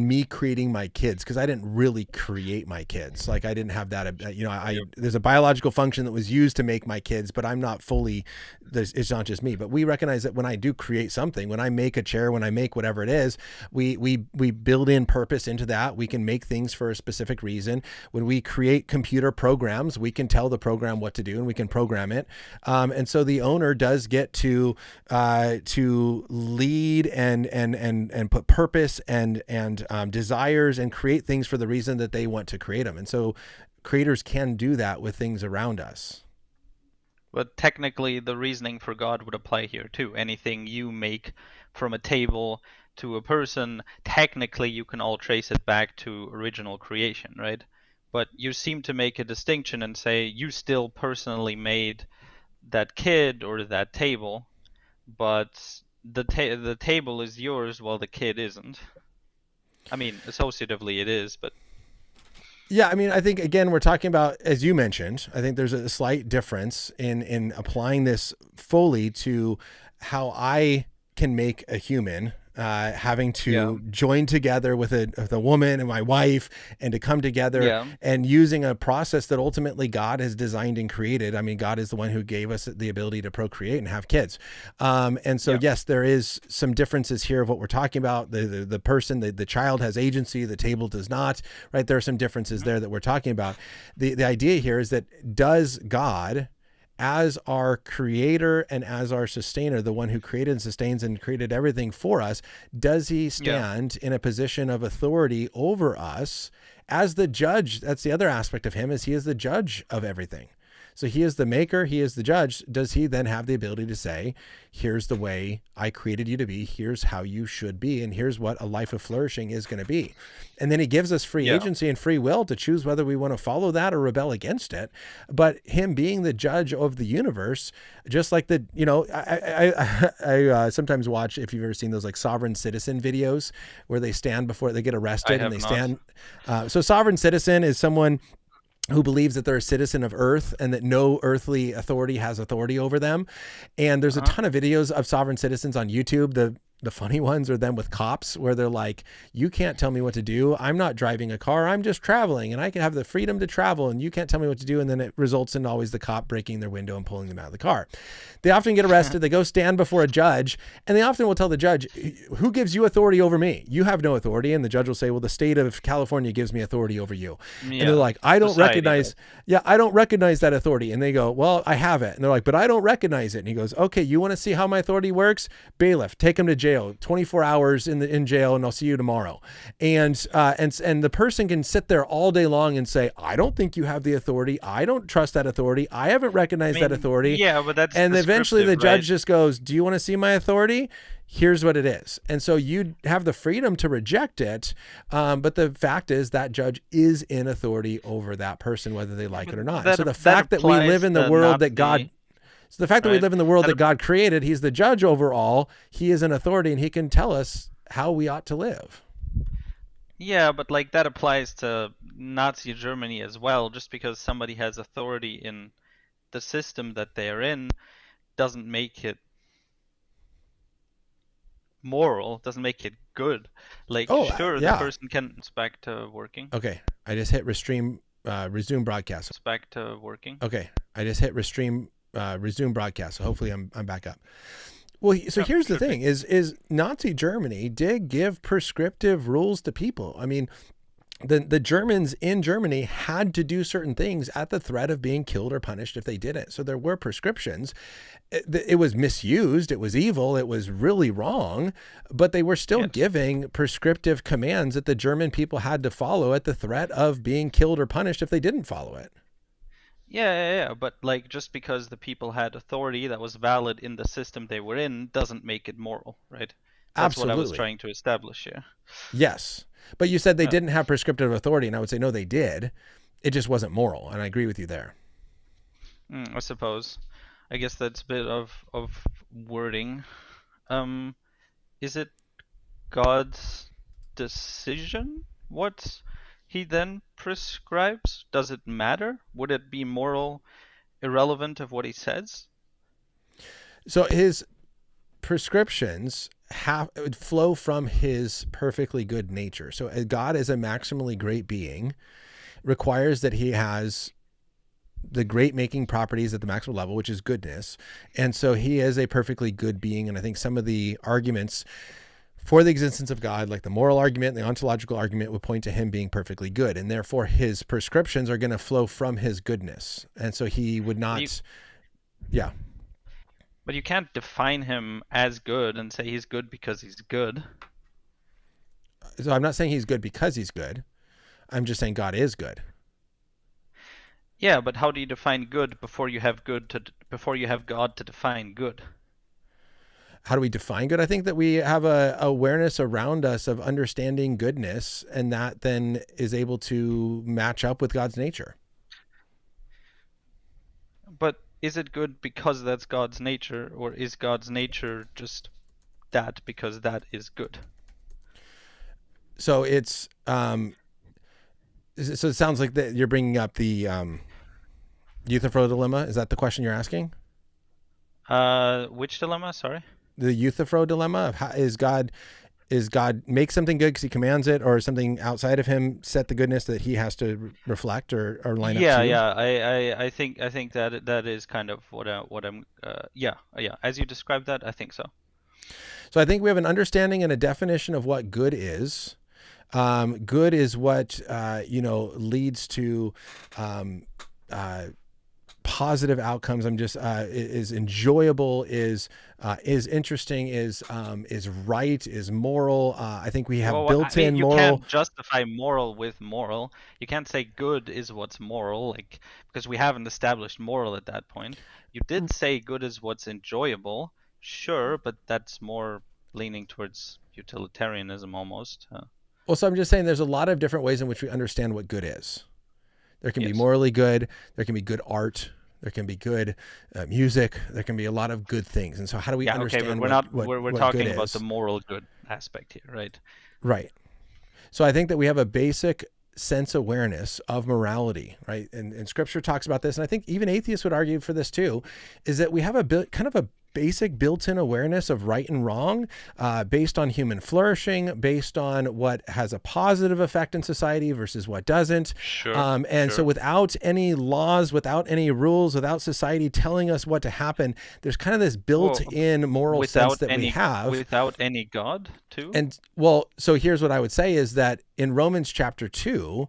me creating my kids, because I didn't really create my kids. Like I didn't have that, there's a biological function that was used to make my kids, but I'm not fully, it's not just me. But we recognize that when I do create something, when I make a chair, when I make whatever it is, we build in purpose into that. We can make things for a specific reason. When we create computer programs, we can tell the program what to do, and we can program it. And so the owner does get to lead and put purpose and desires and create things for the reason that they want to create them. And so creators can do that with things around us. But technically, the reasoning for God would apply here too. Anything you make, from a table to a person, technically you can all trace it back to original creation, right? But you seem to make a distinction and say you still personally made that kid or that table, but the table is yours while the kid isn't. I mean, associatively it is, but Yeah, I mean, I think again we're talking about, as you mentioned, I think there's a slight difference in applying this fully to how I can make a human, having yeah, to join together with a woman and my wife, and to come together yeah, and using a process that ultimately God has designed and created. I mean, God is the one who gave us the ability to procreate and have kids. And so, yeah. yes, there is some differences here of what we're talking about. The person, the child has agency, the table does not, right? There are some differences there that we're talking about. The idea here is that, does God, as our creator and as our sustainer, the one who created and sustains and created everything for us, does He Yeah. stand in a position of authority over us as the judge? That's the other aspect of Him, is He is the judge of everything. So He is the maker, He is the judge. Does He then have the ability to say, here's the way I created you to be, here's how you should be, and here's what a life of flourishing is going to be? And then He gives us free Yeah. agency and free will to choose whether we want to follow that or rebel against it. But Him being the judge of the universe, just like I sometimes watch, if you've ever seen those like sovereign citizen videos where they stand before they get I arrested and have they not. stand. So sovereign citizen is someone who believes that they're a citizen of earth and that no earthly authority has authority over them. And there's a Uh-huh. ton of videos of sovereign citizens on YouTube. The funny ones are them with cops, where they're like, you can't tell me what to do. I'm not driving a car. I'm just traveling, and I can have the freedom to travel, and you can't tell me what to do. And then it results in always the cop breaking their window and pulling them out of the car. They often get arrested. They go stand before a judge, and they often will tell the judge, who gives you authority over me? You have no authority. And the judge will say, well, the state of California gives me authority over you. And they're Yeah. like, I don't Society recognize, does. I don't recognize that authority. And they go, well, I have it. And they're like, but I don't recognize it. And he goes, okay, you want to see how my authority works? Bailiff, take him to jail, 24 hours in jail, and I'll see you tomorrow. And the person can sit there all day long and say, I don't think you have the authority. I don't trust that authority. I haven't I recognized that mean, authority. yeah, but that's And eventually the descriptive, right? judge just goes, do you want to see my authority? Here's what it is. And so you have the freedom to reject it. But the fact is that judge is in authority over that person, whether they like it or not. And That so the that fact that we live applies in the to world that God, Nazi, so the fact that we right? live in the world That that God created, He's the judge over all. He is an authority, and He can tell us how we ought to live. Yeah, but like that applies to Nazi Germany as well. Just because somebody has authority in the system that they're in doesn't make it moral doesn't make it good. Like, Oh, sure, the yeah. person can. It's back to working. Okay. I just hit resume broadcast. It's back to working. Okay. I just hit resume broadcast. So hopefully I'm back up. Well, so Yeah, here's the should be. thing is Nazi Germany did give prescriptive rules to people. I mean, the Germans in Germany had to do certain things at the threat of being killed or punished if they didn't. So there were prescriptions. It was misused. It was evil. It was really wrong, but they were still Yes. giving prescriptive commands that the German people had to follow at the threat of being killed or punished if they didn't follow it. Yeah. But like, just because the people had authority that was valid in the system they were in doesn't make it moral, right? That's what I was Absolutely. trying to establish here. Yes. But you said they Yeah. didn't have prescriptive authority, and I would say, no, they did. It just wasn't moral. And I agree with you there. I suppose. I guess that's a bit of wording. Um, is it God's decision what he then prescribes? Does it matter? Would it be moral irrelevant of what he says? So his prescriptions would flow from his perfectly good nature. So God is a maximally great being, requires that he has the great making properties at the maximal level, which is goodness. And so he is a perfectly good being. And I think some of the arguments for the existence of God, like the moral argument, the ontological argument, would point to him being perfectly good. And therefore his prescriptions are going to flow from his goodness. And so he would not, yeah. But you can't define him as good and say he's good because he's good. So I'm not saying he's good because he's good. I'm just saying God is good. Yeah, but how do you define good before you have before you have God to define good? How do we define good? I think that we have a awareness around us of understanding goodness, and that then is able to match up with God's nature. But is it good because that's God's nature, or is God's nature just that because that is good? So it's so it sounds like that you're bringing up the Euthyphro dilemma. Is that the question you're asking? Which dilemma? Sorry. The Euthyphro dilemma of how is God make something good because he commands it, or something outside of him set the goodness that he has to reflect or line up to? Yeah. I think that is kind of what I'm. Yeah. As you described that, I think so. So I think we have an understanding and a definition of what good is. Good is what leads to positive outcomes. I'm just is enjoyable, is interesting, is right, is moral. I think we have built-in you moral. can't justify moral with moral. You can't say good is what's moral, like, because we haven't established moral at that point. You did say good is what's enjoyable, sure, but that's more leaning towards utilitarianism almost. Well, so I'm just saying there's a lot of different ways in which we understand what good is. There can be Yes. morally good. There can be good art. There can be good music. There can be a lot of good things. And so how do we understand but we're what we're what talking good about is? the moral good aspect here, right? Right. So I think that we have a basic sense awareness of morality, right? And scripture talks about this. And I think even atheists would argue for this too, is that we have kind of a basic built-in awareness of right and wrong, based on human flourishing, based on what has a positive effect in society versus what doesn't. Sure. So without any laws, without any rules, without society telling us what to happen, there's kind of this built-in moral sense that we have. Without any God, too? And so here's what I would say is that in Romans chapter 2,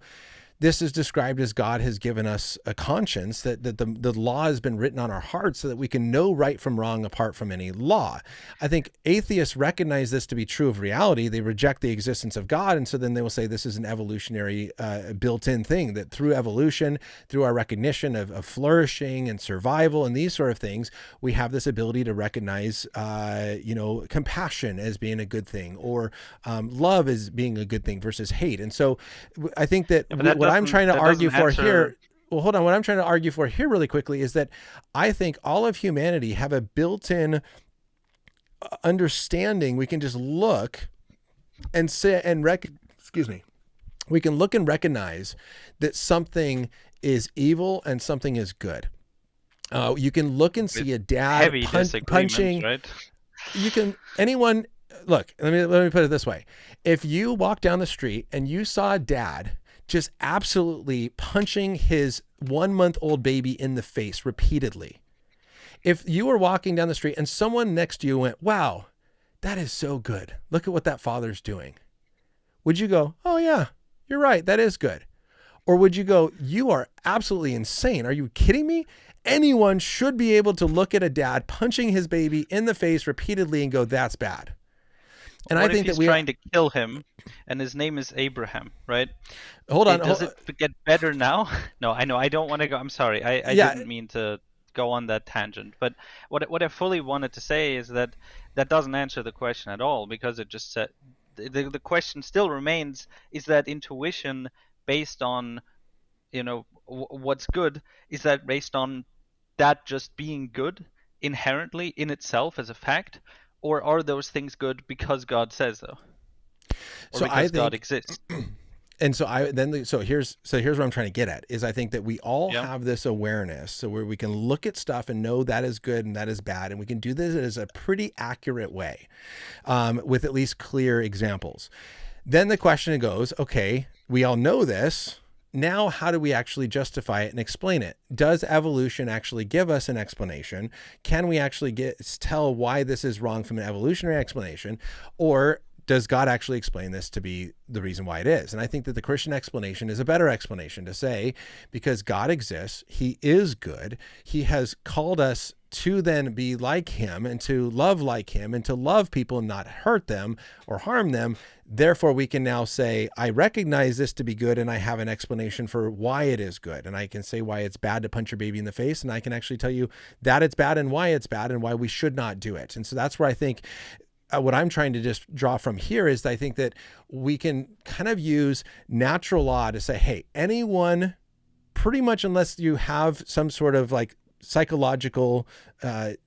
this is described as God has given us a conscience, that the law has been written on our hearts so that we can know right from wrong apart from any law. I think atheists recognize this to be true of reality. They reject the existence of God. And so then they will say this is an evolutionary built-in thing, that through evolution, through our recognition of flourishing and survival and these sort of things, we have this ability to recognize, compassion as being a good thing, or love as being a good thing versus hate. And so I think that what I'm trying to argue for here, well, hold on. What I'm trying to argue for here really quickly is that I think all of humanity have a built-in understanding. We can just look and say, we can look and recognize that something is evil and something is good. You can look and see a dad punching. Right? Anyone look, let me put it this way. If you walk down the street and you saw a dad just absolutely punching his 1-month-old baby in the face repeatedly, if you were walking down the street and someone next to you went, wow, that is so good, look at what that father's doing, would you go, oh yeah, you're right, that is good? Or would you go, you are absolutely insane, are you kidding me? Anyone should be able to look at a dad punching his baby in the face repeatedly and go, that's bad. And what I think if that he's trying to kill him and his name is Abraham, right? Hold on. Does it get better now? No, I know. I don't want to go. I'm sorry. I didn't mean to go on that tangent. But what I fully wanted to say is that doesn't answer the question at all, because it just said the question still remains: is that intuition based on, what's good? Is that based on that just being good inherently in itself as a fact, or are those things good because God says so, or so because God exists? And so here's what I'm trying to get at is I think that we all have this awareness, so where we can look at stuff and know that is good and that is bad, and we can do this as a pretty accurate way, with at least clear examples. Then the question goes, okay, we all know this. Now, how do we actually justify it and explain it? Does evolution actually give us an explanation? Can we actually tell why this is wrong from an evolutionary explanation? Or does God actually explain this to be the reason why it is? And I think that the Christian explanation is a better explanation, to say, because God exists, he is good, he has called us to then be like him and to love like him and to love people and not hurt them or harm them. Therefore, we can now say, I recognize this to be good and I have an explanation for why it is good. And I can say why it's bad to punch your baby in the face. And I can actually tell you that it's bad and why it's bad and why we should not do it. And so that's where I think what I'm trying to just draw from here is I think that we can kind of use natural law to say, hey, anyone, pretty much, unless you have some sort of like psychological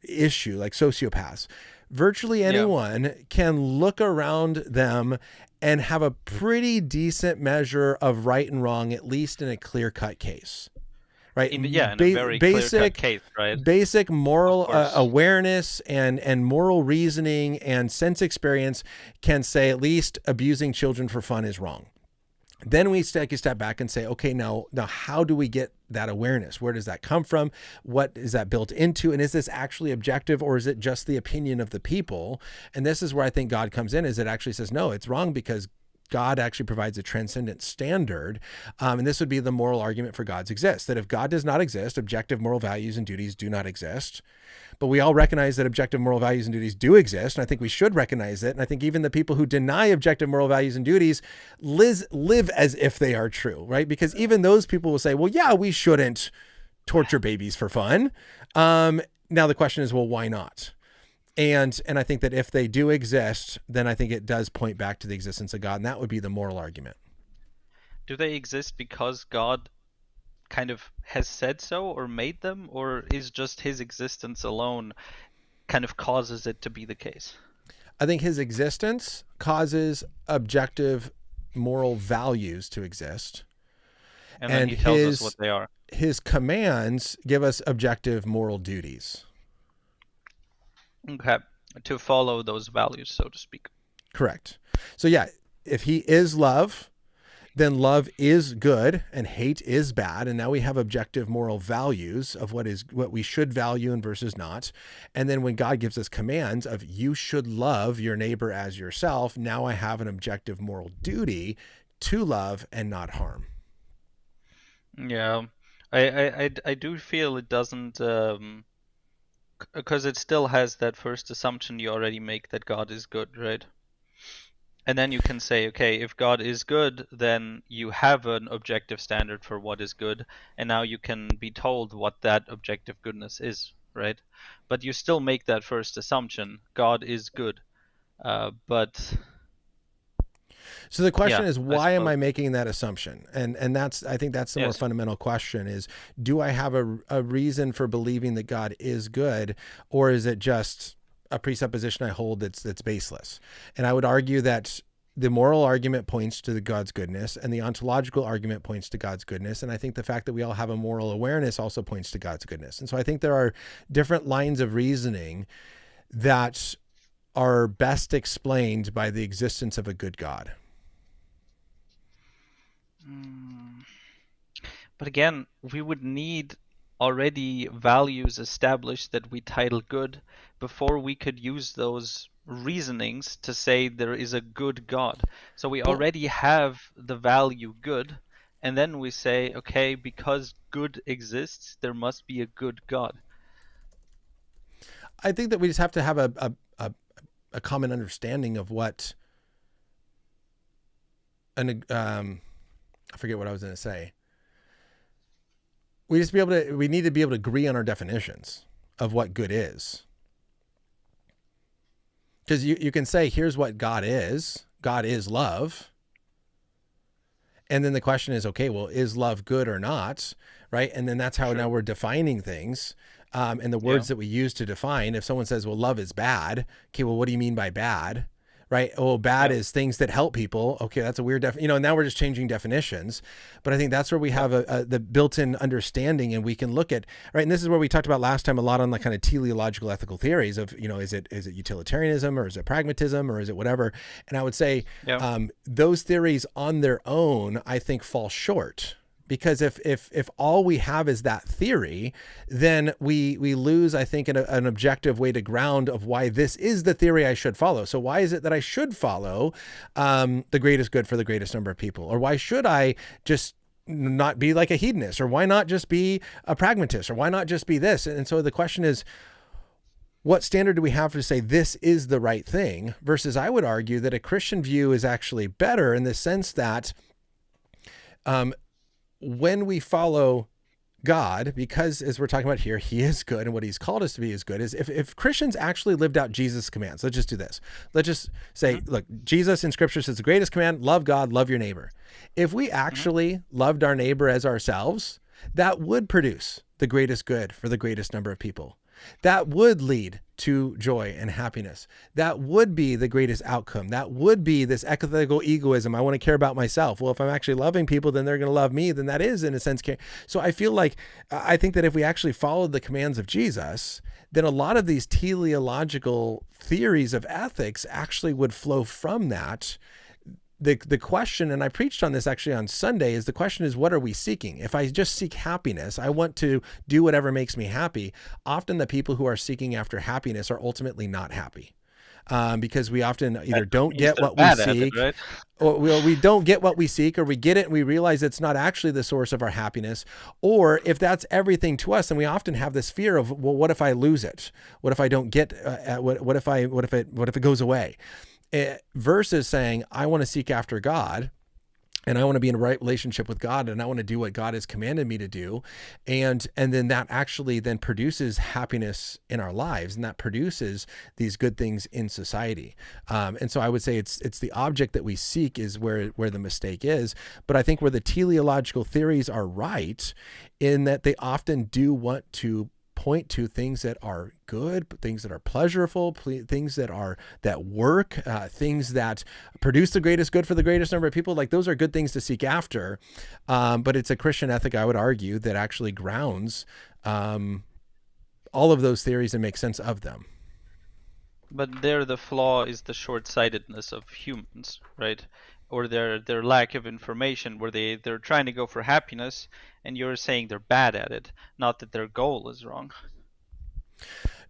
issue like sociopaths, virtually anyone can look around them and have a pretty decent measure of right and wrong, at least in a clear-cut case. Right. In a very clear-cut case, right? Basic moral awareness and moral reasoning and sense experience can say at least abusing children for fun is wrong. Then we take a step back and say, okay, now how do we get that awareness? Where does that come from? What is that built into? And is this actually objective, or is it just the opinion of the people? And this is where I think God comes in, is it actually says, no, it's wrong because God actually provides a transcendent standard. And this would be the moral argument for God's exist, that if God does not exist, objective moral values and duties do not exist. But we all recognize that objective moral values and duties do exist. And I think we should recognize it. And I think even the people who deny objective moral values and duties live as if they are true, right? Because even those people will say, well, yeah, we shouldn't torture babies for fun. Now the question is, well, why not? And I think that if they do exist, then I think it does point back to the existence of God. And that would be the moral argument. Do they exist because God kind of has said so or made them, or is just his existence alone kind of causes it to be the case? I think his existence causes objective moral values to exist. And then he tells us what they are. His commands give us objective moral duties. Okay. To follow those values, so to speak. Correct. So yeah, if he is love, then love is good and hate is bad. And now we have objective moral values of what we should value and versus not. And then when God gives us commands of you should love your neighbor as yourself, now I have an objective moral duty to love and not harm. Yeah, I do feel it doesn't, because it still has that first assumption you already make that God is good, right? And then you can say, okay, if God is good, then you have an objective standard for what is good, and now you can be told what that objective goodness is, right? But you still make that first assumption, God is good. But so the question is, why am I making that assumption? And I think that's the more fundamental question is, do I have a reason for believing that God is good, or is it just a presupposition I hold that's baseless? And I would argue that the moral argument points to God's goodness, and the ontological argument points to God's goodness. And I think the fact that we all have a moral awareness also points to God's goodness. And so I think there are different lines of reasoning that are best explained by the existence of a good God? Mm. But again, we would need already values established that we title good before we could use those reasonings to say there is a good God. So we Well, already have the value good, and then we say, okay, because good exists, there must be a good God. I think that we just have to have a common understanding of what I forget what I was going to say. We need to be able to agree on our definitions of what good is. Because you can say, here's what God is. God is love. And then the question is, okay, well, is love good or not? Right. And then that's how Sure. now we're defining things. And the Yeah. words that we use to define, if someone says, well, love is bad. Okay, well, what do you mean by bad? Right. Oh, bad Yeah. is things that help people. Okay, that's a weird definition. Now we're just changing definitions. But I think that's where we Yeah. have the built-in understanding, and we can look at, right. And this is where we talked about last time a lot on the kind of teleological ethical theories of, is it utilitarianism, or is it pragmatism, or is it whatever? And I would say Yeah. those theories on their own, I think, fall short. Because if all we have is that theory, then we lose, I think, an objective way to ground of why this is the theory I should follow. So why is it that I should follow the greatest good for the greatest number of people? Or why should I just not be like a hedonist? Or why not just be a pragmatist? Or why not just be this? And so the question is, what standard do we have to say this is the right thing? Versus I would argue that a Christian view is actually better in the sense that when we follow God, because as we're talking about here, he is good, and what he's called us to be is good, is if Christians actually lived out Jesus' commands. Let's just do this. Let's just say, look, Jesus in scripture says the greatest command, love God, love your neighbor. If we actually loved our neighbor as ourselves, that would produce the greatest good for the greatest number of people. That would lead to joy and happiness. That would be the greatest outcome. That would be this ethical egoism. I want to care about myself. Well, if I'm actually loving people, then they're going to love me. Then that is, in a sense, care. So I think that if we actually followed the commands of Jesus, then a lot of these teleological theories of ethics actually would flow from that. The question, and I preached on this actually on Sunday, is the question is, what are we seeking? If I just seek happiness, I want to do whatever makes me happy. Often the people who are seeking after happiness are ultimately not happy. Because we often either don't get what we seek, right? or we don't get what we seek, or we get it and we realize it's not actually the source of our happiness. Or if that's everything to us, then we often have this fear of, well, what if I lose it? What if I don't get? What if it goes away? Versus saying, I want to seek after God, and I want to be in a right relationship with God, and I want to do what God has commanded me to do. And then that actually then produces happiness in our lives, and that produces these good things in society. And so I would say it's the object that we seek is where the mistake is. But I think where the teleological theories are right in that they often do want to point to things that are good, things that are pleasurable, things that work, things that produce the greatest good for the greatest number of people. Like, those are good things to seek after. But it's a Christian ethic, I would argue, that actually grounds all of those theories and makes sense of them. But there the flaw is the short-sightedness of humans, right? Or their lack of information, where they're trying to go for happiness, and you're saying they're bad at it, not that their goal is wrong.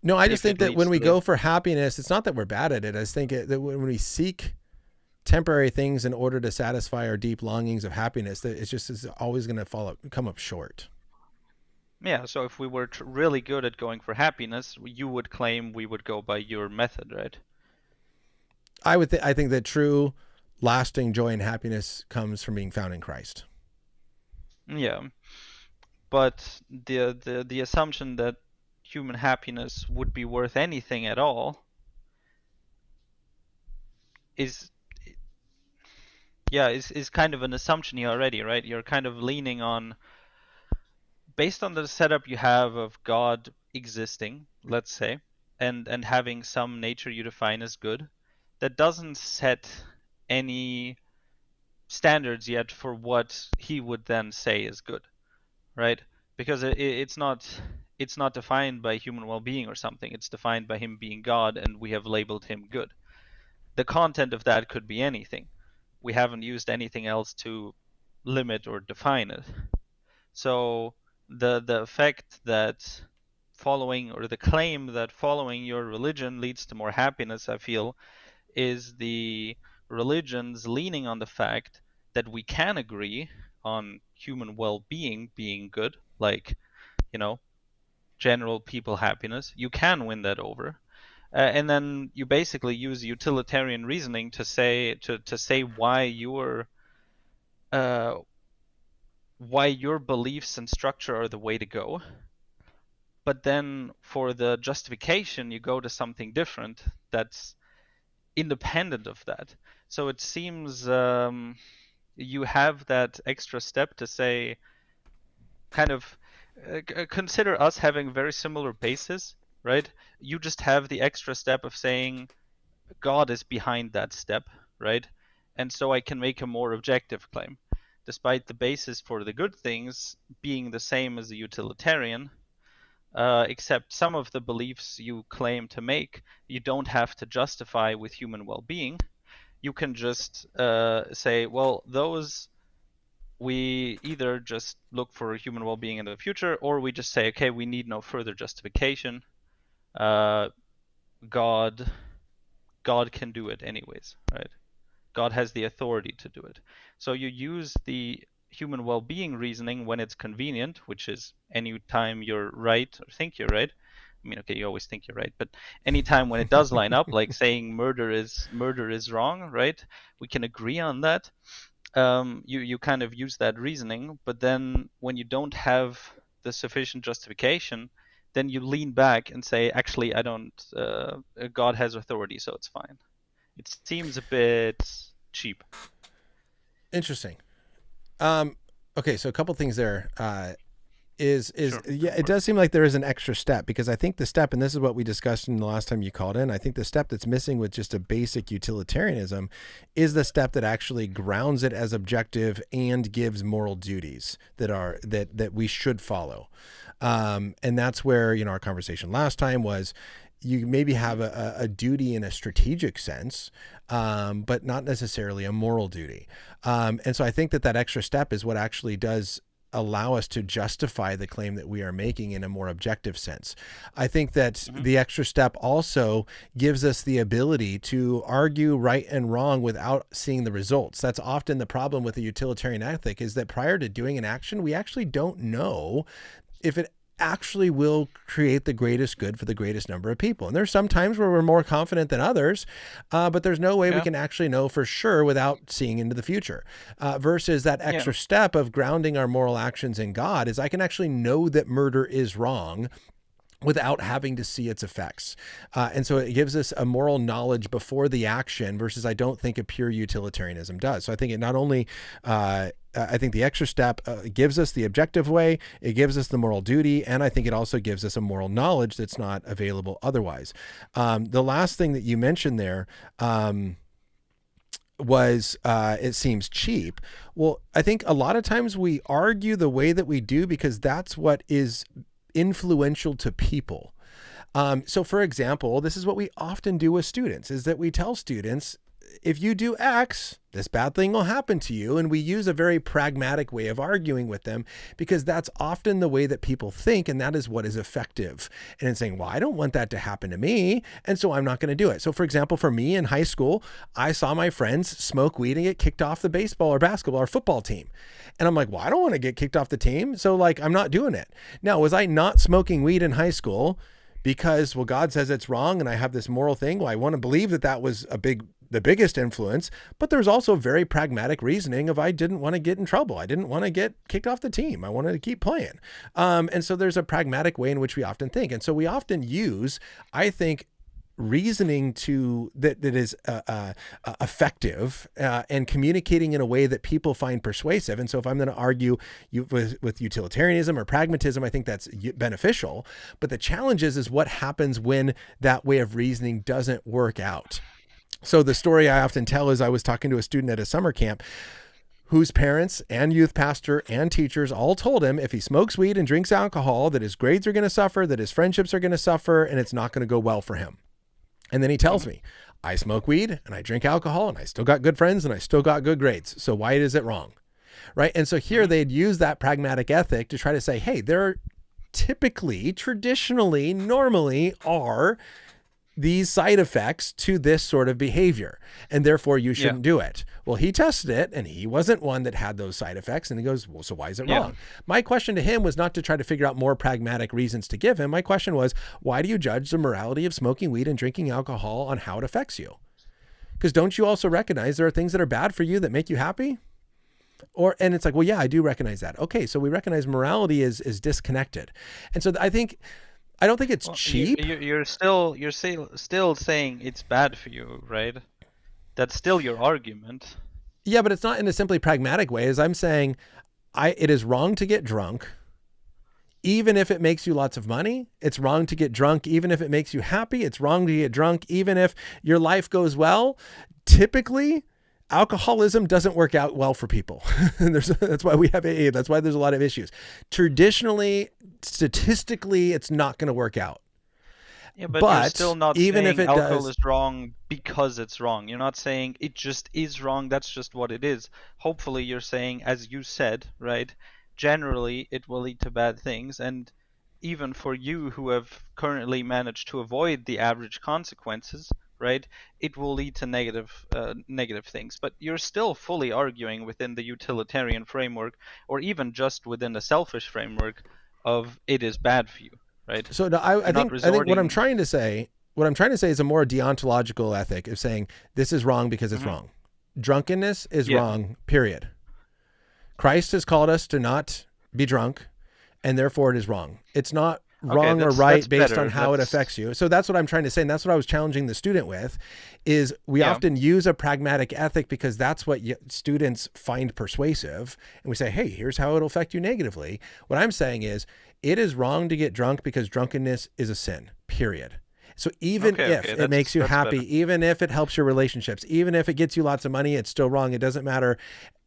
No, I just If think it that leads when we to the go for happiness, it's not that we're bad at it. I just think that when we seek temporary things in order to satisfy our deep longings of happiness, that it's always going to come up short. yeah. So if we were really good at going for happiness, you would claim we would go by your method, right? I think that true lasting joy and happiness comes from being found in Christ. Yeah. But the assumption that human happiness would be worth anything at all is is kind of an assumption here already, right? You're kind of leaning on, based on the setup you have of God existing, let's say, and having some nature you define as good, that doesn't set any standards yet for what he would then say is good, right? Because it's not it's not defined by human well-being or something. It's defined by him being God, and we have labeled him good. The content of that could be anything. We haven't used anything else to limit or define it. So the effect that following, or the claim that following your religion leads to more happiness, I feel, is the religion's leaning on the fact that we can agree on human well-being being good, like, you know, general people happiness. You can win that over. And then you basically use utilitarian reasoning to say uh, why your beliefs and structure are the way to go. But then for the justification, you go to something different that's independent of that. So it seems you have that extra step to say, kind of consider us having very similar bases, right? You just have the extra step of saying God is behind that step, right? And so I can make a more objective claim. Despite the basis for the good things being the same as the utilitarian, except some of the beliefs you claim to make, you don't have to justify with human well-being. You can just say, well, those we either just look for human well-being in the future, or we just say, okay, we need no further justification. Uh, God, God can do it anyways, right? God has the authority to do it. So you use the human well-being reasoning when it's convenient, which is any time you're right or think you're right. I mean, okay, you always think you're right, but anytime when it does line up, like saying murder is wrong, right? We can agree on that. You kind of use that reasoning, but then when you don't have the sufficient justification, then you lean back and say, actually, I don't. God has authority, so it's fine. It seems a bit cheap. Interesting. Okay, so a couple things there. Sure, go Yeah, it for it. does seem like there is an extra step, because I think the step, and this is what we discussed in the last time you called in, I think the step that's missing with just a basic utilitarianism is the step that actually grounds it as objective and gives moral duties that we should follow. And that's where, our conversation last time was, you maybe have a duty in a strategic sense, but not necessarily a moral duty. And so I think that extra step is what actually does allow us to justify the claim that we are making in a more objective sense. I think that the extra step also gives us the ability to argue right and wrong without seeing the results. That's often the problem with the utilitarian ethic, is that prior to doing an action, we actually don't know if it actually will create the greatest good for the greatest number of people. And there's some times where we're more confident than others, but there's no way we Yeah, can actually know for sure without seeing into the future. Versus that yeah, extra step of grounding our moral actions in God is, I can actually know that murder is wrong without having to see its effects. And so it gives us a moral knowledge before the action, versus I don't think a pure utilitarianism does. So I think it not only, I think the extra step gives us the objective way, it gives us the moral duty, and I think it also gives us a moral knowledge that's not available otherwise. The last thing that you mentioned there, was it seems cheap. Well, I think a lot of times we argue the way that we do because that's what is influential to people. So for example, this is what we often do with students, is that we tell students, if you do X, this bad thing will happen to you. And we use a very pragmatic way of arguing with them, because that's often the way that people think, and that is what is effective. And in saying, well, I don't want that to happen to me, and so I'm not going to do it. So for example, for me in high school, I saw my friends smoke weed and get kicked off the baseball or basketball or football team. And I'm like, well, I don't want to get kicked off the team, so like, I'm not doing it. Now, was I not smoking weed in high school because, well, God says it's wrong and I have this moral thing? Well, I want to believe that that was the biggest influence, but there's also very pragmatic reasoning of, I didn't want to get in trouble. I didn't want to get kicked off the team. I wanted to keep playing. And so there's a pragmatic way in which we often think. And so we often use, I think, reasoning that is effective and communicating in a way that people find persuasive. And so if I'm going to argue with utilitarianism or pragmatism, I think that's beneficial. But the challenge is what happens when that way of reasoning doesn't work out. So the story I often tell is, I was talking to a student at a summer camp whose parents and youth pastor and teachers all told him if he smokes weed and drinks alcohol, that his grades are going to suffer, that his friendships are going to suffer, and it's not going to go well for him. And then he tells me, I smoke weed and I drink alcohol and I still got good friends and I still got good grades. So why is it wrong? Right. And so here they'd use that pragmatic ethic to try to say, hey, there are typically, traditionally, normally are these side effects to this sort of behavior, and therefore you shouldn't do it. Well, he tested it and he wasn't one that had those side effects. And he goes, well, so why is it wrong? My question to him was not to try to figure out more pragmatic reasons to give him. My question was, why do you judge the morality of smoking weed and drinking alcohol on how it affects you? Because don't you also recognize there are things that are bad for you that make you happy? And it's like, well, yeah, I do recognize that. Okay. So we recognize morality is disconnected. And so I don't think it's cheap. You're still saying it's bad for you, right? That's still your argument. Yeah, but it's not in a simply pragmatic way. As I'm saying, it is wrong to get drunk, even if it makes you lots of money. It's wrong to get drunk, even if it makes you happy. It's wrong to get drunk, even if your life goes well. Typically, alcoholism doesn't work out well for people. That's why we have AA. That's why there's a lot of issues. Traditionally, statistically, it's not going to work out. Yeah, but you're still not even if alcohol is wrong because it's wrong. You're not saying it just is wrong. That's just what it is. Hopefully, you're saying, as you said, right? Generally, it will lead to bad things, and even for you who have currently managed to avoid the average consequences, right, it will lead to negative things. But you're still fully arguing within the utilitarian framework, or even just within a selfish framework of it is bad for you, right? So no, I think what I'm trying to say is a more deontological ethic of saying this is wrong because it's wrong. Drunkenness is wrong, period. Christ has called us to not be drunk, and therefore it is wrong. It's not wrong or right based on how it affects you. So that's what I'm trying to say. And that's what I was challenging the student with, is we often use a pragmatic ethic because that's what students find persuasive. And we say, hey, here's how it'll affect you negatively. What I'm saying is it is wrong to get drunk because drunkenness is a sin, period. So even if it makes you happy, even if it helps your relationships, even if it gets you lots of money, it's still wrong. It doesn't matter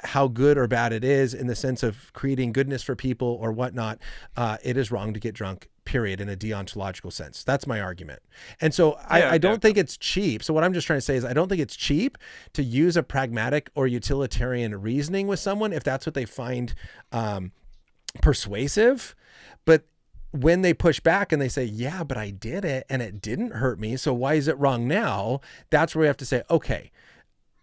how good or bad it is in the sense of creating goodness for people or whatnot. It is wrong to get drunk, period, in a deontological sense. That's my argument. And so I don't think it's cheap. So what I'm just trying to say is I don't think it's cheap to use a pragmatic or utilitarian reasoning with someone if that's what they find persuasive. But when they push back and they say, yeah, but I did it and it didn't hurt me, so why is it wrong now? That's where we have to say, okay,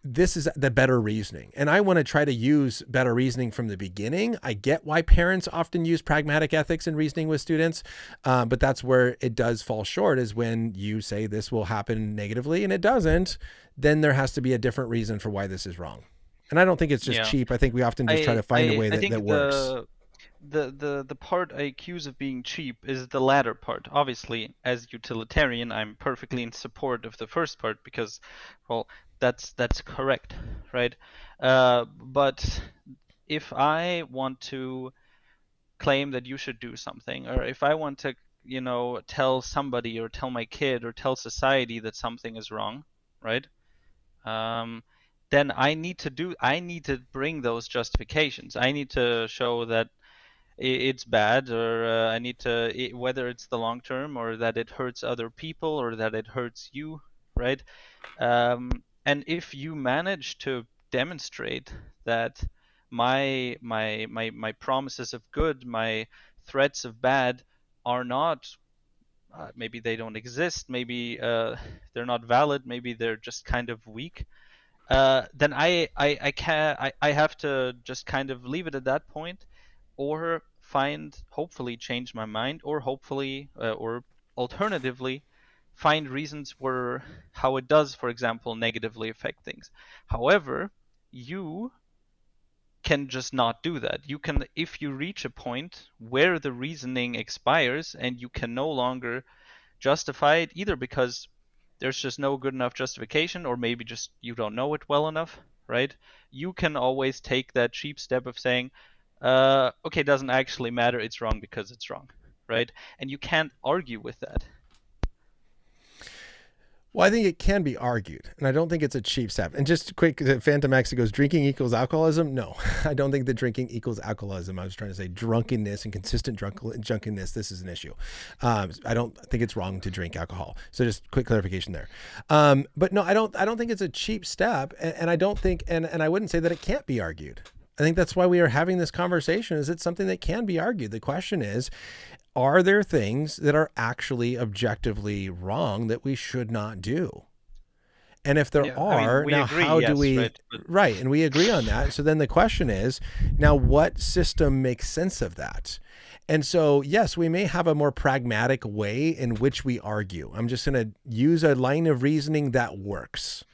this is the better reasoning. And I want to try to use better reasoning from the beginning. I get why parents often use pragmatic ethics in reasoning with students, but that's where it does fall short, is when you say this will happen negatively and it doesn't, then there has to be a different reason for why this is wrong. And I don't think it's just cheap. I think we often just try to find a way that works. The part I accuse of being cheap is the latter part. Obviously, as utilitarian, I'm perfectly in support of the first part because, well, that's correct, right? But if I want to claim that you should do something, or if I want to, tell somebody or tell my kid or tell society that something is wrong, right? Then I need to bring those justifications. I need to show that it's bad, or I need to, whether it's the long term or that it hurts other people or that it hurts you, right? And if you manage to demonstrate that my promises of good, my threats of bad are not, maybe they don't exist, maybe they're not valid, maybe they're just kind of weak, then I have to just kind of leave it at that point, or hopefully change my mind, or hopefully, or alternatively, find reasons where how it does, for example, negatively affect things. However, you can just not do that. You can, if you reach a point where the reasoning expires and you can no longer justify it, either because there's just no good enough justification, or maybe just you don't know it well enough, right? You can always take that cheap step of saying, okay, it doesn't actually matter, it's wrong because it's wrong, right? And you can't argue with that. Well, I think it can be argued, and I don't think it's a cheap step. And just quick, Phantom X goes, drinking equals alcoholism? No, I don't think that drinking equals alcoholism. I was trying to say drunkenness and consistent drunkenness. This is an issue. I don't think it's wrong to drink alcohol. So just quick clarification there. But no, I don't think it's a cheap step, and I don't think, and I wouldn't say that it can't be argued. I think that's why we are having this conversation. Is it's something that can be argued. The question is, are there things that are actually objectively wrong that we should not do? And if there Yeah, I mean, are, we now agree, how do yes, we, right? But right, and we agree on that. So then the question is, now what system makes sense of that? And so, yes, we may have a more pragmatic way in which we argue. I'm just going to use a line of reasoning that works.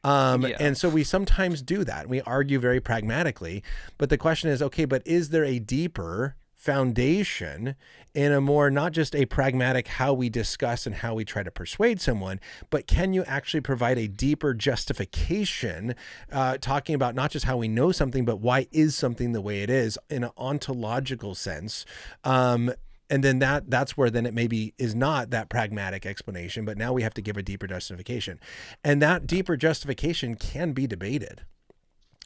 yeah, And so we sometimes do that. We argue very pragmatically. But the question is, okay, but is there a deeper foundation in a more, not just a pragmatic how we discuss and how we try to persuade someone, but can you actually provide a deeper justification, talking about not just how we know something, but why is something the way it is in an ontological sense? And then that's where then it maybe is not that pragmatic explanation, but now we have to give a deeper justification. And that deeper justification can be debated.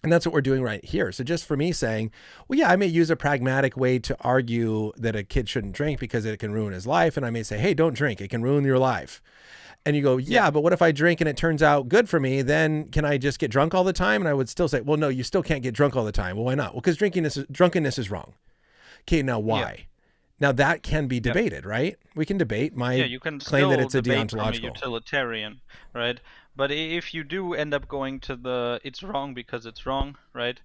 And that's what we're doing right here. So just for me saying, well, yeah, I may use a pragmatic way to argue that a kid shouldn't drink because it can ruin his life. And I may say, hey, don't drink. It can ruin your life. And you go, yeah, but what if I drink and it turns out good for me? Then can I just get drunk all the time? And I would still say, well, no, you still can't get drunk all the time. Well, why not? Well, because drunkenness is wrong. Okay, now why? yeah, Now that can be yeah. debated, right? We can debate Yeah, my you can claim that still it's a debate from a deontological. utilitarian, right? But if you do end up going to the it's wrong because it's wrong, right?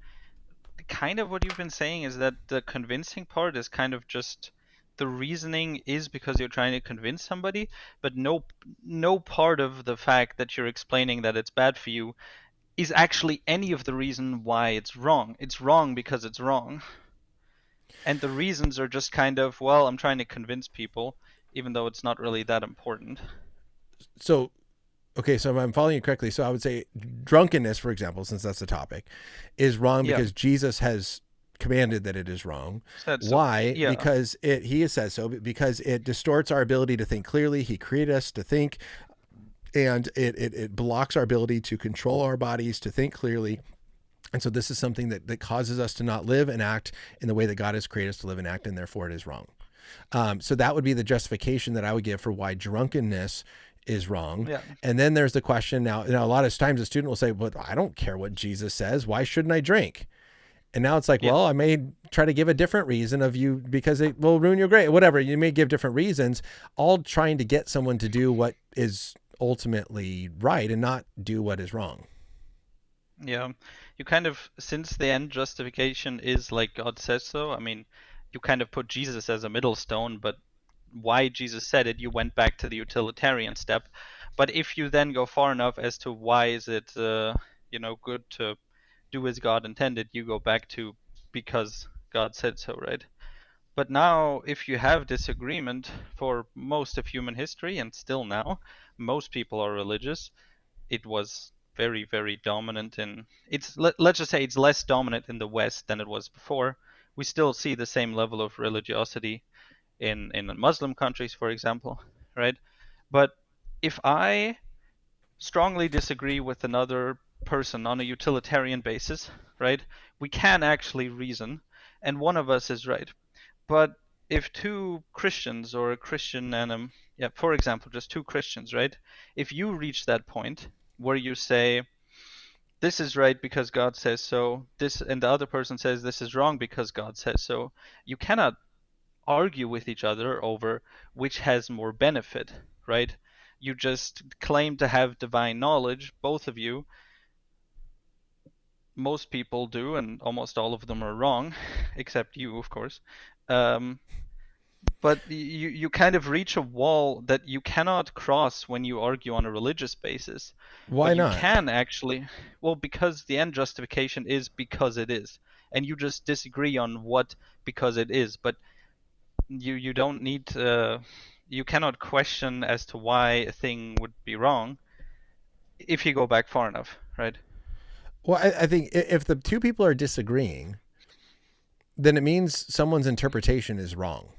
Kind of what you've been saying is that the convincing part is kind of just the reasoning is because you're trying to convince somebody, but no part of the fact that you're explaining that it's bad for you is actually any of the reason why it's wrong. It's wrong because it's wrong. And the reasons are just kind of, well, I'm trying to convince people, even though it's not really that important. So, okay, so if I'm following you correctly, so I would say drunkenness, for example, since that's the topic, is wrong Yeah, because Jesus has commanded that it is wrong. said so. Why? Yeah, Because he has said so, because it distorts our ability to think clearly. He created us to think, and it blocks our ability to control our bodies, to think clearly. And so this is something that causes us to not live and act in the way that God has created us to live and act, and therefore it is wrong. So that would be the justification that I would give for why drunkenness is wrong. yeah, And then there's the question now, a lot of times a student will say, but I don't care what Jesus says. Why shouldn't I drink? And now it's like, yeah, well, I may try to give a different reason of you because it will ruin your grade, whatever. You may give different reasons, all trying to get someone to do what is ultimately right and not do what is wrong. yeah. You kind of, since the end justification is like God says so, I mean, you kind of put Jesus as a middle stone, but why Jesus said it, you went back to the utilitarian step. But if you then go far enough as to why is it, good to do as God intended, you go back to because God said so, right? But now, if you have disagreement for most of human history, and still now, most people are religious. It was very, very dominant in. Let's just say it's less dominant in the West than it was before. We still see the same level of religiosity in Muslim countries, for example, right? But if I strongly disagree with another person on a utilitarian basis, right? We can actually reason, and one of us is right. But if two Christians or a Christian and yeah, for example, just two Christians, right? If you reach that point where you say this is right because God says so, this and the other person says this is wrong because God says so, you cannot argue with each other over which has more benefit, right? You just claim to have divine knowledge, both of you. Most people do, and almost all of them are wrong, except you, of course. Um, but you kind of reach a wall that you cannot cross when you argue on a religious basis. Why But you not? can actually, well, because the end justification is because it is, and you just disagree on what because it is. But you don't need to, you cannot question as to why a thing would be wrong if you go back far enough, right? Well, I think if the two people are disagreeing, then it means someone's interpretation is wrong.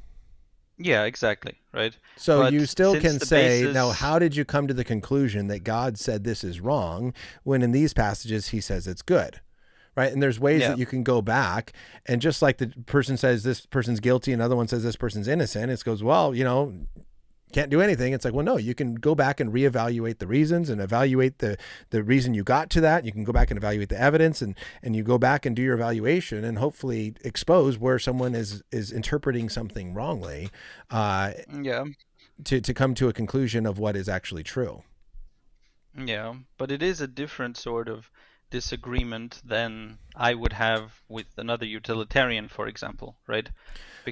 Yeah, exactly, right? So you But still since can the say, now, basis, how did you come to the conclusion that God said this is wrong when in these passages he says it's good? Right. And there's ways that yeah, you can go back. And just like the person says this person's guilty, another one says this person's innocent, it goes, well, can't do anything. It's like, well, no, you can go back and reevaluate the reasons and evaluate the reason you got to that. You can go back and evaluate the evidence, and you go back and do your evaluation and hopefully expose where someone is interpreting something wrongly, uh, yeah, to come to a conclusion of what is actually true. yeah. But it is a different sort of disagreement than I would have with another utilitarian, for example, right?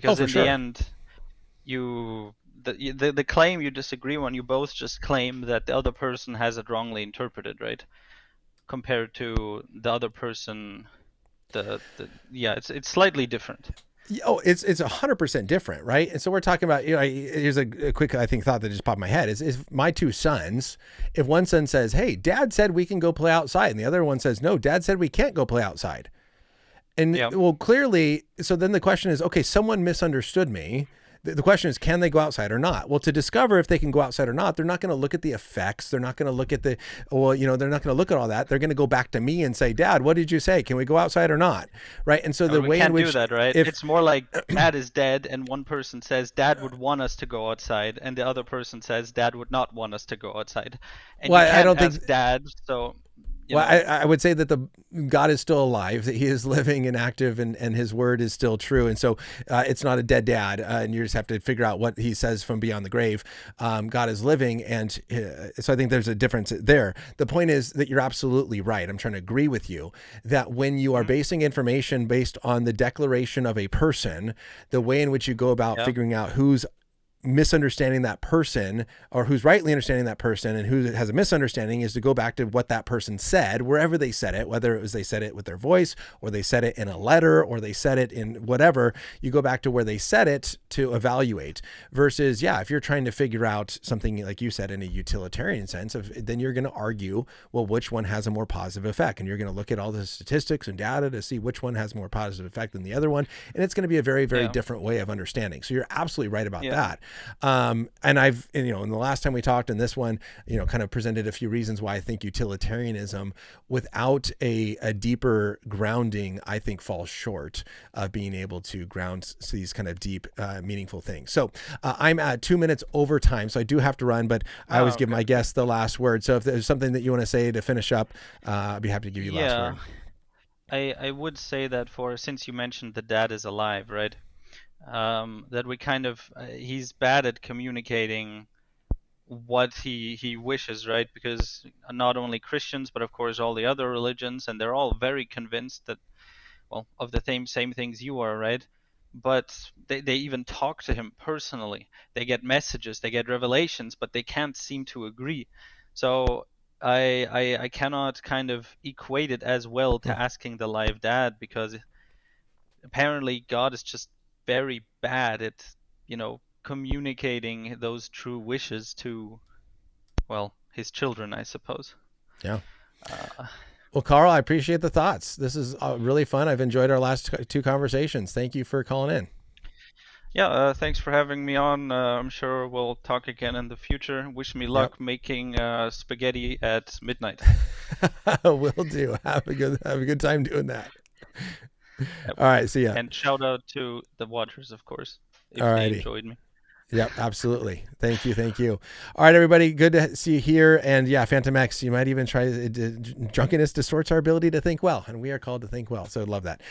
Oh, Because for in the sure. end, you the claim you disagree on, you both just claim that the other person has it wrongly interpreted, right? Compared to the other person, the yeah, it's slightly different. Oh, it's 100% different, right? And so we're talking about, here's a quick, I think, thought that just popped in my head is my two sons, if one son says, hey, dad said we can go play outside, and the other one says, no, dad said we can't go play outside. And Yeah. well, clearly, so then the question is, okay, someone misunderstood me. The question is, can they go outside or not? Well, to discover if they can go outside or not, they're not going to look at the effects. They're not going to look at they're not going to look at all that. They're going to go back to me and say, Dad, what did you say? Can we go outside or not? Right. And so But the we way in can't do which, that, right? if, It's more like dad is dead, and one person says dad would want us to go outside, and the other person says dad would not want us to go outside. And you well, I can't don't think, ask dad, so, you well, know, I would say that the God is still alive, that he is living and active, and his word is still true. And so it's not a dead dad. And you just have to figure out what he says from beyond the grave. God is living. And so I think there's a difference there. The point is that you're absolutely right. I'm trying to agree with you that when you are mhm, basing information based on the declaration of a person, the way in which you go about yeah, figuring out who's misunderstanding that person or who's rightly understanding that person and who has a misunderstanding is to go back to what that person said, wherever they said it, whether it was they said it with their voice or they said it in a letter or they said it in whatever. You go back to where they said it to evaluate versus, yeah, if you're trying to figure out something like you said in a utilitarian sense then you're going to argue, well, which one has a more positive effect, and you're going to look at all the statistics and data to see which one has more positive effect than the other one, and it's going to be a very, very yeah, different way of understanding. So you're absolutely right about yeah, that. And I've, in the last time we talked in this one, kind of presented a few reasons why I think utilitarianism without a deeper grounding, I think falls short of being able to ground these kind of deep, meaningful things. So I'm at 2 minutes over time, so I do have to run, but I oh, always give okay, my okay, guests the last word. So if there's something that you want to say to finish up, I'd be happy to give you the last yeah. word. I would say that, for since you mentioned the dad is alive, right? That we kind of he's bad at communicating what he wishes, right? Because not only Christians, but of course all the other religions, and they're all very convinced that, well, of the same things you are, right? But they even talk to him personally. They get messages, they get revelations, but they can't seem to agree. So I cannot kind of equate it as well Hmm. to asking the live dad, because apparently God is just very bad at, communicating those true wishes to, well, his children, I suppose. Yeah. Uh, Well, Carl, I appreciate the thoughts. This is really fun. I've enjoyed our last two conversations. Thank you for calling in. yeah, thanks for having me on. I'm sure we'll talk again in the future. Wish me Yep. luck making spaghetti at midnight. Will do. Have a good time doing that. Yep. All right. See ya. And shout out to the watchers, of course, All if they righty. enjoyed me. Yep. Absolutely. Thank you. Thank you. All right, everybody. Good to see you here. And yeah, Phantom X, you might even try drunkenness distorts our ability to think well, and we are called to think well. So love that.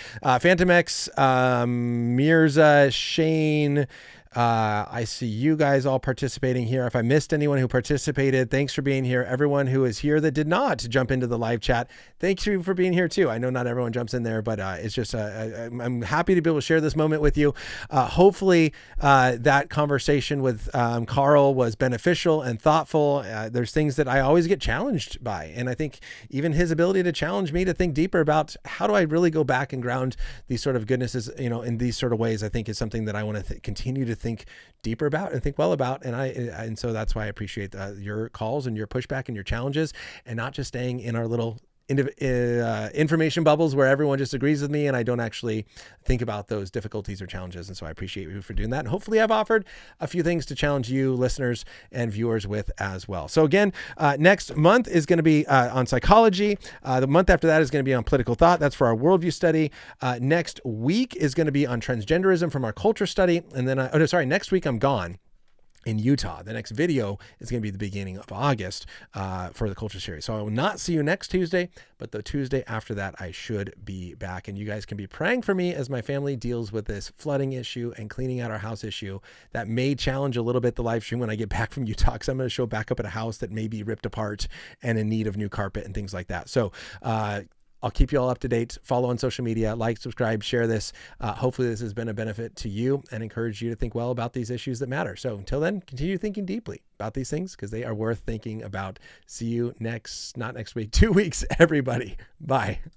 Phantom X, Mirza, Shane. I see you guys all participating here. If I missed anyone who participated, thanks for being here. Everyone who is here that did not jump into the live chat, thank you for being here too. I know not everyone jumps in there, but it's just I'm happy to be able to share this moment with you. Hopefully that conversation with Carl was beneficial and thoughtful. There's things that I always get challenged by, and I think even his ability to challenge me to think deeper about how do I really go back and ground these sort of goodnesses, in these sort of ways, I think is something that I want to continue to think deeper about and think well about. And so that's why I appreciate your calls and your pushback and your challenges, and not just staying in our little information bubbles where everyone just agrees with me and I don't actually think about those difficulties or challenges. And so I appreciate you for doing that. And hopefully I've offered a few things to challenge you listeners and viewers with as well. So again, next month is going to be on psychology. The month after that is going to be on political thought. That's for our worldview study. Next week is going to be on transgenderism from our culture study. And then, next week I'm gone in Utah. The next video is going to be the beginning of August for the culture series. So I will not see you next Tuesday, but the Tuesday after that, I should be back. And you guys can be praying for me as my family deals with this flooding issue and cleaning out our house issue. That may challenge a little bit the live stream when I get back from Utah, because I'm going to show back up at a house that may be ripped apart and in need of new carpet and things like that. So I'll keep you all up to date. Follow on social media, like, subscribe, share this. Hopefully this has been a benefit to you and encourage you to think well about these issues that matter. So until then, continue thinking deeply about these things because they are worth thinking about. See you not next week, 2 weeks, everybody. Bye.